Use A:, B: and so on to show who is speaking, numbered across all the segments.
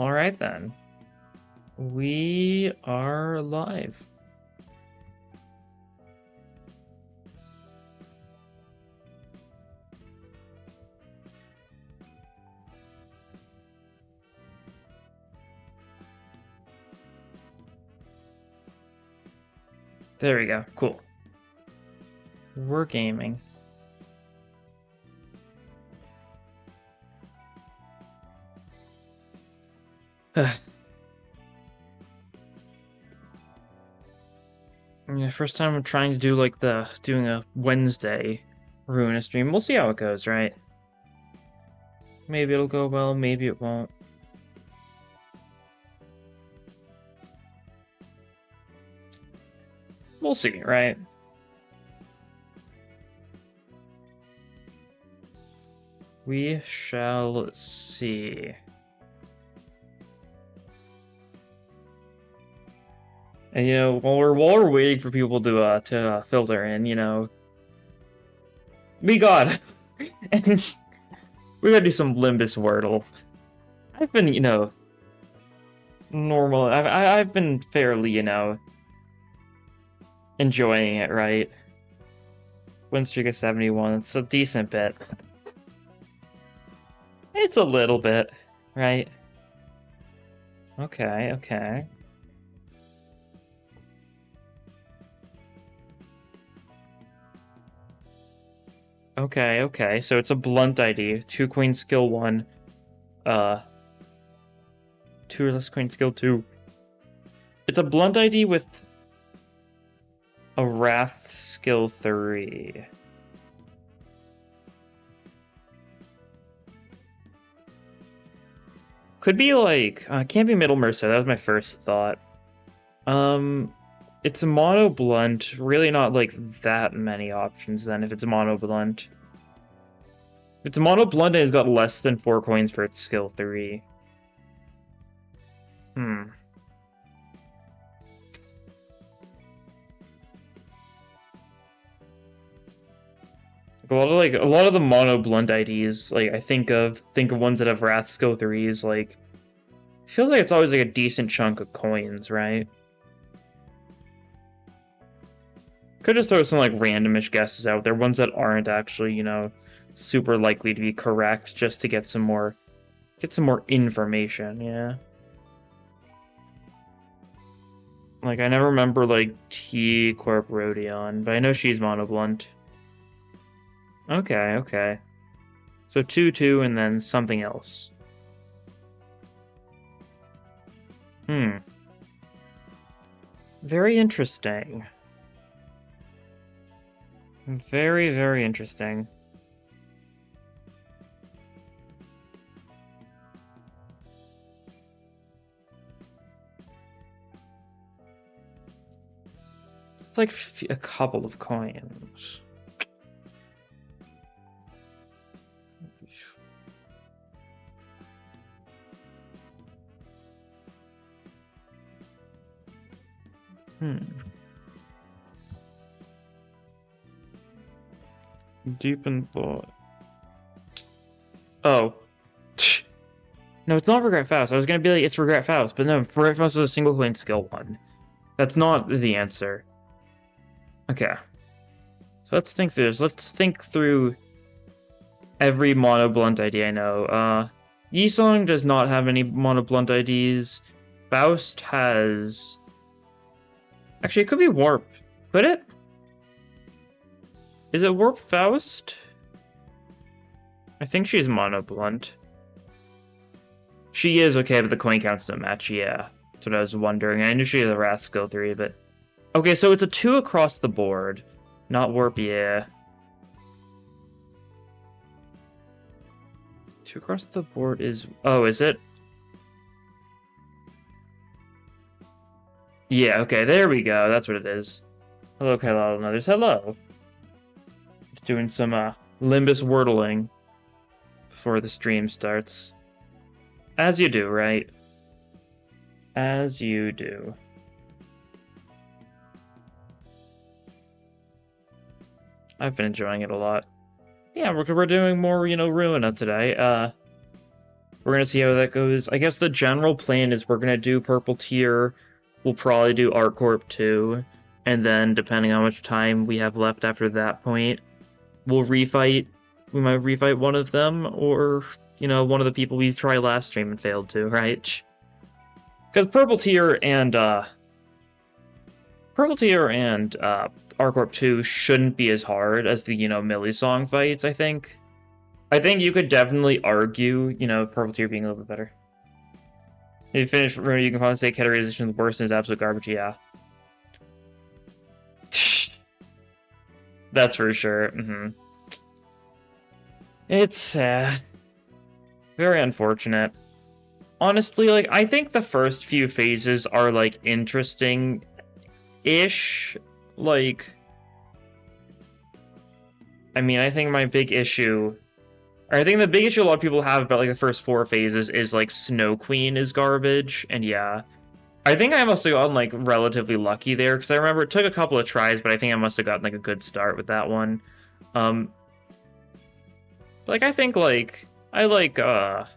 A: Alright then. We are live. There we go. Cool. We're gaming. Yeah, first time I'm trying to do like doing a Wednesday Ruina stream. We'll see how it goes, right? Maybe it'll go well, maybe it won't. We'll see, right? We shall see. And you know, while we're waiting for people to filter in, you know, we got and we gotta do some Limbus Wordle. I've been, you know, normal. I've been fairly, you know, enjoying it, right? Win streak of 71. It's a decent bit. It's a little bit, right? Okay, okay. Okay, okay. So it's a blunt ID. 2 queen skill 1. 2 or less queen skill 2. It's a blunt ID with a wrath skill 3. Could be like, can't be middle mercer. That was my first thought. It's a mono blunt. Really not like that many options then if it's a mono blunt. If it's a mono blunt and it's got less than 4 coins for its skill 3. A lot of the mono blunt IDs, like I think of ones that have wrath skill 3s, like feels like it's always like a decent chunk of coins, right? Could just throw some like randomish guesses out there, ones that aren't actually, you know, super likely to be correct, just to get some more information, yeah. Like I never remember like T Corp Rodion, but I know she's mono blunt. Okay, okay. So 2-2 and then something else. Very interesting. Very, very interesting. It's like a couple of coins. Deep in thought. Oh. No, it's not Regret Faust. I was gonna be like, it's Regret Faust, but no, Regret Faust is a single coin skill 1. That's not the answer. Okay. So let's think through this. Let's think through every mono blunt ID I know. Yisong does not have any mono blunt IDs. Faust has... Actually, it could be Warp. Could it? Is it Warp Faust? I think she's mono blunt. She is okay, but the coin counts don't match, yeah. That's what I was wondering. I knew she had a Wrath skill 3, but... Okay, so it's a 2 across the board. Not Warp, yeah. 2 across the board is... Oh, is it? Yeah, okay, there we go. That's what it is. Hello, Kyle and others. Hello. Just doing some Limbus wordling before the stream starts. As you do, right? As you do. I've been enjoying it a lot. Yeah, we're doing more, you know, Ruina today. We're gonna see how that goes. I guess the general plan is we're gonna do purple tier. We'll probably do Art Corp 2, and then depending on how much time we have left after that point, we'll refight. We might refight one of them, or you know, one of the people we tried last stream and failed to, right? Because purple tier and Art Corp 2 shouldn't be as hard as the Millie-Song fights. I think you could definitely argue, purple tier being a little bit better. If you finish, remember, you can finally say categorization is worse and is absolute garbage. Yeah. That's for sure. It's sad. Very unfortunate. Honestly, like, I think the first few phases are, like, interesting-ish. Like, I mean, I think the big issue a lot of people have about, like, the first 4 phases is, like, Snow Queen is garbage, and yeah. I think I must have gotten, like, relatively lucky there, because I remember it took a couple of tries, but I think I must have gotten, like, a good start with that one. Like, I think, like, I like, the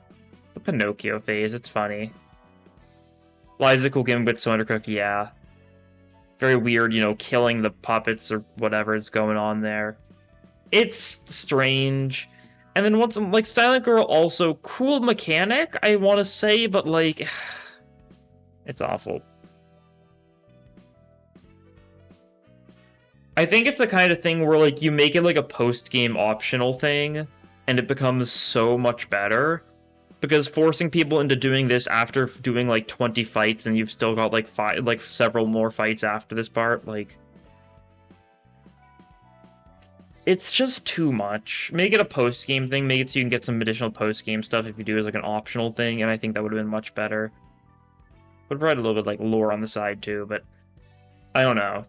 A: Pinocchio phase, it's funny. Liza Cool Game Bits so Undercooked, yeah. Very weird, killing the puppets or whatever is going on there. It's strange. And then once, like, Silent Girl also cool mechanic, I want to say, but, like, it's awful. I think it's the kind of thing where, like, you make it, like, a post-game optional thing, and it becomes so much better. Because forcing people into doing this after doing, like, 20 fights, and you've still got, like, several more fights after this part, like... It's just too much. Make it a post-game thing, make it so you can get some additional post-game stuff if you do as, like, an optional thing, and I think that would have been much better. Would provide a little bit, like, lore on the side, too, but... I don't know.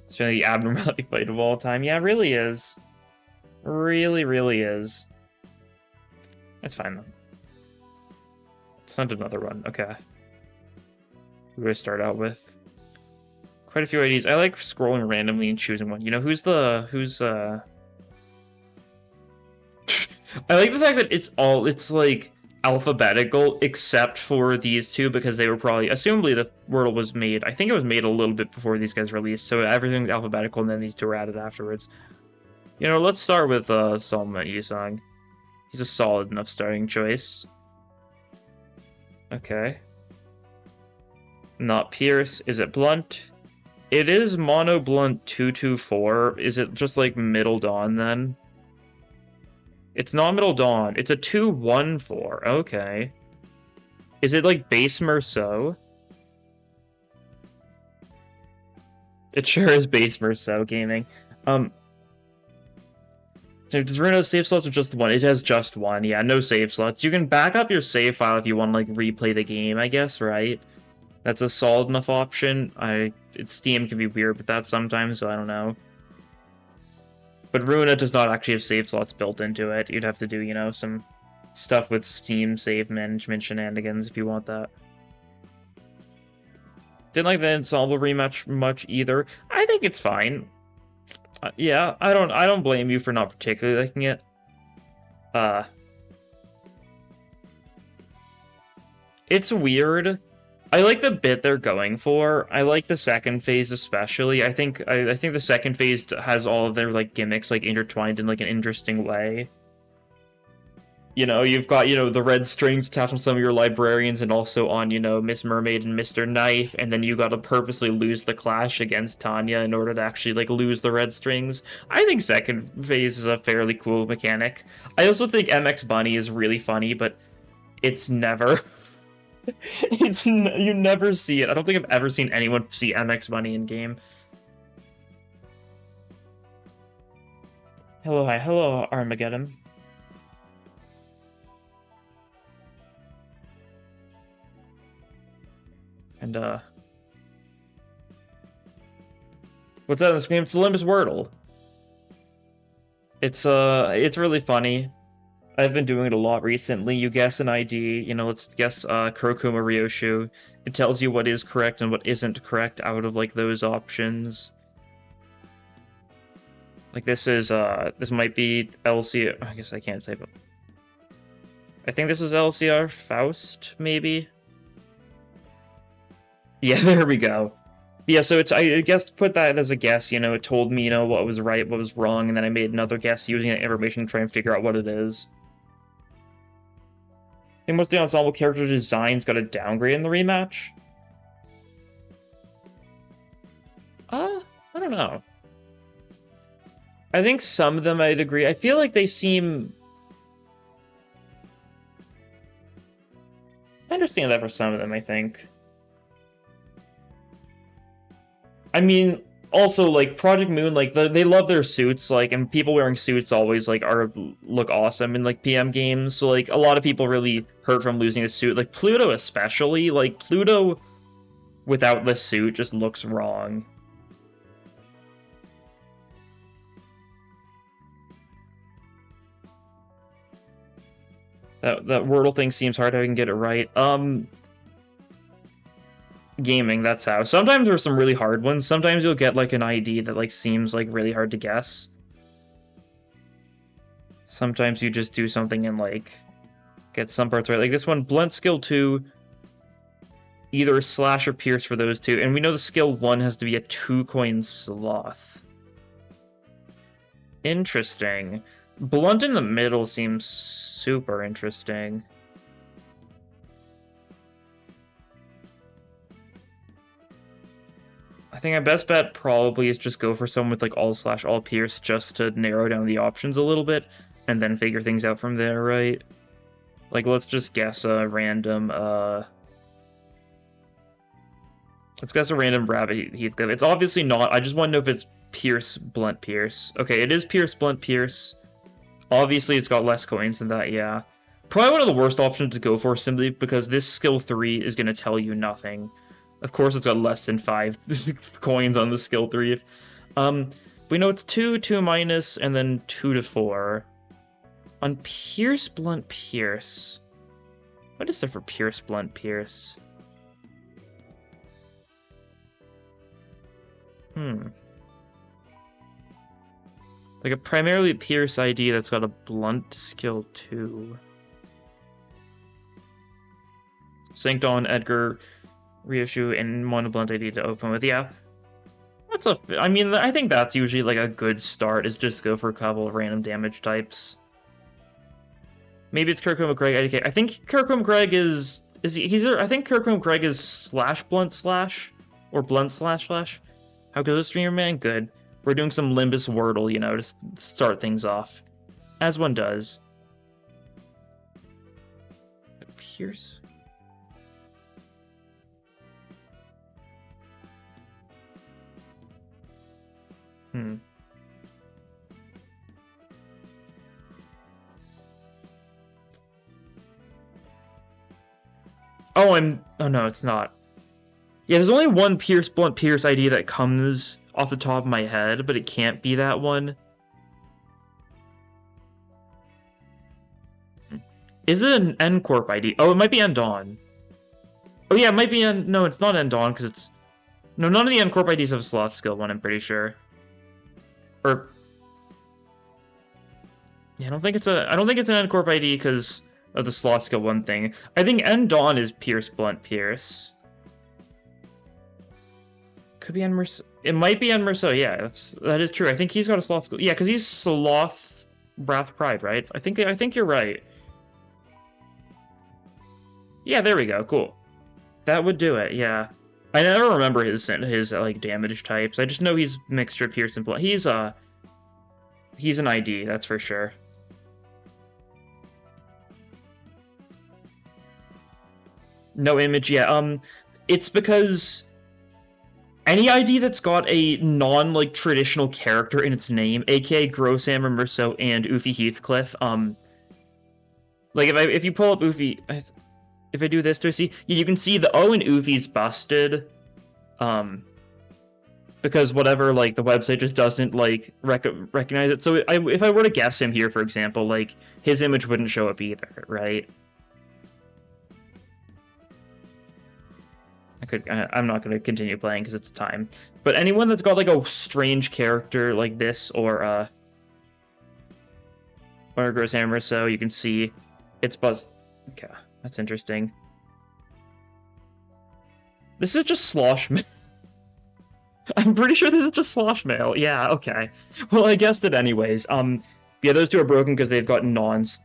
A: It's really the abnormality fight of all time. Yeah, it really is. Really, really is. That's fine, though. Let's not do another run. Okay. Who do I start out with? Quite a few IDs. I like scrolling randomly and choosing one. Who's I like the fact that it's like alphabetical except for these two because they were probably, assumably the Wordle was made, I think it was made a little bit before these guys released, so everything's alphabetical and then these two were added afterwards. Let's start with Solomon Yusong. He's a solid enough starting choice. Okay. Not Pierce. Is it Blunt? It is Mono Blunt 224. Is it just like Middle Dawn then? It's not Middle Dawn. It's a 214. Okay. Is it like Base Merceau? It sure is Base Merceau Gaming. So does Ruina have save slots or just one? It has just one. Yeah, no save slots. You can back up your save file if you want to like replay the game, I guess, right? That's a solid enough option. Steam can be weird with that sometimes, so I don't know. But Ruina does not actually have save slots built into it. You'd have to do, some stuff with Steam save management shenanigans if you want that. Didn't like the Ensemble rematch much either. I think it's fine. Yeah, I don't blame you for not particularly liking it. It's weird. I like the bit they're going for. I like the second phase especially. I think the second phase has all of their like gimmicks like intertwined in like an interesting way. You've got, the red strings attached on some of your librarians and also on, Miss Mermaid and Mr. Knife, and then you gotta purposely lose the clash against Tanya in order to actually, like, lose the red strings. I think second phase is a fairly cool mechanic. I also think MX Bunny is really funny, but it's never... you never see it. I don't think I've ever seen anyone see MX Bunny in game. Hello, Armageddon. And, what's that on the screen? It's Olympus Wordle. It's really funny. I've been doing it a lot recently. You guess an ID, let's guess, Kurokuma Ryoshu. It tells you what is correct and what isn't correct out of, like, those options. Like, this might be LC, I guess I can't say, but... I think this is LCR Faust, maybe? Yeah, there we go. Yeah, so it's, I guess, put that as a guess, you know, it told me, you know, what was right, what was wrong, and then I made another guess using that information to try and figure out what it is. I think most of the ensemble character designs got a downgrade in the rematch. I don't know. I think some of them I'd agree. I feel like they seem... I understand that for some of them, I think. I mean, also, like, Project Moon, like, they love their suits, like, and people wearing suits always, like, look awesome in, like, PM games, so, like, a lot of people really hurt from losing a suit. Like, Pluto especially, like, Pluto without the suit just looks wrong. That Wordle thing seems hard, I can get it right. Gaming, that's how. Sometimes there's some really hard ones. Sometimes you'll get, like, an ID that, like, seems, like, really hard to guess. Sometimes you just do something and, like, get some parts right. Like this one, Blunt Skill 2, either Slash or Pierce for those two. And we know the Skill 1 has to be a 2-coin Sloth. Interesting. Blunt in the middle seems super interesting. I think my best bet probably is just go for someone with like all slash all pierce just to narrow down the options a little bit and then figure things out from there, right? Like let's just guess a random let's guess a random rabbit Heathcliff. It's obviously not. I just want to know if it's Pierce, Blunt, Pierce. Okay, it is Pierce, Blunt, Pierce. Obviously it's got less coins than that, yeah. Probably one of the worst options to go for simply because this skill 3 is going to tell you nothing. Of course, it's got less than 5 coins on the skill 3. We know it's 2, 2 minus, and then 2 to 4. On Pierce, Blunt, Pierce. What is there for Pierce, Blunt, Pierce? Like a primarily Pierce ID that's got a Blunt skill 2. Synced on Edgar... reissue and monoblunt ID to open with. Yeah, that's a. I mean, I think that's usually like a good start. Is just go for a couple of random damage types. Maybe it's Kirkwood McGregor IDK. I think Kirkwood McGregor is I think Kirkwood McGregor is slash blunt slash or blunt slash slash. How good is streamer man? Good. We're doing some Limbus Wordle, you know, to start things off, as one does. Pierce. Oh no, it's not. Yeah, there's only one Pierce Blunt Pierce ID that comes off the top of my head, but it can't be that one. Is it an N Corp ID? Oh, it might be Endon. Oh yeah, it might be no, it's not Endon because it's no, none of the N Corp IDs have a Sloth skill 1, I'm pretty sure. Or yeah, I don't think it's an N Corp ID because of the Sloth skill 1 thing. I think Endon is Pierce Blunt Pierce. Could be Enmerso. It might be Enmerso. Yeah, that is true. I think he's got a Sloth skill. Yeah, because he's Sloth Wrath Pride, right? I think you're right. Yeah, there we go. Cool. That would do it. Yeah. I never remember his like damage types. I just know he's mixture Pierce and Blunt. He's an ID, that's for sure. No image, yeah. It's because any ID that's got a non traditional character in its name, aka Groshammer, Merceau, and Oofy Heathcliff, like if you pull up Oofy, if I do this to see, you can see the O in Oofy's busted, because whatever, like the website just doesn't like recognize it. So if I were to guess him here, for example, like his image wouldn't show up either, right? I'm not going to continue playing because it's time. But anyone that's got like a strange character like this or Grosshammer, so you can see it's Okay, that's interesting. This is just slosh mail. I'm pretty sure this is just slosh mail. Yeah, okay. Well, I guessed it anyways. Yeah, those two are broken because they've got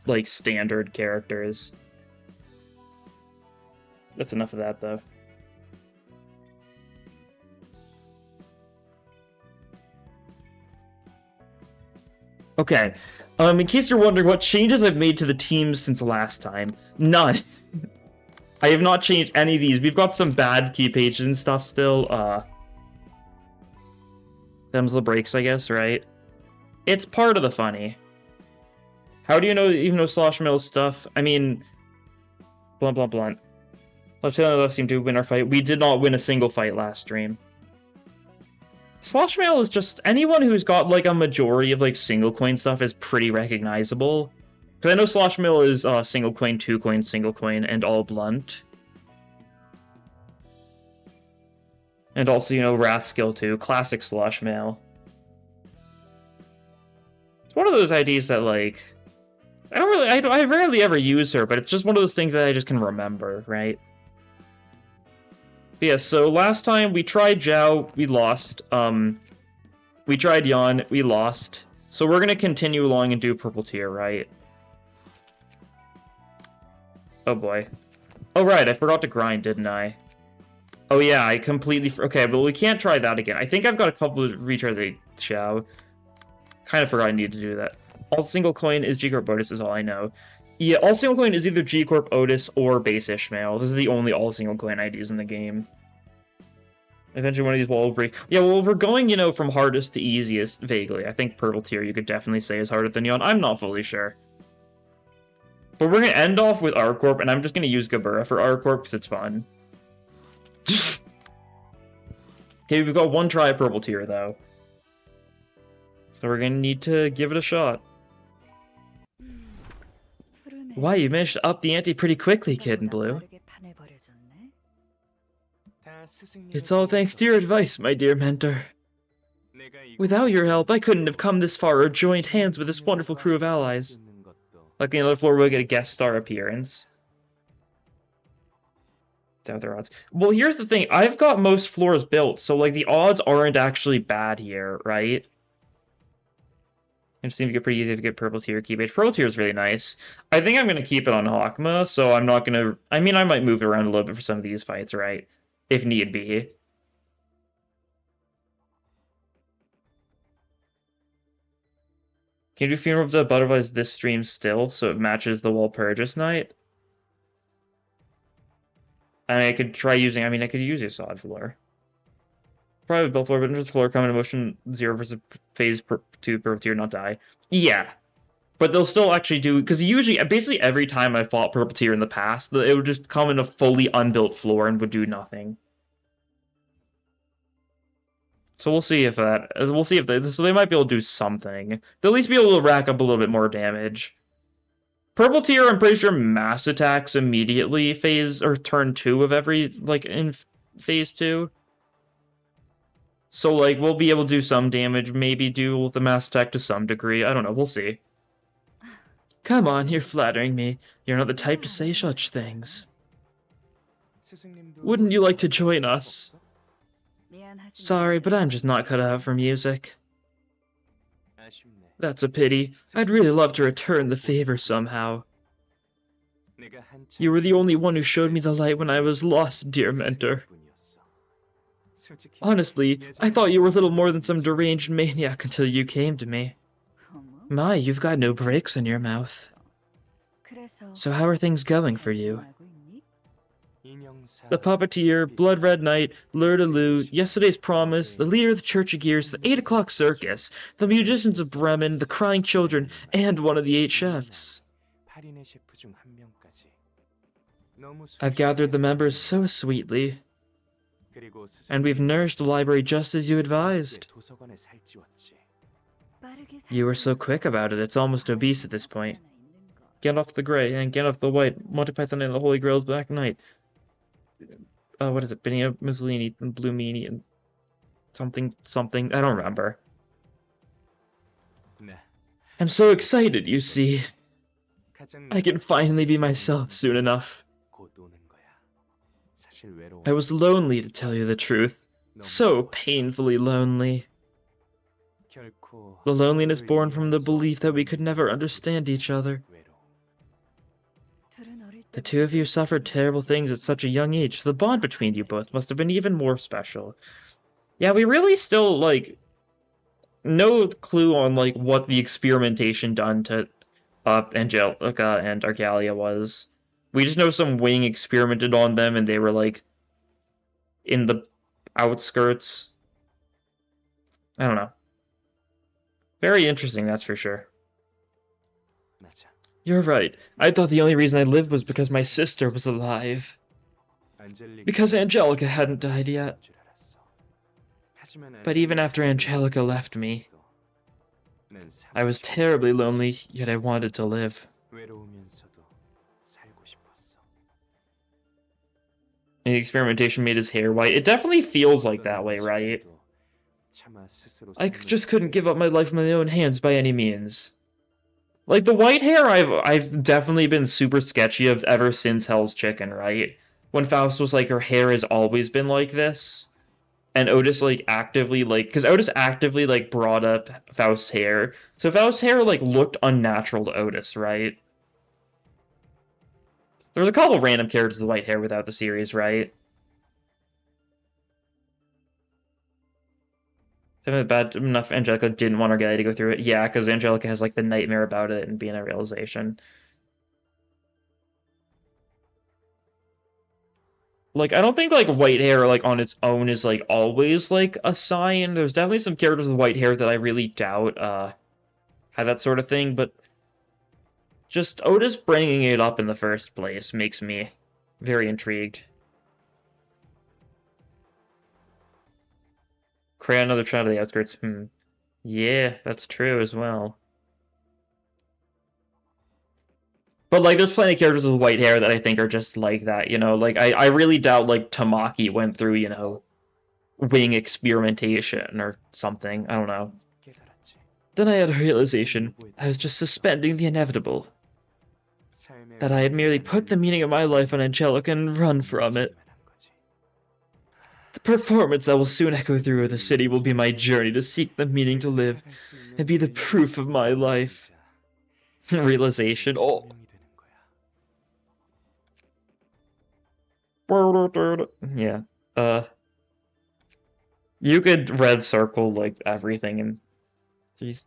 A: like standard characters. That's enough of that, though. Okay. In case you're wondering what changes I've made to the teams since last time, none. I have not changed any of these. We've got some bad key pages and stuff still. Them's the breaks, I guess, right? It's part of the funny. How do you know even know Slosh Mill's stuff? I mean, blunt. Let's say left team to win our fight. We did not win a single fight last stream. Slosh Mail is just anyone who's got like a majority of like single coin stuff is pretty recognizable. Because I know Slosh Mail is single coin, 2 coin, single coin, and all blunt. And also, you know, Wrath skill too. Classic Slosh Mail. It's one of those IDs that like I rarely ever use her, but it's just one of those things that I just can remember, right? But yeah, so last time we tried Zhao, we lost. We tried Yan, we lost. So we're gonna continue along and do purple tier, right? Oh boy. Oh right, I forgot to grind, didn't I? Oh yeah, I completely... Okay, but we can't try that again. I think I've got a couple of retries at Zhao. Kind of forgot I needed to do that. All single coin is G-Corp Otis is all I know. Yeah, all single coin is either G-Corp Otis or Base Ishmael. This is the only all single coin IDs in the game. Eventually one of these will break. Yeah, well, we're going, you know, from hardest to easiest, vaguely. I think purple tier you could definitely say is harder than Yon. I'm not fully sure. But we're going to end off with ourple, and I'm just going to use Gabura for ourple because it's fun. Okay, we've got one try at purple tier, though. So we're going to need to give it a shot. Wow, you managed to up the ante pretty quickly, Kid in Blue. It's all thanks to your advice, my dear mentor. Without your help, I couldn't have come this far or joined hands with this wonderful crew of allies. Like another floor, we'll get a guest star appearance. Doubt their odds. Well, here's the thing. I've got most floors built, so like the odds aren't actually bad here, right? It seems to get pretty easy to get purple tier key page. Purple tier is really nice. I think I'm gonna keep it on Hakma, so I'm not gonna. I mean, I might move it around a little bit for some of these fights, right? If need be. Can you do Funeral of the Butterflies this stream still, so it matches the Walpurgis night? And I could try using, I could use a sod floor. Probably build floor, but interest floor, come in motion 0 versus phase 2 purple tier, not die. Yeah. But they'll still actually do, because usually, basically every time I fought purple tier in the past, it would just come in a fully unbuilt floor and would do nothing. So we'll see if so they might be able to do something. They'll at least be able to rack up a little bit more damage. Purple tier, I'm pretty sure mass attacks immediately turn 2 of every, like, in phase 2. So, like, we'll be able to do some damage, maybe do the mass attack to some degree. I don't know, we'll see. Come on, you're flattering me. You're not the type to say such things. Wouldn't you like to join us? Sorry, but I'm just not cut out for music. That's a pity. I'd really love to return the favor somehow. You were the only one who showed me the light when I was lost, dear mentor. Honestly, I thought you were little more than some deranged maniac until you came to me. My, you've got no breaks in your mouth. So how are things going for you? The Puppeteer, Blood Red Knight, Lure de Lou, Yesterday's Promise, the Leader of the Church of Gears, the 8 o'clock Circus, the Musicians of Bremen, the Crying Children, and one of the 8 chefs. I've gathered the members so sweetly, and we've nourished the library just as you advised. You were so quick about it, it's almost obese at this point. Get off the grey and get off the white. Monty Python and the Holy Grail's Black Knight. What is it? Benito Mussolini and Blue Meanie and something. I don't remember. I'm so excited, you see. I can finally be myself soon enough. I was lonely, to tell you the truth. So painfully lonely. The loneliness born from the belief that we could never understand each other. The two of you suffered terrible things at such a young age. The bond between you both must have been even more special. Yeah, we really still, like, no clue on, like, what the experimentation done to Angelica and Argalia was. We just know some wing experimented on them and they were, like, in the outskirts. I don't know. Very interesting, that's for sure. You're right. I thought the only reason I lived was because my sister was alive. Because Angelica hadn't died yet. But even after Angelica left me, I was terribly lonely, yet I wanted to live. And the experimentation made his hair white. It definitely feels like that way, right? I just couldn't give up my life in my own hands by any means. Like, the white hair I've definitely been super sketchy of ever since Hell's Chicken, right? When Faust was like, her hair has always been like this. And Otis, like, actively, like... Because Otis actively, like, brought up Faust's hair. So Faust's hair, like, looked unnatural to Otis, right? There's a couple random characters with white hair without the series, right? Bad enough Angelica didn't want Argalia to go through it. Yeah, because Angelica has, like, the nightmare about it and being a realization. Like, I don't think, like, white hair, like, on its own is, like, always, like, a sign. There's definitely some characters with white hair that I really doubt, had that sort of thing, but just Otis bringing it up in the first place makes me very intrigued. Create another child of the outskirts. Yeah, that's true as well. But, like, there's plenty of characters with white hair that I think are just like that, you know? Like, I really doubt, like, Tamaki went through, you know, wing experimentation or something. I don't know. Then I had a realization. I was just suspending the inevitable. That I had merely put the meaning of my life on Angelica and run from it. The performance that will soon echo through the city will be my journey to seek the meaning to live and be the proof of my life. Realization. Oh. Yeah. You could red circle, like, everything and... Jeez.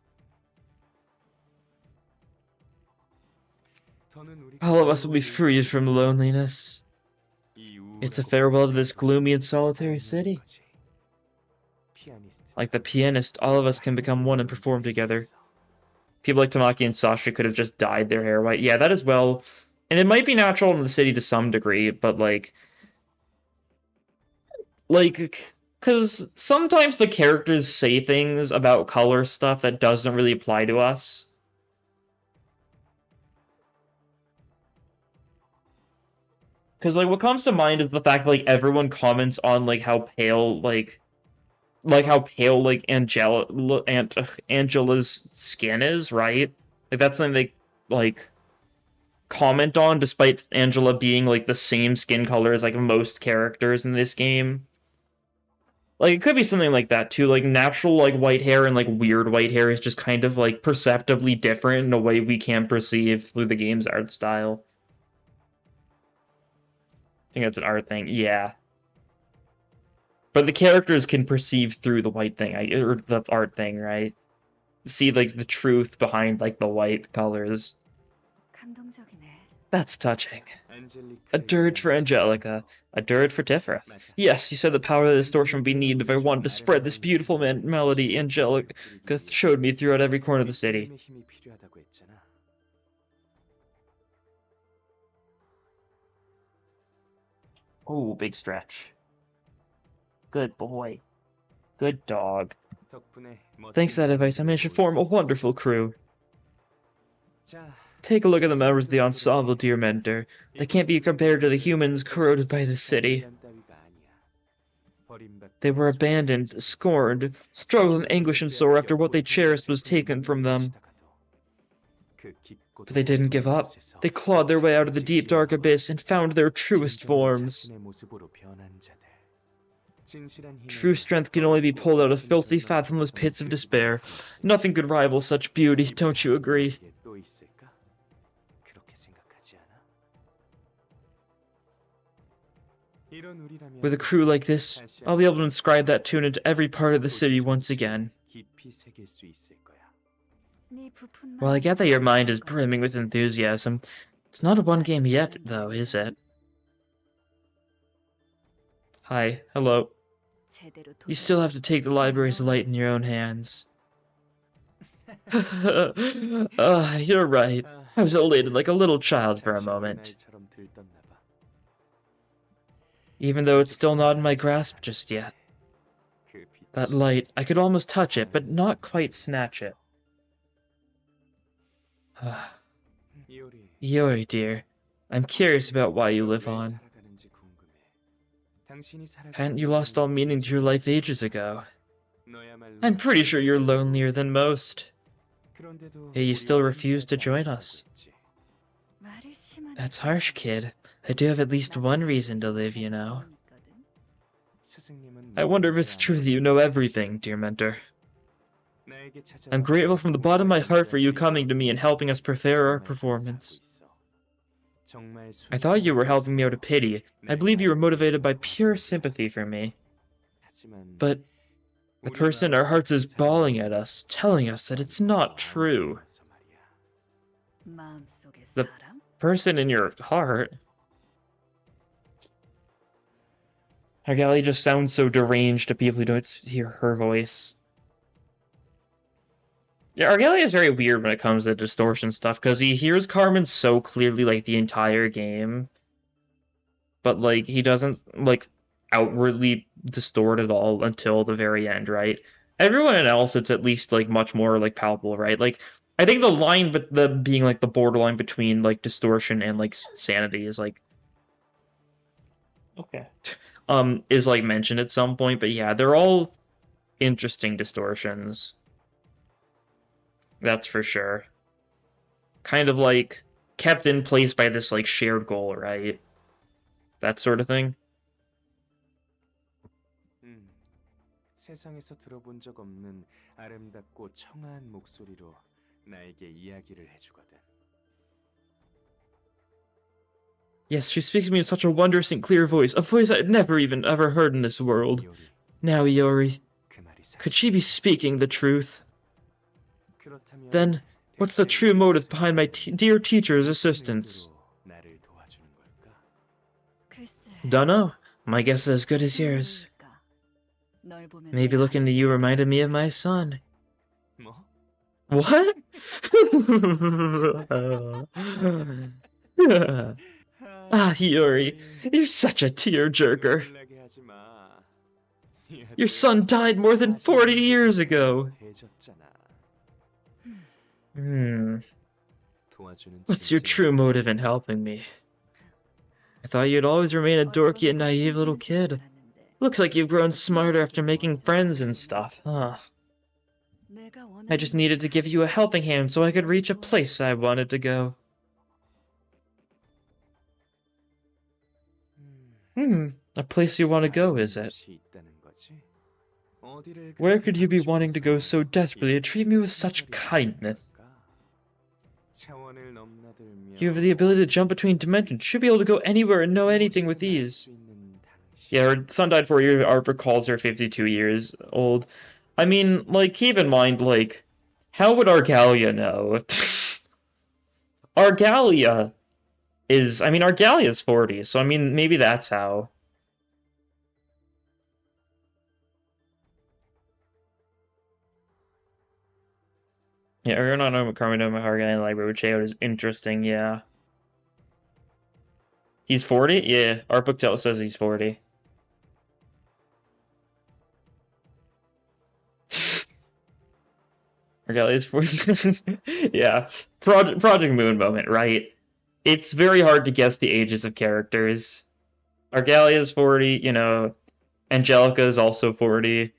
A: All of us will be freed from loneliness. It's a farewell to this gloomy and solitary city. Like the pianist, all of us can become one and perform together. People like Tamaki and Sasha could have just dyed their hair white. Yeah, that as well. And it might be natural in the city to some degree, but like, because sometimes the characters say things about color stuff that doesn't really apply to us. Because, like, what comes to mind is the fact that, like, everyone comments on, like, how pale, Angela's skin is, right? Like, that's something they, like, comment on, despite Angela being, like, the same skin color as, like, most characters in this game. Like, it could be something like that, too. Like, natural, like, white hair and, like, weird white hair is just kind of, like, perceptibly different in a way we can't perceive through the game's art style. I think that's an art thing, yeah. But the characters can perceive through the white thing, or the art thing, right? See, like, the truth behind, like, the white colors. That's touching. A dirge for Angelica, a dirge for Tifra. Yes, you said the power of the distortion would be needed if I wanted to spread this beautiful melody Angelica showed me throughout every corner of the city. Oh, big stretch. Good boy. Good dog. Thanks to that advice, I managed to form a wonderful crew. Take a look at the members of the ensemble, dear mentor. They can't be compared to the humans corroded by the city. They were abandoned, scorned, struggled in anguish and sorrow after what they cherished was taken from them. But they didn't give up. They clawed their way out of the deep dark abyss and found their truest forms. True strength can only be pulled out of filthy, fathomless pits of despair. Nothing could rival such beauty, don't you agree? With a crew like this, I'll be able to inscribe that tune into every part of the city once again. Well, I get that your mind is brimming with enthusiasm. It's not a one game yet, though, is it? Hi, hello. You still have to take the library's light in your own hands. You're right. I was elated like a little child for a moment. Even though it's still not in my grasp just yet. That light, I could almost touch it, but not quite snatch it. Yori, dear, I'm curious about why you live on. Hadn't you lost all meaning to your life ages ago? I'm pretty sure you're lonelier than most. Yet you still refuse to join us. That's harsh, kid. I do have at least one reason to live, you know. I wonder if it's true that you know everything, dear mentor. I'm grateful from the bottom of my heart for you coming to me and helping us prepare our performance. I thought you were helping me out of pity. I believe you were motivated by pure sympathy for me. But the person in our hearts is bawling at us, telling us that it's not true. The person in your heart? Argali just sounds so deranged to people who don't hear her voice. Yeah, Argali is very weird when it comes to distortion stuff, because he hears Carmen so clearly, like, the entire game. But, like, he doesn't, like, outwardly distort at all until the very end, right? Everyone else, it's at least, like, much more, like, palpable, right? Like, I think the line, but the being, like, the borderline between, like, distortion and, like, sanity is, like... Okay. Is, like, mentioned at some point, but yeah, they're all interesting distortions. That's for sure. Kind of, like, kept in place by this, like, shared goal, right? That sort of thing.
B: 세상에서 들어본 적 없는 아름답고 청아한 목소리로 나에게 이야기를 해주거든.
A: Yes, she speaks to me in such a wondrous and clear voice, a voice I'd never even ever heard in this world. Now, Iori, could she be speaking the truth? Then, what's the true motive behind my dear teacher's assistance? Dunno. My guess is as good as yours. Maybe looking at you reminded me of my son. What? Ah, Yuri, you're such a tearjerker. Your son died more than 40 years ago. What's your true motive in helping me? I thought you'd always remain a dorky and naive little kid. Looks like you've grown smarter after making friends and stuff, huh? I just needed to give you a helping hand so I could reach a place I wanted to go. A place you want to go, is it? Where could you be wanting to go so desperately to treat me with such kindness? You have the ability to jump between dimensions. Should be able to go anywhere and know anything with ease. Yeah, her son died 4 years. Arbor calls her 52 years old. I mean, like, keep in mind, like, how would Argalia know? Argalia is 40, so I mean, maybe that's how. Yeah, or not know Carmen Argalia Library, which is interesting, yeah. He's 40? Yeah, our book says he's 40. Argalia's 40. Yeah, Project Moon moment, right? It's very hard to guess the ages of characters. Argalia's 40, you know, Angelica is also 40.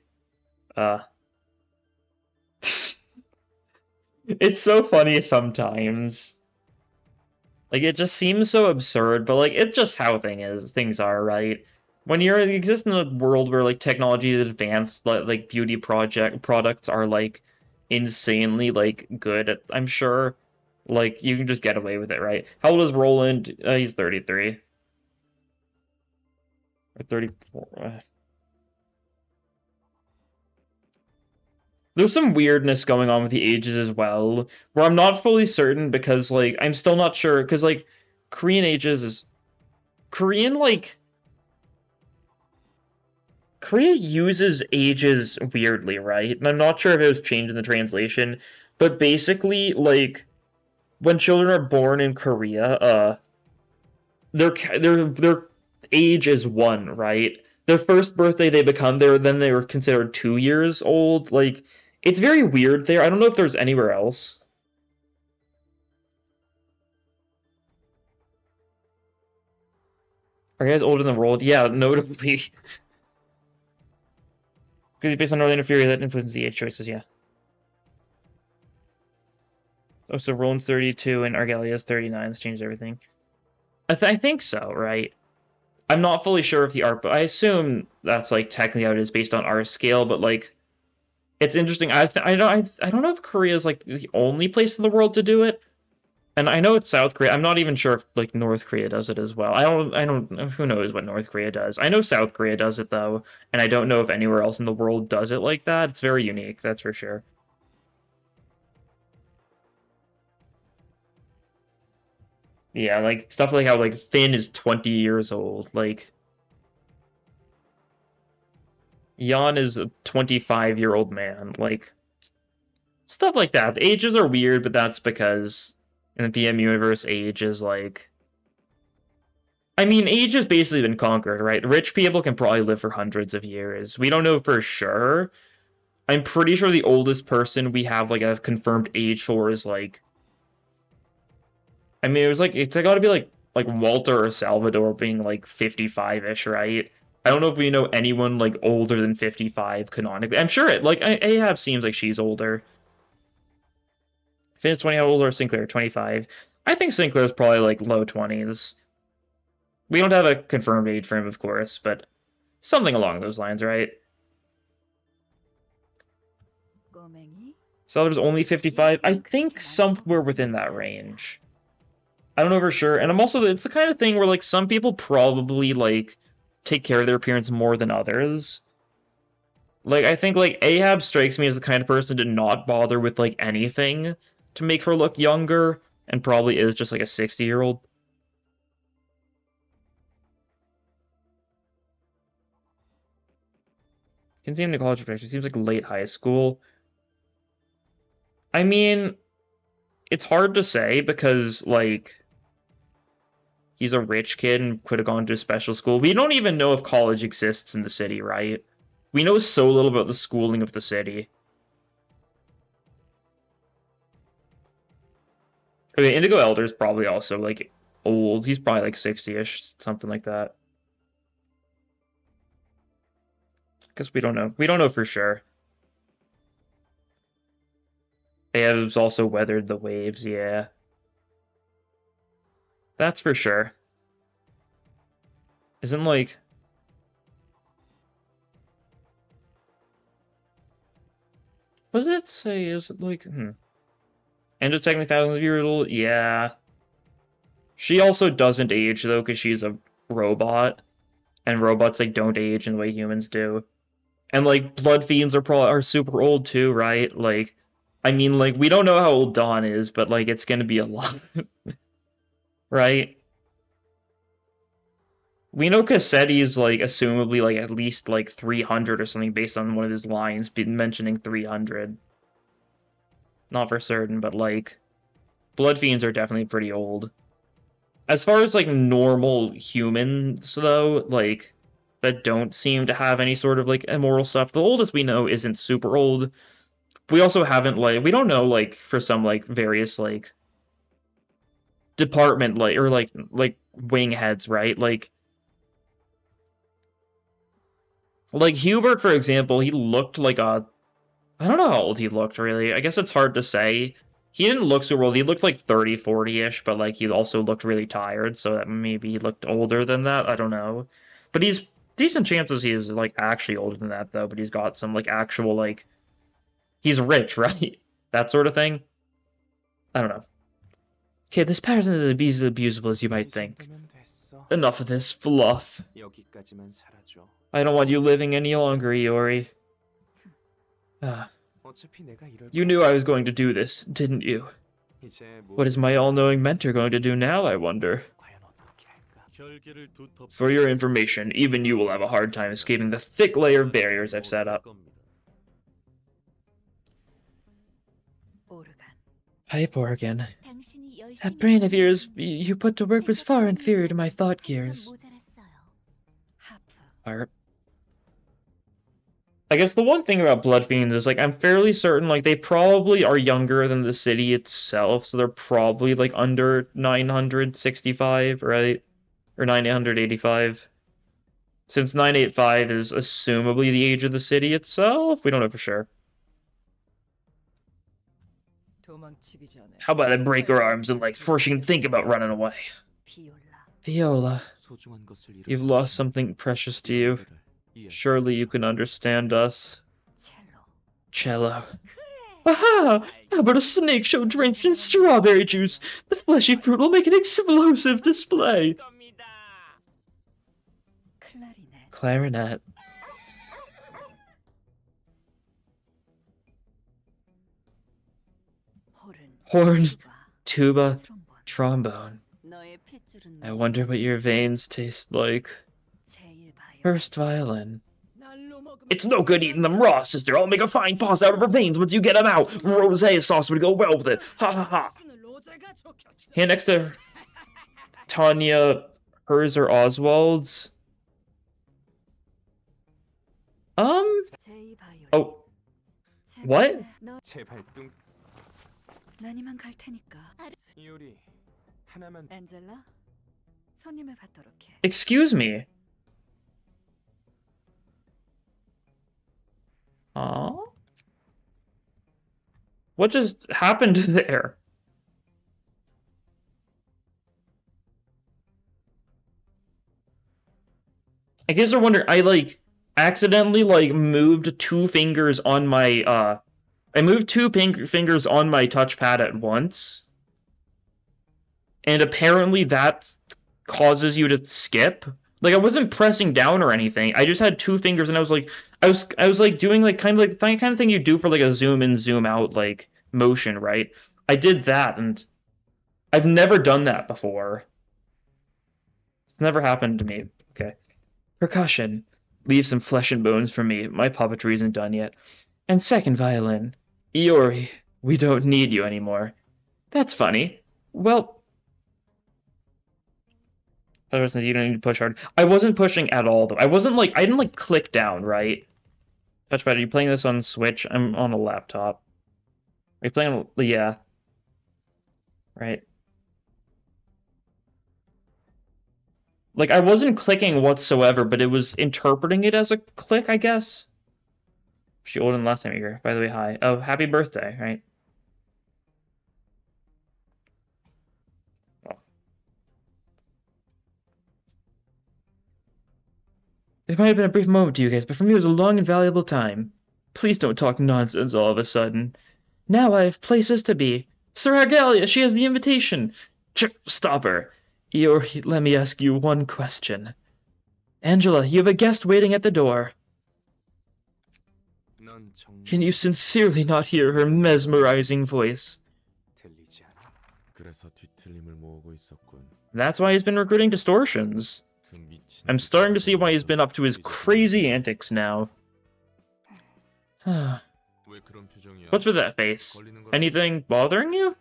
A: It's so funny sometimes. Like, it just seems so absurd, but, like, it's just how things are, right? When you exist in a world where, like, technology is advanced, like beauty products are, like, insanely, like, good, I'm sure, like, you can just get away with it, right? How old is Roland? He's 33. Or 34. There's some weirdness going on with the ages as well, where I'm not fully certain because, like, I'm still not sure, because, like, Korean ages is... Korean, like... Korea uses ages weirdly, right? And I'm not sure if it was changed in the translation, but basically, like, when children are born in Korea, their age is 1, right? Their first birthday they become there, then they were considered 2 years old. Like, it's very weird there. I don't know if there's anywhere else. Are you guys older than the world? Yeah, notably. Because based on Northern Fury, that influences the age choices, yeah. Oh, so Roland's 32 and Argelia's 39. This changed everything. I think so, right? I'm not fully sure if the art, but I assume that's like technically how it is based on our scale. But like, it's interesting. I don't know if Korea is like the only place in the world to do it, and I know it's South Korea. I'm not even sure if like North Korea does it as well. I don't. Who knows what North Korea does? I know South Korea does it though, and I don't know if anywhere else in the world does it like that. It's very unique, that's for sure. Yeah, like stuff like how like Finn is 20 years old. Like Jan is a 25-year-old man. Like stuff like that. The ages are weird, but that's because in the PM universe, age is like. I mean, age has basically been conquered, right? Rich people can probably live for hundreds of years. We don't know for sure. I'm pretty sure the oldest person we have like a confirmed age for is like. I mean, it's got to be like Walter or Salvador being like 55-ish, right? I don't know if we know anyone like older than 55 canonically. I'm sure it like Ahab seems like she's older. Finn's 20, how old are Sinclair? 25. I think Sinclair's probably like low 20s. We don't have a confirmed age for him, of course, but something along those lines, right? Salvador's only 55. I think somewhere within that range. I don't know for sure. And I'm also, it's the kind of thing where like some people probably like take care of their appearance more than others. Like, I think like Ahab strikes me as the kind of person to not bother with like anything to make her look younger, and probably is just like a 60-year-old. Continuing to college profession seems like late high school. I mean, it's hard to say because like he's a rich kid and could have gone to a special school. We don't even know if college exists in the city, right? We know so little about the schooling of the city. Okay, Indigo Elder's probably also like old. He's probably like 60-ish, something like that. Because we don't know. We don't know for sure. Ahab's also weathered the waves, yeah. That's for sure. Isn't like... What does it say? Is it like... And it's technically thousands of years old? Yeah. She also doesn't age, though, because she's a robot. And robots, like, don't age in the way humans do. And, like, blood fiends are super old, too, right? Like, I mean, like, we don't know how old Dawn is, but, like, it's gonna be a lot. Right? We know Cassetti's, like, assumably, like, at least, like, 300 or something based on one of his lines mentioning 300. Not for certain, but, like, blood fiends are definitely pretty old. As far as, like, normal humans, though, like, that don't seem to have any sort of, like, immoral stuff, the oldest we know isn't super old. We also haven't, like, we don't know, like, for some, like, various, like, department, like, or, like, wing heads, right? Like, Hubert, for example, he looked like a... I don't know how old he looked, really. I guess it's hard to say. He didn't look super old. He looked like 30, 40-ish, but like he also looked really tired, so that maybe he looked older than that. I don't know. But he's decent chances he is like actually older than that though, but he's got some like actual like he's rich, right? That sort of thing. I don't know. Okay, this person is as abusable as you might think. Enough of this fluff.
B: 여기까지만 살아줘.
A: I don't want you living any longer, Iori.
B: 어차피 내가 이럴
A: You knew I was going to do this, didn't you?
B: 이제
A: What is my all-knowing mentor going to do now, I wonder?
B: 과연 어떻게 할까?
A: For your information, even you will have a hard time escaping the thick layer of barriers I've set up. Pipe organ. That brain of yours you put to work was far inferior to my thought gears. Harp. I guess the one thing about Blood Fiends is, like, I'm fairly certain, like, they probably are younger than the city itself, so they're probably, like, under 965, right? Or 985. Since 985 is assumably the age of the city itself, we don't know for sure. How about I break her arms and legs before she can think about running away? Viola, you've lost something precious to you. Surely you can understand us. Cello. Aha! How about a snake show drenched in strawberry juice? The fleshy fruit will make an explosive display. Clarinet. Horn, tuba, trombone. I wonder what your veins taste like. First violin. It's no good eating them raw, sister. I'll make a fine pasta out of her veins once you get them out. Rosé sauce would go well with it. Ha ha ha. Here next to Tanya, hers or Oswald's. Oh. What? Excuse me. Aww. What just happened there? I guess I wonder, I like accidentally like moved two fingers on my I moved two fingers on my touchpad at once. And apparently that causes you to skip. Like, I wasn't pressing down or anything. I just had two fingers, and I was like doing like kind of thing you do for like a zoom in, zoom out like motion, right? I did that, and I've never done that before. It's never happened to me. Okay. Percussion. Leave some flesh and bones for me. My puppetry isn't done yet. And second violin. Iori, we don't need you anymore. That's funny. Well, since you don't need to push hard. I wasn't pushing at all, though. I didn't like click down, right? Touchpad, are you playing this on Switch? I'm on a laptop. Are you playing on, yeah. Right. Like, I wasn't clicking whatsoever, but it was interpreting it as a click, I guess. She older than last time here. By the way, hi. Oh, happy birthday, right? It might have been a brief moment to you guys, but for me it was a long and valuable time. Please don't talk nonsense all of a sudden. Now I have places to be. Sir Argalia, she has the invitation. Stop her. Iori, let me ask you one question. Angela, you have a guest waiting at the door. Can you sincerely not hear her mesmerizing voice? That's why he's been recruiting distortions. I'm starting to see why he's been up to his crazy antics now. What's with that face? Anything bothering you?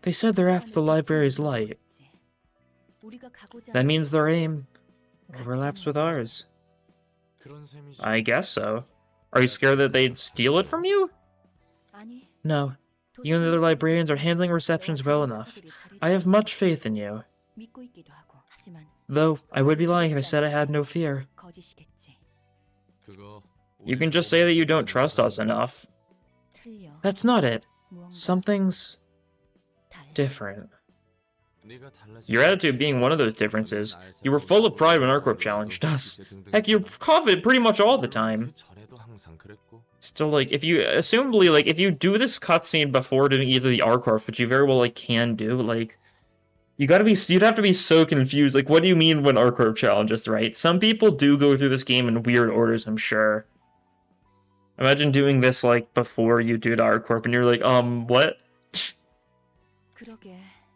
A: They said they're after the library's light. That means their aim overlaps with ours. I guess so. Are you scared that they'd steal it from you? No. You and the other librarians are handling receptions well enough. I have much faith in you. Though, I would be lying if I said I had no fear. You can just say that you don't trust us enough. That's not it. Something's different.
B: 네가 달라진
A: Your
B: 게
A: attitude being one of those differences. You were full of pride when ourple
B: 오래전에도
A: challenged us.
B: 등등등
A: Heck, you're confident pretty much all the
B: 물론
A: time.
B: 그 전에도 항상 그랬고.
A: Still, like, if you, assumably, like, if you do this cutscene before doing either the ourple, which you very well, like, can do, like, you'd have to be so confused. Like, what do you mean when ourple challenges, right? Some people do go through this game in weird orders, I'm sure. Imagine doing this, like, before you do the ourple, and you're like, what?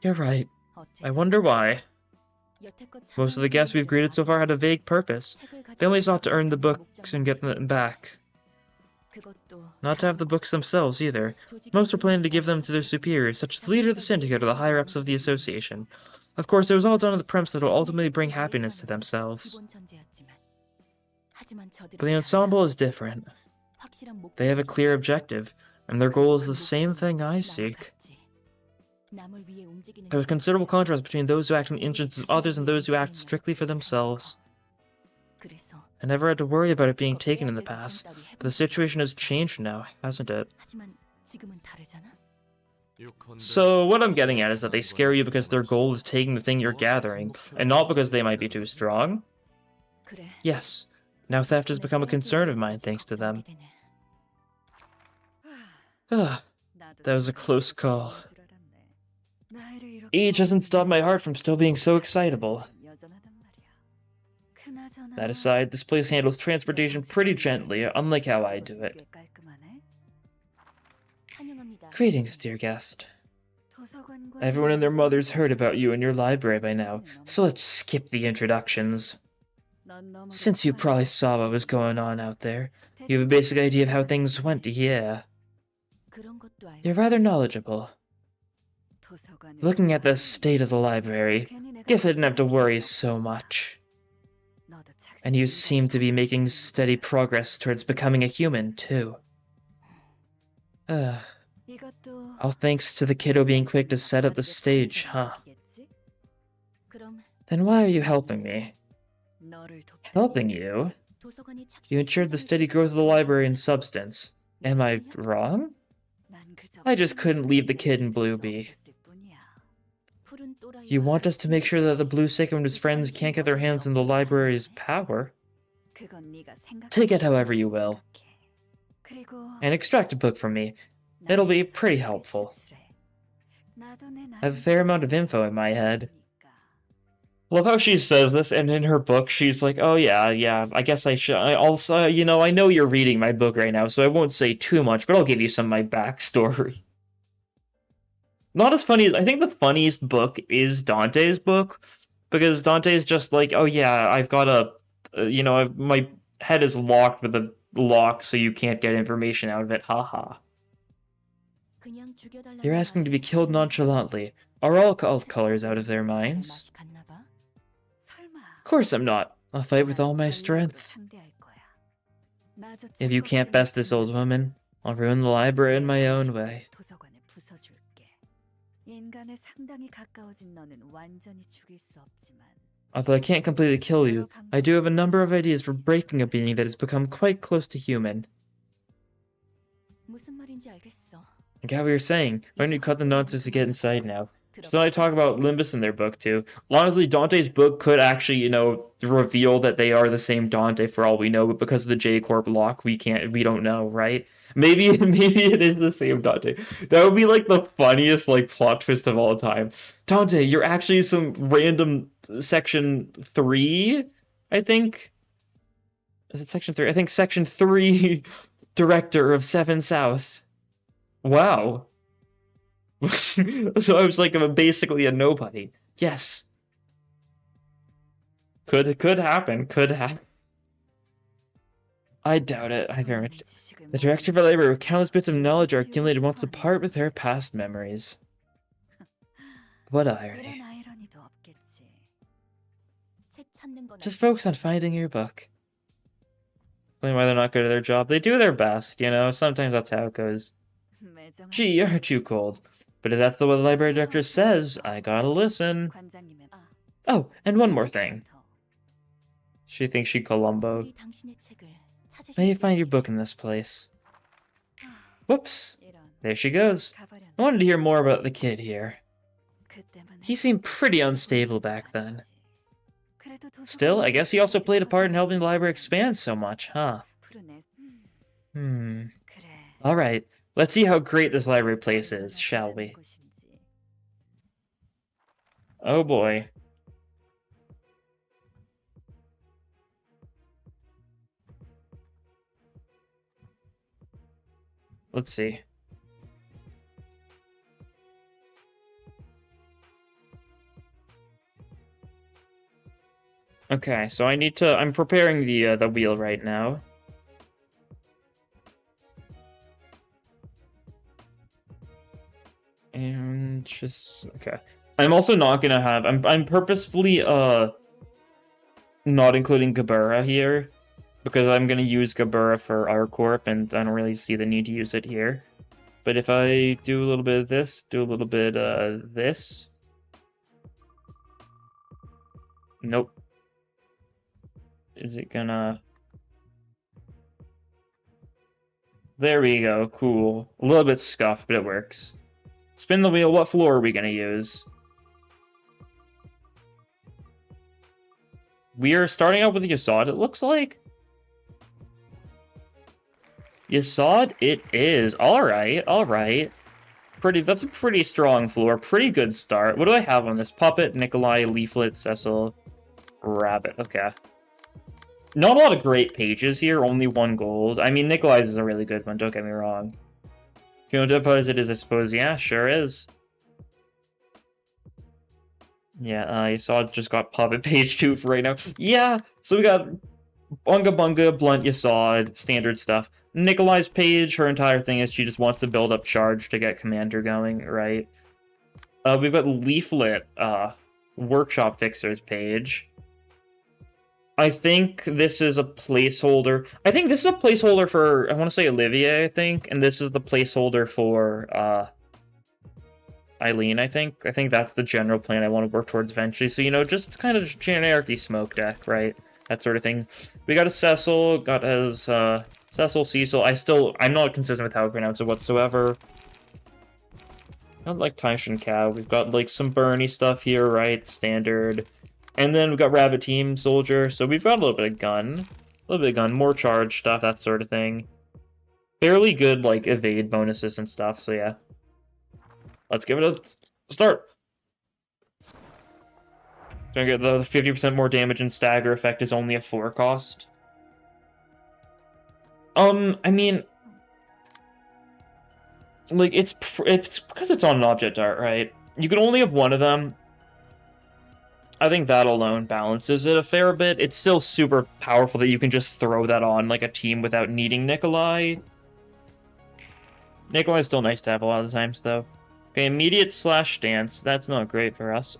A: You're right. I wonder why. Most of the guests we've greeted so far had a vague purpose. Families ought to earn the books and get them back. Not to have the books themselves, either. Most were planning to give them to their superiors, such as the leader of the syndicate or the higher-ups of the association. Of course, it was all done on the premise that it will ultimately bring happiness to themselves. But the ensemble is different. They have a clear objective, and their goal is the same thing I seek. There is considerable contrast between those who act in the interests of others and those who act strictly for themselves. I never had to worry about it being taken in the past, but the situation has changed now, hasn't it? So, what I'm getting at is that they scare you because their goal is taking the thing you're gathering, and not because they might be too strong? Yes. Now theft has become a concern of mine thanks to them. That was a close call. Age hasn't stopped my heart from still being so excitable. That aside, this place handles transportation pretty gently, unlike how I do it. Greetings, dear guest. Everyone and their mothers heard about you and your library by now, so let's skip the introductions. Since you probably saw what was going on out there, you have a basic idea of how things went, yeah. You're rather knowledgeable. Looking at the state of the library, guess I didn't have to worry so much. And you seem to be making steady progress towards becoming a human, too. All thanks to the kiddo being quick to set up the stage, huh? Then why are you helping me? Helping you? You ensured the steady growth of the library in substance. Am I wrong? I just couldn't leave the kid in Blue be. You want us to make sure that the Blue Sycamore and his friends can't get their hands on the library's power? Take it however you will. And extract a book from me. It'll be pretty helpful. I have a fair amount of info in my head. Love how she says this, and in her book, she's like, oh yeah, I guess I should. I also, I know you're reading my book right now, so I won't say too much, but I'll give you some of my backstory. Not as funny as, I think the funniest book is Dante's book, because Dante's just like, oh yeah, I've got a, my head is locked with a lock, so you can't get information out of it, haha. You're asking to be killed nonchalantly. Are all colors out of their minds? Of course I'm not. I'll fight with all my strength. If you can't best this old woman, I'll ruin the library in my own way. Although I can't completely kill you, I do have a number of ideas for breaking a being that has become quite close to human. I get what you're saying. Why don't you cut the nonsense to get inside now? So I talk about Limbus in their book too. Honestly, Dante's book could actually, reveal that they are the same Dante for all we know, but because of the J Corp lock, we don't know, right? Maybe it is the same Dante. That would be like the funniest plot twist of all time. Dante, you're actually some random section 3, I think. Is it section 3? I think section 3 director of 7 South. Wow. So I was like, I'm basically a nobody. Yes. Could happen. I doubt it. I very much. The director of the library with countless bits of knowledge are accumulated wants to part with her past memories. What irony. Just focus on finding your book. Explain why they're not good at their job. They do their best, Sometimes that's how it goes. Gee, you're too cold. But if that's the way the library director says, I gotta listen. Oh, and one more thing. She thinks she Columbo. May you find your book in this place. Whoops. There she goes. I wanted to hear more about the kid here. He seemed pretty unstable back then. Still, I guess he also played a part in helping the library expand so much, huh? Alright, let's see how great this library place is, shall we? Oh boy. Let's see. Okay, so I'm preparing the wheel right now. And just, okay. I'm also not gonna have, I'm purposefully, not including Gabura here, because I'm gonna use Gabura for our corp, and I don't really see the need to use it here. But if I do a little bit of this, do a little bit, this. Nope. Is it gonna... There we go, cool. A little bit scuffed, but it works. Spin the wheel, what floor are we gonna use? We are starting out with Yasod, it looks like. Yasod, it is. Alright, alright. That's a pretty strong floor, pretty good start. What do I have on this? Puppet, Nikolai, Leaflet, Cecil, Rabbit, okay. Not a lot of great pages here, only 1 gold. I mean, Nikolai's is a really good one, don't get me wrong. If you want to oppose it is, I suppose, yeah, sure is. Yeah, Yasad's just got Puppet page 2 for right now. Yeah, so we got Bunga Bunga, Blunt Yasod, standard stuff. Nikolai's page, her entire thing is she just wants to build up charge to get Commander going, right? We've got Leaflet, Workshop Fixer's page. I think this is a placeholder. I think this is a placeholder for, I want to say Olivier, I think, and this is the placeholder for, Eileen, I think. I think that's the general plan I want to work towards eventually. So, you know, just kind of generic-y smoke deck, right? That sort of thing. We got a Cecil, got as, Cecil, Cecil. I'm not consistent with how I pronounce it whatsoever. Not like Taishan Cow. We've got, like, some Bernie stuff here, right? Standard. And then we've got Rabbit Team Soldier, so we've got a little bit of gun. More charge stuff, that sort of thing. Fairly good, like, evade bonuses and stuff, so yeah. Let's give it a start. Gonna get the 50% more damage and stagger effect is only a 4 cost. I mean... Like, it's because it's on an object art, right? You can only have 1 of them. I think that alone balances it a fair bit. It's still super powerful that you can just throw that on like a team without needing Nikolai. Nikolai's still nice to have a lot of the times, though. Okay, immediate slash stance. That's not great for us.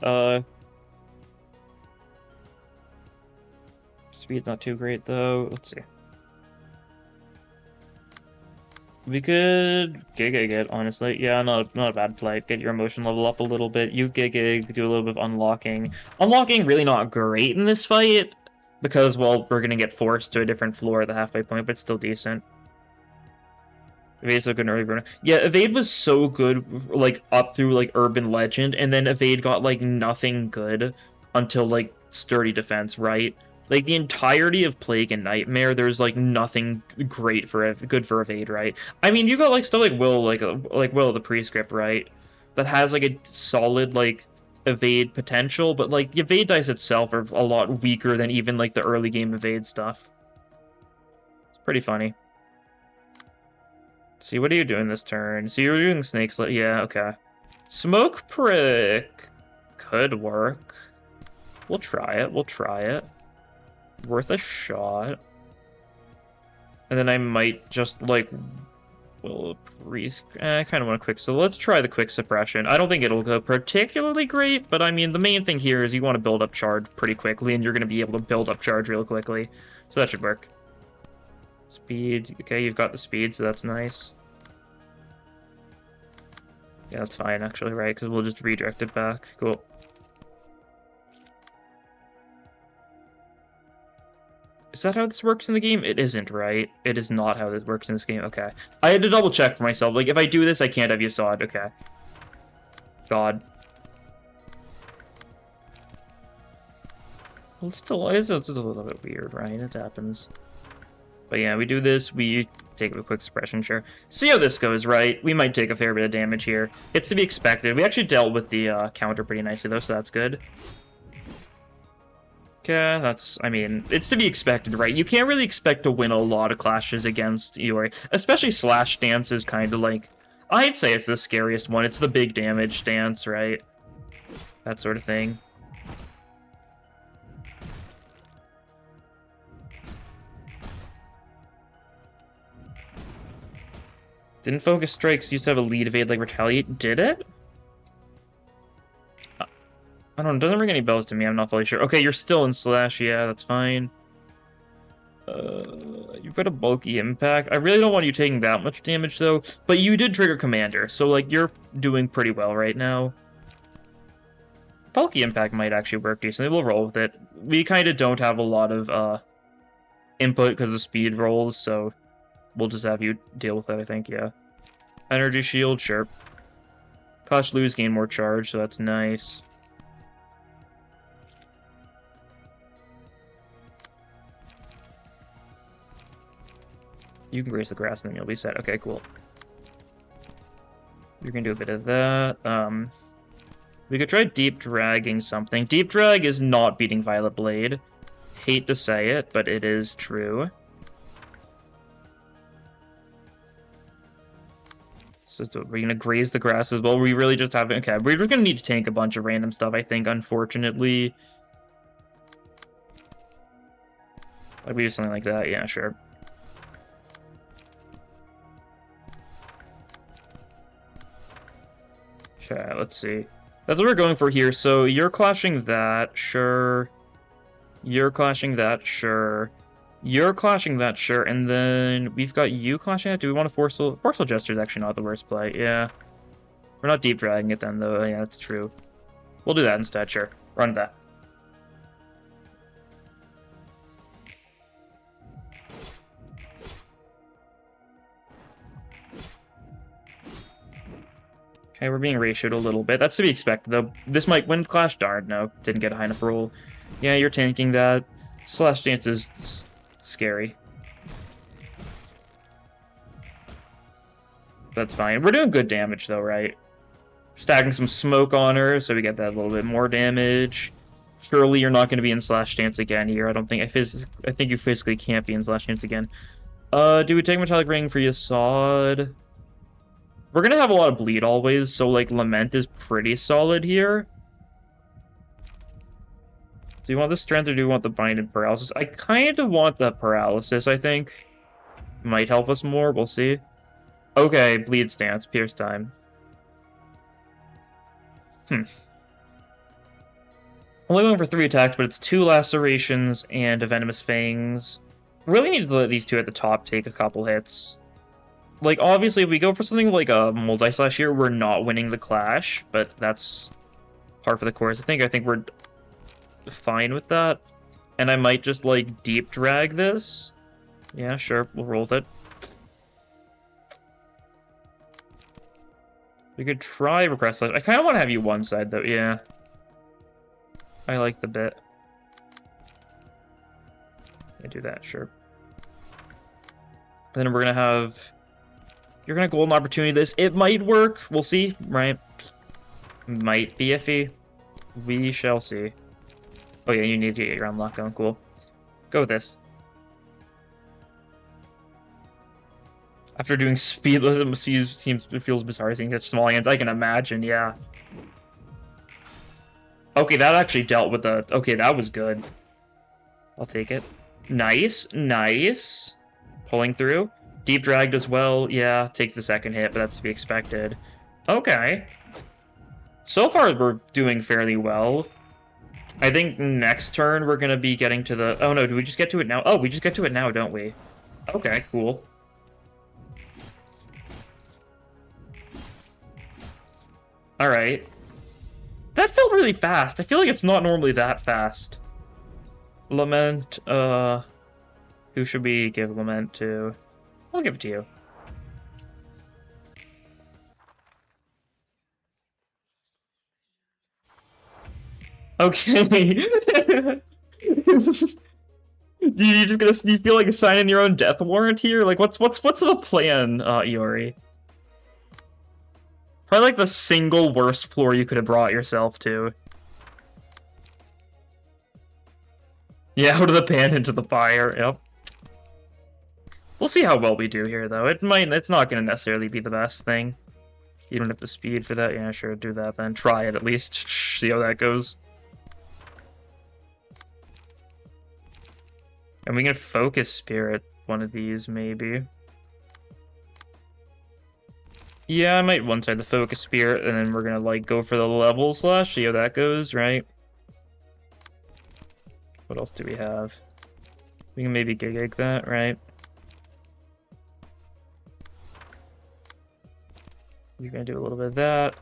A: Speed's not too great, though. Let's see. We could gig it, honestly. Yeah, not a bad play. Get your emotion level up a little bit. You gig, do a little bit of unlocking. Unlocking really not great in this fight because, well, we're gonna get forced to a different floor at the halfway point, but still decent. Evade's so good in early Ruina. Yeah, Evade was so good, like, up through, like, Urban Legend, and then Evade got, like, nothing good until, like, Sturdy Defense, right? Like, the entirety of Plague and Nightmare, there's, like, nothing great for good for Evade, right? I mean, you got, like, stuff like Will, like Will of the Prescript, right? That has, like, a solid, like, Evade potential, but, like, the Evade dice itself are a lot weaker than even, like, the early game Evade stuff. It's pretty funny. See, what are you doing this turn? So you're doing Snakes, yeah, okay. Smoke Prick could work. We'll try it. Worth a shot. And then I might just, like, I kind of want a quick, so let's try the quick suppression. I don't think it'll go particularly great, but I mean, the main thing here is you want to build up charge pretty quickly, and you're going to be able to build up charge real quickly. So that should work. Speed, okay, you've got the speed, so that's nice. Yeah, that's fine, actually, right? Because we'll just redirect it back. Cool. Is that how this works in the game? It isn't, right? It is not how this works in this game. Okay. I had to double check for myself. Like, if I do this, I can't have you saw it. Okay. God. Well, still, it's a little bit weird, right? It happens. But yeah, we do this, we take a quick suppression, sure. See how this goes, right? We might take a fair bit of damage here. It's to be expected. We actually dealt with the counter pretty nicely, though, so that's good. Okay, that's, I mean, it's to be expected, right? You can't really expect to win a lot of clashes against Iori. Especially Slash stance is kind of like, I'd say it's the scariest one. It's the big damage stance, right? That sort of thing. Didn't focus strikes used to have a lead evade like retaliate? Did it? I don't know, it doesn't ring any bells to me, I'm not fully sure. Okay, you're still in Slash, yeah, that's fine. You've got a bulky impact. I really don't want you taking that much damage though, but you did trigger Commander, so like you're doing pretty well right now. Bulky impact might actually work decently, we'll roll with it. We kind of don't have a lot of input because of speed rolls, so we'll just have you deal with it, I think, yeah. Energy shield, sure. Cost lose, gain more charge, so that's nice. You can graze the grass and then you'll be set. Okay, cool. You're gonna do a bit of that. We could try deep dragging something. Deep drag is not beating Violet Blade. Hate to say it, but it is true. So we're gonna graze the grass as well. We really just have, okay, we're gonna need to tank a bunch of random stuff, I think, unfortunately. Like we do something like that, yeah, sure. Okay, let's see. That's what we're going for here. So you're clashing that, sure. You're clashing that, sure. You're clashing that, sure. And then we've got you clashing that. Do we want to Forceful Gesture is actually not the worst play. Yeah. We're not deep dragging it then, though. Yeah, that's true. We'll do that instead, sure. Run that. Okay, we're being ratioed a little bit. That's to be expected, though. This might win Clash. Darn, no. Didn't get a high enough roll. Yeah, you're tanking that. Slash Dance is scary. That's fine. We're doing good damage, though, right? Stacking some smoke on her, so we get that little bit more damage. Surely you're not going to be in Slash Dance again here. I don't think... I think you physically can't be in Slash Dance again. Do we take Metallic Ring for Yasad? We're gonna have a lot of bleed always, so like Lament is pretty solid here. Do you want the strength or do you want the bind and paralysis? I kind of want the paralysis, I think. Might help us more, we'll see. Okay, bleed stance, pierce time. Only going for 3 attacks, but it's 2 lacerations and a venomous fangs. Really need to let these two at the top take a couple hits. Like, obviously, if we go for something like a multi-slash here, we're not winning the clash, but that's par for the course. I think we're fine with that. And I might just, like, deep drag this. Yeah, sure, we'll roll with it. We could try repress slash. I kind of want to have you one side, though, yeah. I like the bit. I do that, sure. Then we're gonna have... You're gonna golden opportunity this. It might work. We'll see, right? Might be iffy. We shall see. Oh yeah, you need to get your unlock going. Cool. Go with this. After doing speedless, it feels bizarre seeing such small hands. I can imagine, yeah. Okay, that actually dealt with the... Okay, that was good. I'll take it. Nice, nice. Pulling through. Deep dragged as well, yeah, take the second hit, but that's to be expected. Okay. So far, we're doing fairly well. I think next turn, we're going to be getting to the... Oh, no, do we just get to it now? Oh, we just get to it now, don't we? Okay, cool. Alright. That felt really fast. I feel like it's not normally that fast. Lament, Who should we give Lament to? I'll give it to you. Okay. You feel like signing your own death warrant here? Like what's the plan, Iori? Probably like the single worst floor you could have brought yourself to. Yeah, out of the pan into the fire. Yep. We'll see how well we do here, though. It's not going to necessarily be the best thing. You don't have the speed for that. Yeah, sure, do that then. Try it at least. See how that goes. And we can focus spirit one of these, maybe. Yeah, I might one-side the focus spirit, and then we're gonna, like, go for the level slash, see how that goes, right? What else do we have? We can maybe gig that, right? You're gonna do a little bit of that.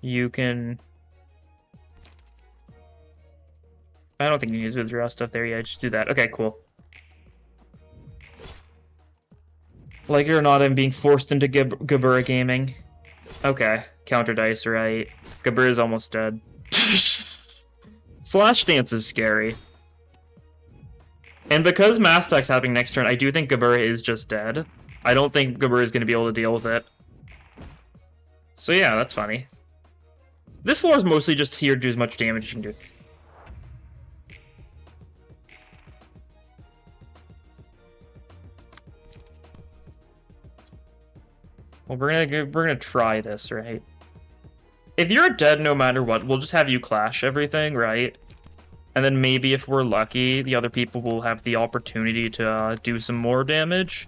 A: You can... I don't think you need to withdraw stuff there. Yeah, just do that. Okay, cool. Like it or not, I'm being forced into Gabura gaming. Okay, counter dice, right. Gabura is almost dead. Slash Dance is scary. And because Mastek's happening next turn, I do think Gabura is just dead. I don't think Gabura is going to be able to deal with it. So yeah, that's funny. This floor is mostly just here to do as much damage as you can do. Well, we're gonna try this, right? If you're dead no matter what, we'll just have you clash everything, right? And then maybe if we're lucky, the other people will have the opportunity to do some more damage.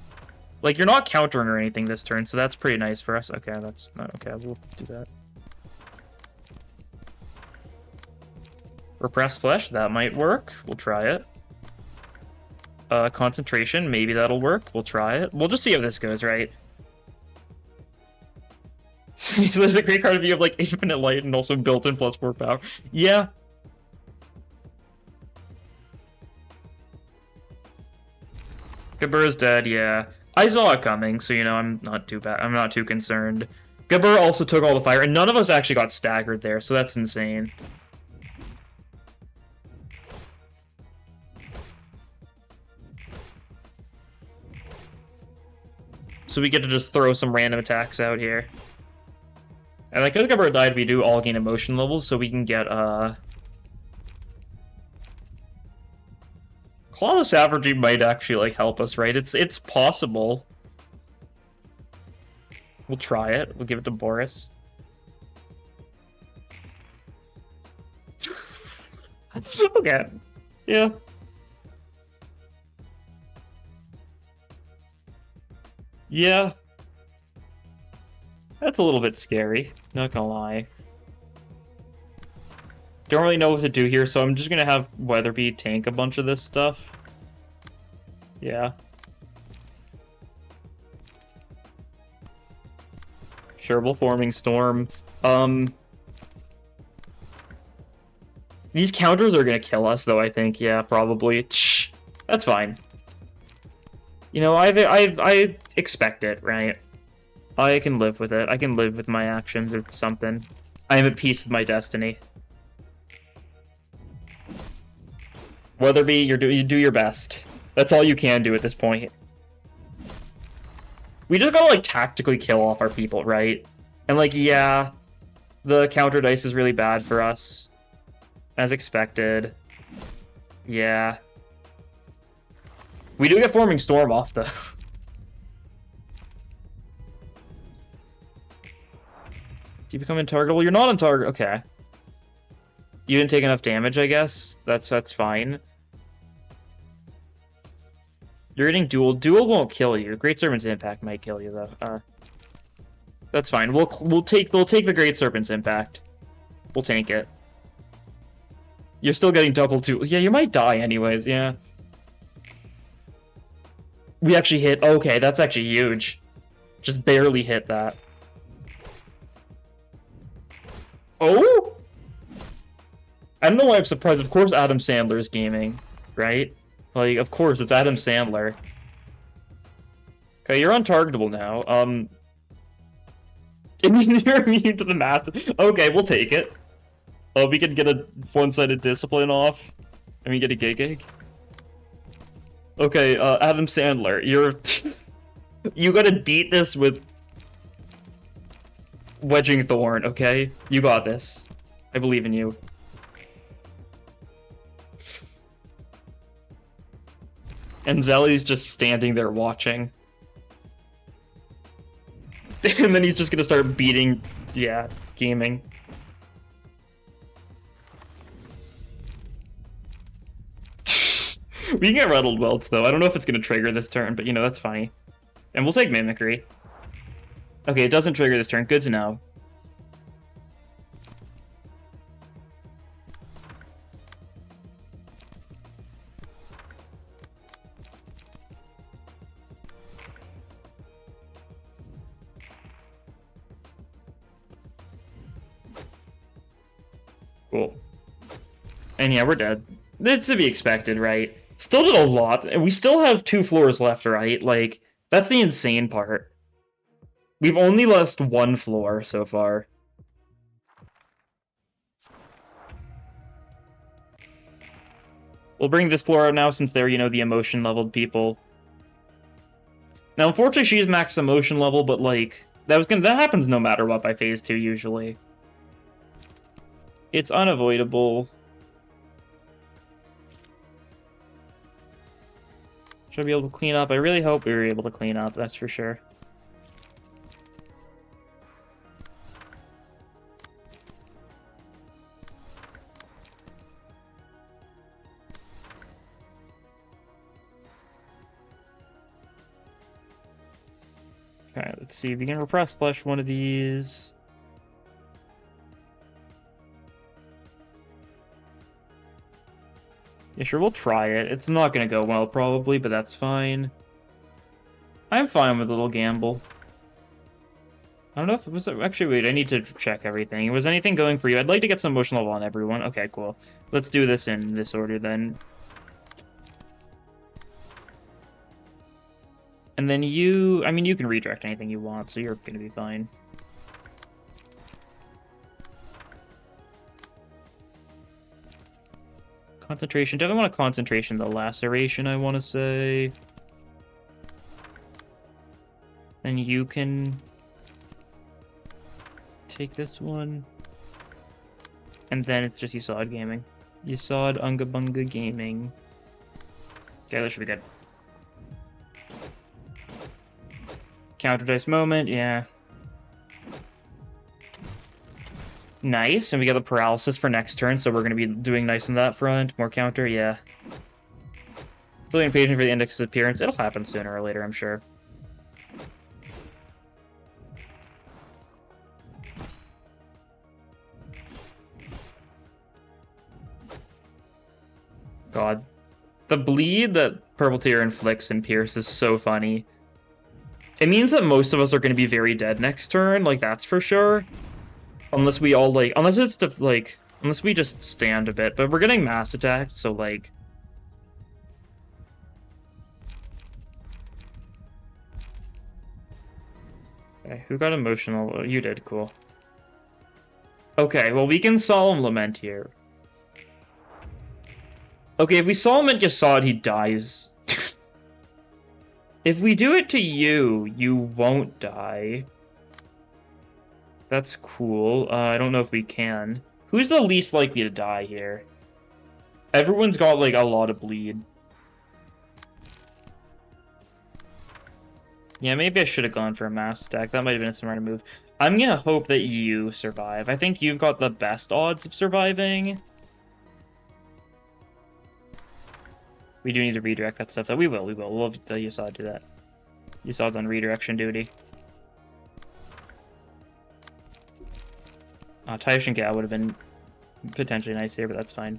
A: Like, you're not countering or anything this turn, so that's pretty nice for us. Okay, that's not okay. We'll do that. Repressed Flesh, that might work. We'll try it. Concentration, maybe that'll work. We'll try it. We'll just see how this goes, right? So there's a great card if you have, like, infinite light and also built-in +4 power. Yeah. Gabura's dead, yeah. I saw it coming, so, you know, I'm not too bad. I'm not too concerned. Gabura also took all the fire, and none of us actually got staggered there, so that's insane. So we get to just throw some random attacks out here. And like, because Gabura died, we do all gain emotion levels, so we can get, Claw of Savagery might actually, like, help us, right? It's possible. We'll try it. We'll give it to Boris. Okay. Yeah. Yeah. That's a little bit scary, not gonna lie. Don't really know what to do here, so I'm just gonna have Weatherby tank a bunch of this stuff. Yeah. Sherble Forming Storm. These counters are gonna kill us, though, I think. Yeah, probably. That's fine. You know, I expect it, right? I can live with it. I can live with my actions. It's something. I am at peace with my destiny. Weatherby, you do your best. That's all you can do at this point. We just gotta, like, tactically kill off our people, right? And, like, yeah, the counter dice is really bad for us. As expected. Yeah. We do get Forming Storm off, though. Do you become intargetable? You're not untargetable. Okay. You didn't take enough damage, I guess. That's fine. You're getting duel. Duel won't kill you. Great Serpent's Impact might kill you, though. That's fine. They'll take the Great Serpent's Impact. We'll tank it. You're still getting double duel. Yeah, you might die anyways. Yeah. We actually hit. Okay, that's actually huge. Just barely hit that. Oh? I don't know why I'm surprised. Of course, Adam Sandler's gaming, right? Like, of course, it's Adam Sandler. Okay, you're untargetable now. You're immune to the massive. Okay, we'll take it. We can get a one-sided discipline off. And we get a gig. Okay, Adam Sandler, you're... you gotta beat this with... Wedging Thorn, okay? You got this. I believe in you. And Zelly's just standing there watching. And then he's just gonna start beating... Yeah, gaming. We can get Rattled Welts, though. I don't know if it's gonna trigger this turn, but, you know, that's funny. And we'll take Mimicry. Okay, it doesn't trigger this turn. Good to know. Cool. And yeah, we're dead. That's to be expected, right? Still did a lot, and we still have 2 floors left, right? Like, that's the insane part. We've only lost 1 floor so far. We'll bring this floor out now since they're, you know, the emotion-leveled people. Now, unfortunately, she's max emotion level, but, like, that happens no matter what by phase 2, usually. It's unavoidable. Should I be able to clean up? I really hope we were able to clean up, that's for sure. Okay, let's see if we can repress flush one of these. Yeah, sure, we'll try it. It's not gonna go well, probably, but that's fine. I'm fine with a little gamble. I don't know if it was... Actually, wait, I need to check everything. Was anything going for you? I'd like to get some emotion level on everyone. Okay, cool. Let's do this in this order, then. And then you... I mean, you can redirect anything you want, so you're gonna be fine. Concentration. Definitely want a concentration. The laceration, I want to say. Then you can take this one. And then it's just Yasod Gaming. Yasod Unga Bunga Gaming. Okay, that should be good. Counter dice moment, yeah. Nice, and we got the paralysis for next turn, so we're going to be doing nice on that front. More counter, yeah. Fully impatient for the index's appearance. It'll happen sooner or later, I'm sure. God. The bleed that Purple Tear inflicts and Pierce is so funny. It means that most of us are going to be very dead next turn, like, that's for sure. Unless we all, like, unless it's, like, unless we just stand a bit. But we're getting mass attacked, so, like... Okay, who got emotional? You did, cool. Okay, well, we can Solemn Lament here. Okay, if we Solemn Yasod, he dies. If we do it to you, you won't die. That's cool. I don't know if we can. Who's the least likely to die here? Everyone's got, like, a lot of bleed. Yeah, maybe I should have gone for a mass attack. That might have been a smart move. I'm gonna hope that you survive. I think you've got the best odds of surviving. We do need to redirect that stuff, though. We will. We'll have to Yasod do that. Yasod's on redirection duty. Taishin Gao would have been potentially nice here, but that's fine.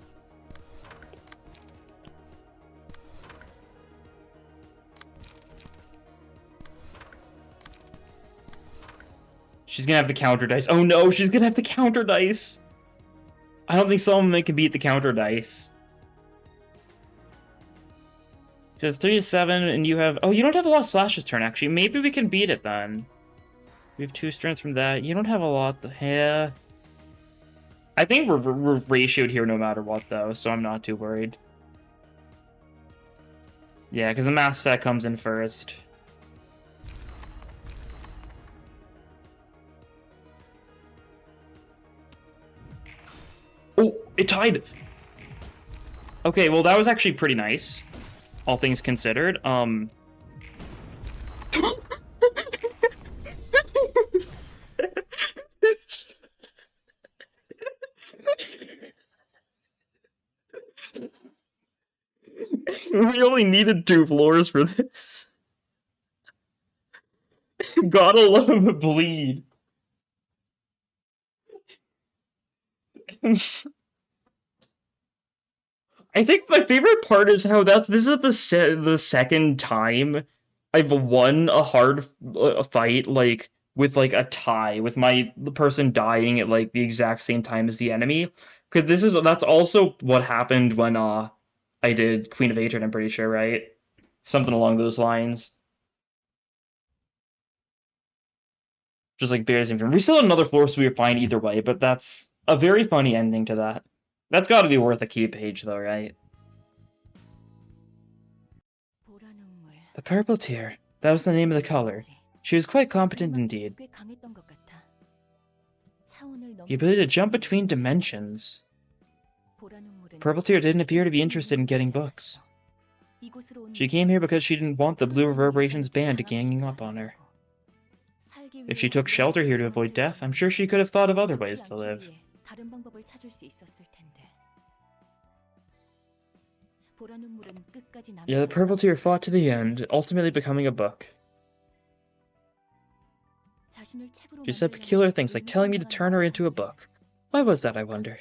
A: She's gonna have the counter dice. Oh no, she's gonna have the counter dice! I don't think someone can beat the counter dice. says 3 to 7, and you have... Oh, you don't have a lot of slashes turn, actually. Maybe we can beat it, then. We have 2 strength from that. You don't have a lot... Yeah. I think we're ratioed here no matter what, though, so I'm not too worried. Yeah, because the mass set comes in first. Oh, it tied! Okay, well, that was actually pretty nice, all things considered. We only needed 2 floors for this. Gotta love the bleed. I think my favorite part is how this is the second time I've won a hard fight like with like a tie with the person dying at like the exact same time as the enemy, because that's also what happened when I did Queen of Hatred, I'm pretty sure, right? Something along those lines. Just like barely same time. We still had another floor, so we were fine either way, but that's a very funny ending to that. That's got to be worth a key page, though, right? The purple tear. That was the name of the color. She was quite competent indeed. The ability to jump between dimensions. Purple tear didn't appear to be interested in getting books. She came here because she didn't want the Blue Reverberations band ganging up on her. If she took shelter here to avoid death, I'm sure she could have thought of other ways to live. Yeah, the purple tear fought to the end, ultimately becoming a book. She said peculiar things like telling me to turn her into a book. Why was that, I wonder?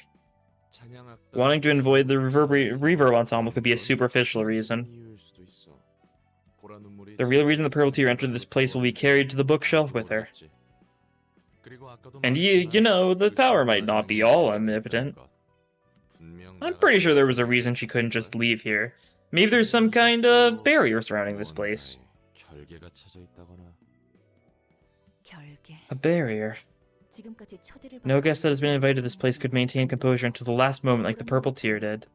A: Wanting to avoid the reverb ensemble could be a superficial reason. The real reason the purple tear entered this place will be carried to the bookshelf with her. And you know, the power might not be all omnipotent. I'm pretty sure there was a reason she couldn't just leave here. Maybe there's some kind of barrier surrounding this place. A barrier. No guest that has been invited to this place could maintain composure until the last moment like the purple tear did.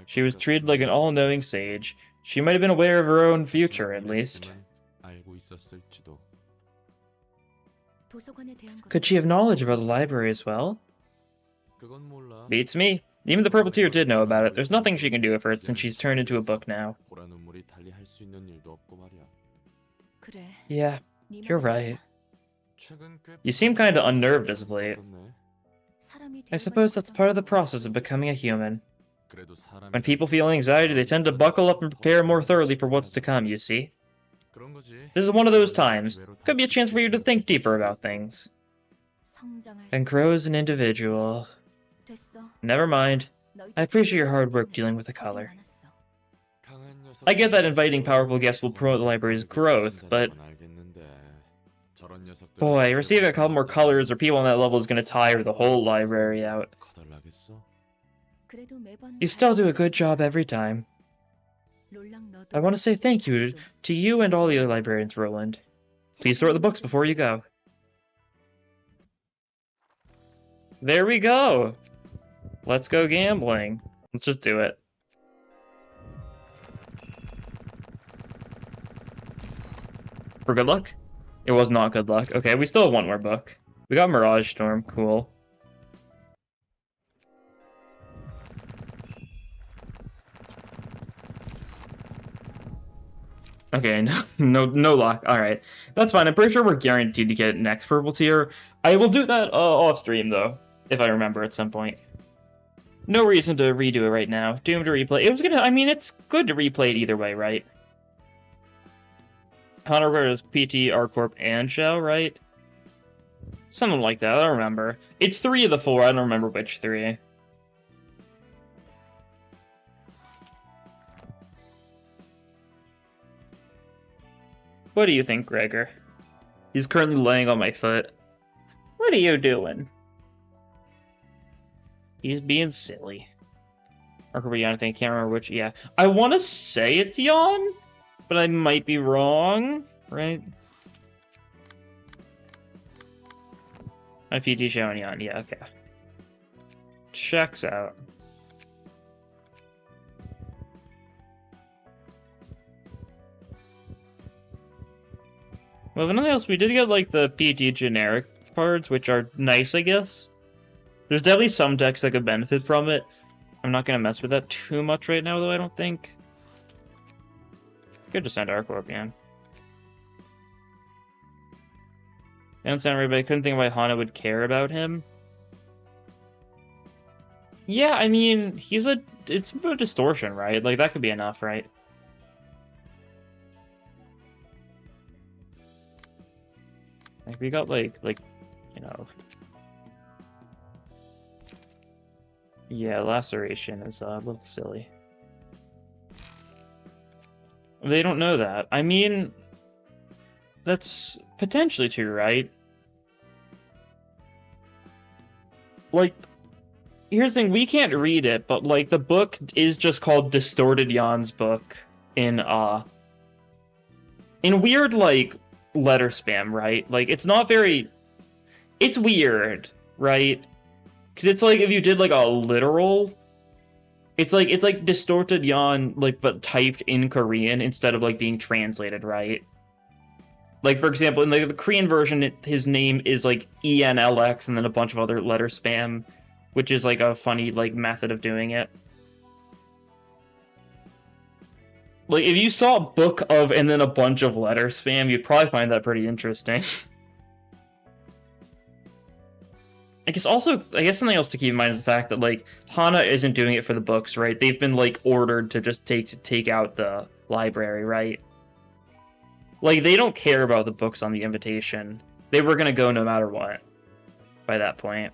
A: She was treated like an all-knowing sage. She might have been aware of her own future, at least. Could she have knowledge about the library as well? Beats me. Even the purple tear did know about it. There's nothing she can do for it since she's turned into a book now. Yeah, you're right. You seem kinda unnerved as of late. I suppose that's part of the process of becoming a human. When people feel anxiety, they tend to buckle up and prepare more thoroughly for what's to come, you see. This is one of those times. Could be a chance for you to think deeper about things. And grow as an individual. Never mind. I appreciate your hard work dealing with the color. I get that inviting powerful guests will promote the library's growth, but... Boy, receiving a couple more colors or people on that level is going to tire the whole library out. You still do a good job every time. I want to say thank you to you and all the other librarians, Roland. Please sort the books before you go. There we go! Let's go gambling. Let's just do it. For good luck? It was not good luck. Okay, we still have one more book. We got Mirage Storm. Cool. Okay, no luck. Alright. That's fine. I'm pretty sure we're guaranteed to get next purple tier. I will do that off stream, though, if I remember at some point. No reason to redo it right now. Doomed to replay. It was gonna... I mean, it's good to replay it either way, right? Hunter is PT, R Corp, and Shell, right? Something like that. I don't remember. It's 3 of the 4. I don't remember which 3. What do you think, Gregor? He's currently laying on my foot. What are you doing? He's being silly. Or could be Yan, I think. I can't remember which. Yeah. I want to say it's Yan, but I might be wrong, right? My PT showing Yan. Yeah, okay. Checks out. Well, if nothing else, we did get, like, the PT generic cards, which are nice, I guess. There's definitely some decks that could benefit from it. I'm not gonna mess with that too much right now, though, I don't think. Could just send Lob Corp, yeah. I don't sound right, but I couldn't think of why Hana would care about him. Yeah, I mean, it's about distortion, right? Like, that could be enough, right? Like, we got, like, you know... Yeah, laceration is a little silly. They don't know that. I mean, that's potentially true, right? Like, here's the thing, we can't read it, but, like, the book is just called Distorted Yan's Book in weird, like, letter spam, right? Like, it's not very... It's weird, right? Because it's like if you did, like, a literal... It's like Distorted Yan, like, but typed in Korean instead of, like, being translated, right? Like, for example, in the Korean version, his name is, like, ENLX and then a bunch of other letter spam, which is, like, a funny, like, method of doing it. Like, if you saw a book of and then a bunch of letter spam, you'd probably find that pretty interesting. I guess something else to keep in mind is the fact that, like, Hana isn't doing it for the books, right? They've been, like, ordered to just take out the library, right? Like, they don't care about the books on the invitation. They were gonna go no matter what by that point.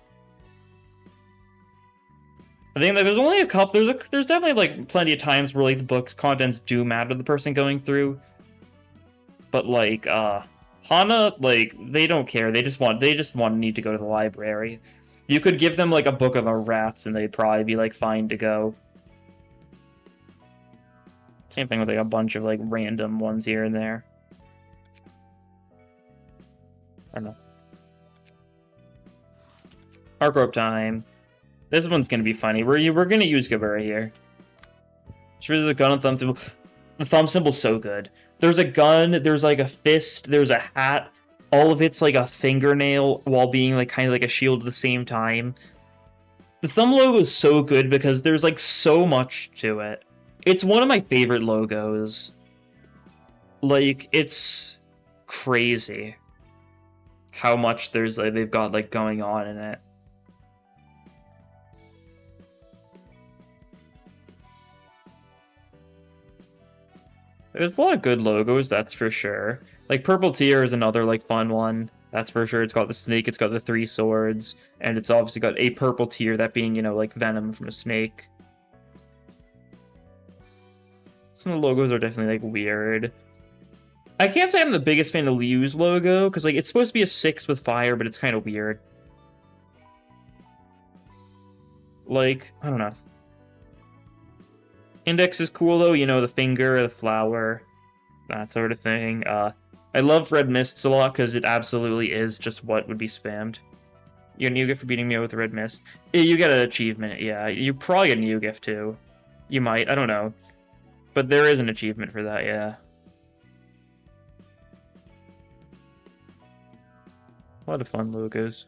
A: I think that there's only a couple. There's definitely, like, plenty of times where, like, the book's contents do matter to the person going through. But, like, Hana, like, they don't care. They just need to go to the library. You could give them, like, a book of the rats and they'd probably be, like, fine to go. Same thing with, like, a bunch of, like, random ones here and there. I don't know. Lob Corp time. This one's gonna be funny. We're gonna use Gabura here. There's a gun and thumb symbol. The thumb symbol's so good. There's a gun, there's like a fist, there's a hat. All of it's like a fingernail while being like kind of like a shield at the same time. The thumb logo is so good because there's like so much to it. It's one of my favorite logos. Like, it's crazy how much there's like they've got like going on in it. There's a lot of good logos, that's for sure. Like, Purple Tear is another, like, fun one. That's for sure. It's got the snake, it's got the 3 swords, and it's obviously got a purple tear, that being, you know, like, venom from a snake. Some of the logos are definitely, like, weird. I can't say I'm the biggest fan of Liu's logo, because, like, it's supposed to be a 6 with fire, but it's kind of weird. Like, I don't know. Index is cool, though, you know, the finger, the flower, that sort of thing. I love Red Mists a lot, because it absolutely is just what would be spammed. You get a new gift for beating me with Red Mist. You get an achievement, yeah. You probably get a new gift, too. You might, I don't know. But there is an achievement for that, yeah. A lot of fun logos.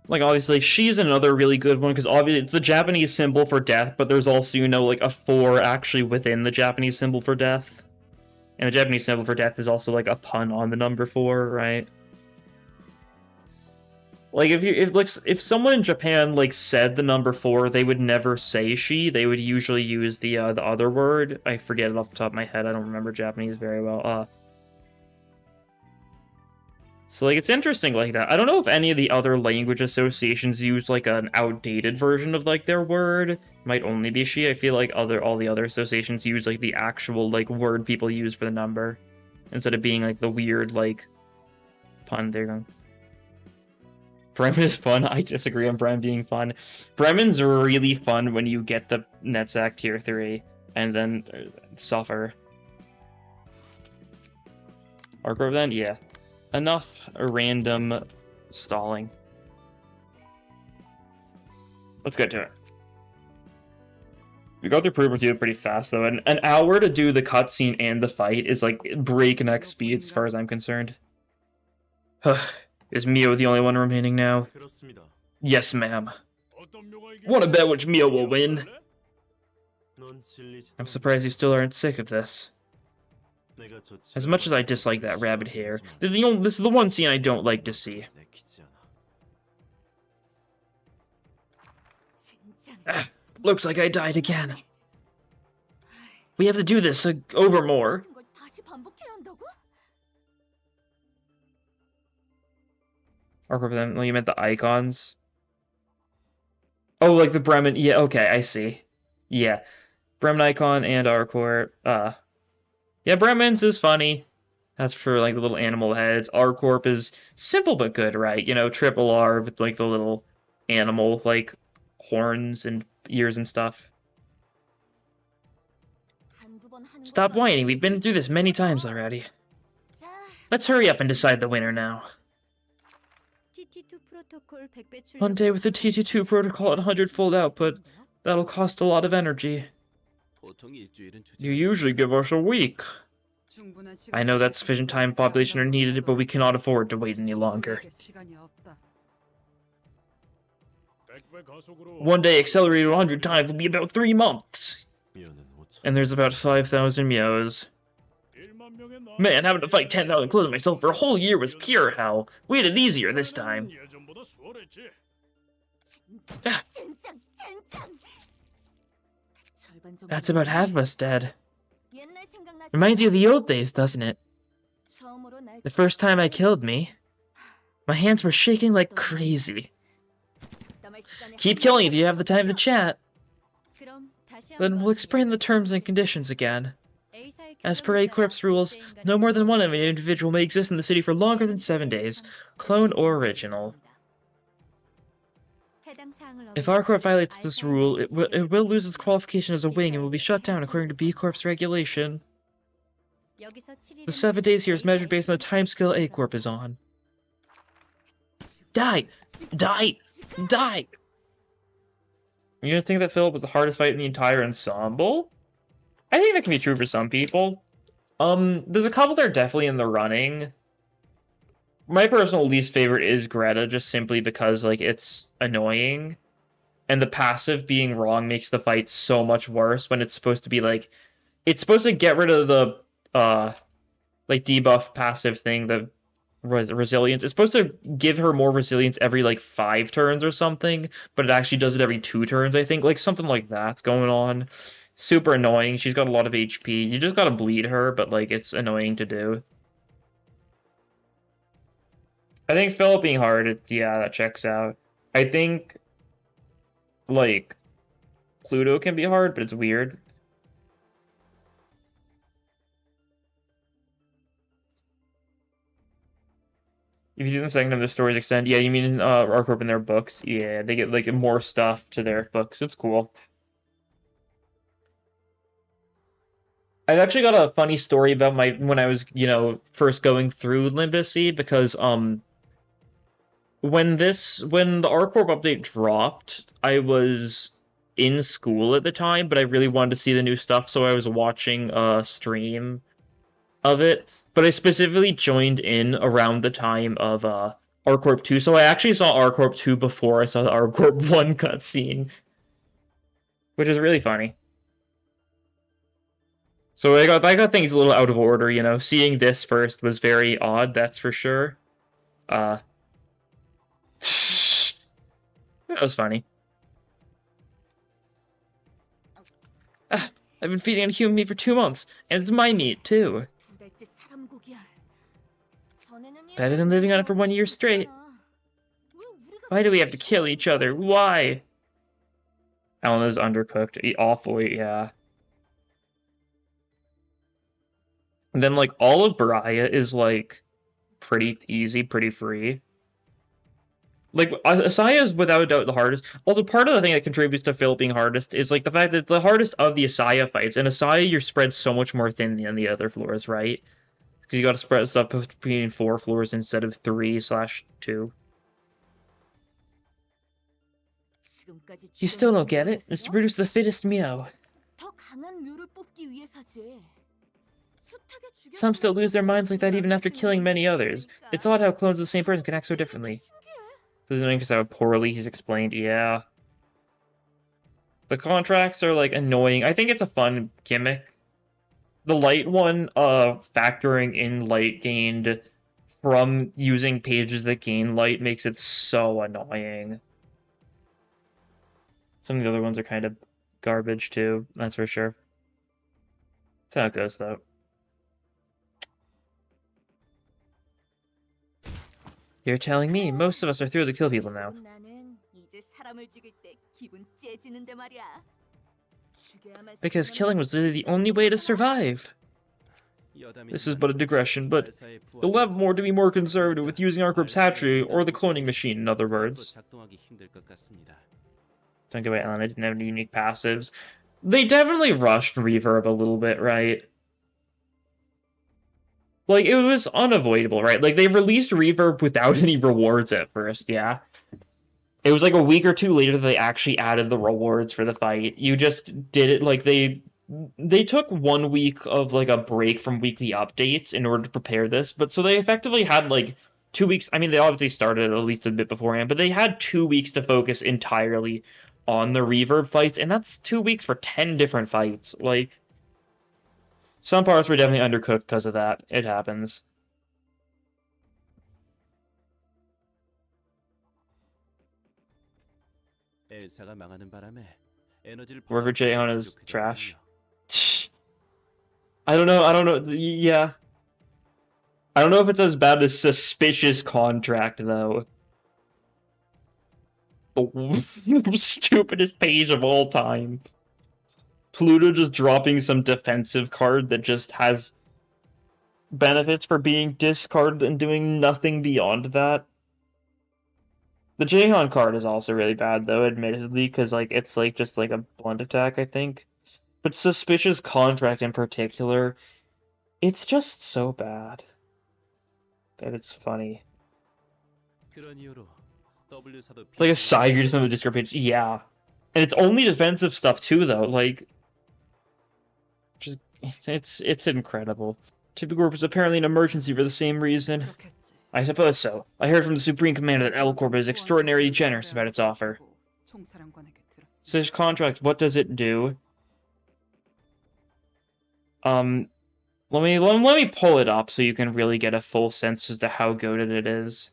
A: Like, obviously, she's another really good one, because obviously it's the Japanese symbol for death, but there's also, you know, like, a 4 actually within the Japanese symbol for death. And the Japanese symbol for death is also, like, a pun on the number 4, right? Like, if someone in Japan, like, said the number 4, they would never say she. They would usually use the other word. I forget it off the top of my head. I don't remember Japanese very well. So, like, it's interesting like that. I don't know if any of the other language associations use, like, an outdated version of, like, their word. It might only be she. I feel like all the other associations use, like, the actual, like, word people use for the number. Instead of being, like, the weird, like, pun. There you go. Bremen is fun. I disagree on Bremen being fun. Bremen's really fun when you get the Netzack tier 3 and then suffer. Argrove then? Yeah. Enough random stalling. Let's get to it. We got through Proof 2 pretty fast though, and an hour to do the cutscene and the fight is like breakneck speed as far as I'm concerned. Is Mio the only one remaining now? Yes, ma'am. Wanna bet which Mio will win? I'm surprised you still aren't sick of this. As much as I dislike that rabbit hair, this is the one scene I don't like to see. Looks like I died again. We have to do this over more. Or them? Well, you meant the icons? Oh, like the Bremen. Yeah, okay, I see. Yeah. Bremen icon and Arcorp. Yeah, Bremen's is funny. That's for like the little animal heads. Arcorp is simple but good, right? You know, triple R with like the little animal like horns and ears and stuff. Stop whining, we've been through this many times already. Let's hurry up and decide the winner now. One day with the TT2 protocol at 100-fold output, that'll cost a lot of energy. You usually give us a week. I know that sufficient time and population are needed, but we cannot afford to wait any longer. One day accelerated 100 times will be about 3 months. And there's about 5,000 Mios. Man, having to fight 10,000 clothes myself for a whole year was pure hell. We had it easier this time. That's about half of us dead. Reminds you of the old days, doesn't it? The first time I killed me, my hands were shaking like crazy. Keep killing if you have the time to chat. Then we'll explain the terms and conditions again. As per A Corp's rules, no more than one of an individual may exist in the city for longer than 7 days, clone or original. If our Corp violates this rule, it will lose its qualification as a wing and will be shut down according to B Corp's regulation. The 7 days here is measured based on the time scale A Corp is on. Die! Die! Die! You don't think that Philip was the hardest fight in the entire ensemble? I think that can be true for some people. There's a couple that are definitely in the running. My personal least favorite is Greta, just simply because, like, it's annoying. And the passive being wrong makes the fight so much worse when it's supposed to be, like... It's supposed to get rid of the, like, debuff passive thing, the resilience. It's supposed to give her more resilience every, like, 5 turns or something, but it actually does it every 2 turns, I think. Like, something like that's going on. Super annoying. She's got a lot of HP. You just gotta bleed her, but, like, it's annoying to do. I think Philip being hard, yeah, that checks out. I think, like, Pluto can be hard, but it's weird. If you do the second of the stories extend, yeah, you mean Arcorp in their books? Yeah, they get, like, more stuff to their books. It's cool. I've actually got a funny story about when I was, you know, first going through Limbacy, because, when the Arcorp update dropped, I was in school at the time, but I really wanted to see the new stuff, so I was watching a stream of it. But I specifically joined in around the time of Arcorp 2, so I actually saw Arcorp 2 before I saw the Arcorp 1 cutscene, which is really funny. So I got things a little out of order, you know. Seeing this first was very odd, that's for sure. That was funny. I've been feeding on human meat for 2 months, and it's my meat, too. Better than living on it for 1 year straight. Why do we have to kill each other? Why? Elena's undercooked. Awful, yeah. And then, like, all of Baraya is, like, pretty easy, pretty free. Like, Asaya is without a doubt the hardest. Also, part of the thing that contributes to Phil being hardest is, like, the fact that the hardest of the Asaya fights, and Asaya you're spread so much more thin than the other floors, right? Because you gotta spread stuff between 4 floors instead of 3/2. You still don't get it? It's to produce the fittest Meow. Some still lose their minds like that even after killing many others. It's odd how clones of the same person can act so differently. This is because how poorly he's explained, yeah. The contracts are, like, annoying. I think it's a fun gimmick. The light one, factoring in light gained from using pages that gain light makes it so annoying. Some of the other ones are kind of garbage, too, that's for sure. That's how it goes, though. You're telling me most of us are through to kill people now. Because killing was literally the only way to survive. This is but a digression, but you'll have more to be more conservative with using our group's hatchery or the cloning machine, in other words. Don't get away, Alan, I didn't have any unique passives. They definitely rushed reverb a little bit, right? Like, it was unavoidable, right? Like, they released reverb without any rewards at first, yeah? It was like a week or two later that they actually added the rewards for the fight. You just did it, like, they took 1 week of, like, a break from weekly updates in order to prepare this, but so they effectively had, like, 2 weeks. I mean, they obviously started at least a bit beforehand, but they had 2 weeks to focus entirely on the reverb fights, and that's 2 weeks for 10 different fights. Like, some parts were definitely undercooked because of that. It happens. Whoever Jaehyun is trash. I don't know, yeah. I don't know if it's as bad as Suspicious Contract, though. The stupidest page of all time. Pluto just dropping some defensive card that just has benefits for being discarded and doing nothing beyond that. The Jaehyun card is also really bad, though, admittedly, because, like, it's, like, just, like, a blunt attack, I think. But Suspicious Contract in particular, it's just so bad that it's funny. It's like a side greet to some of the Discord page. Yeah. And it's only defensive stuff, too, though. Like, just, it's incredible. Typical Group is apparently an emergency for the same reason. I suppose so. I heard from the Supreme Commander that Lob Corp is extraordinarily generous about its offer. Such contract, what does it do? Let me pull it up so you can really get a full sense as to how goated it is.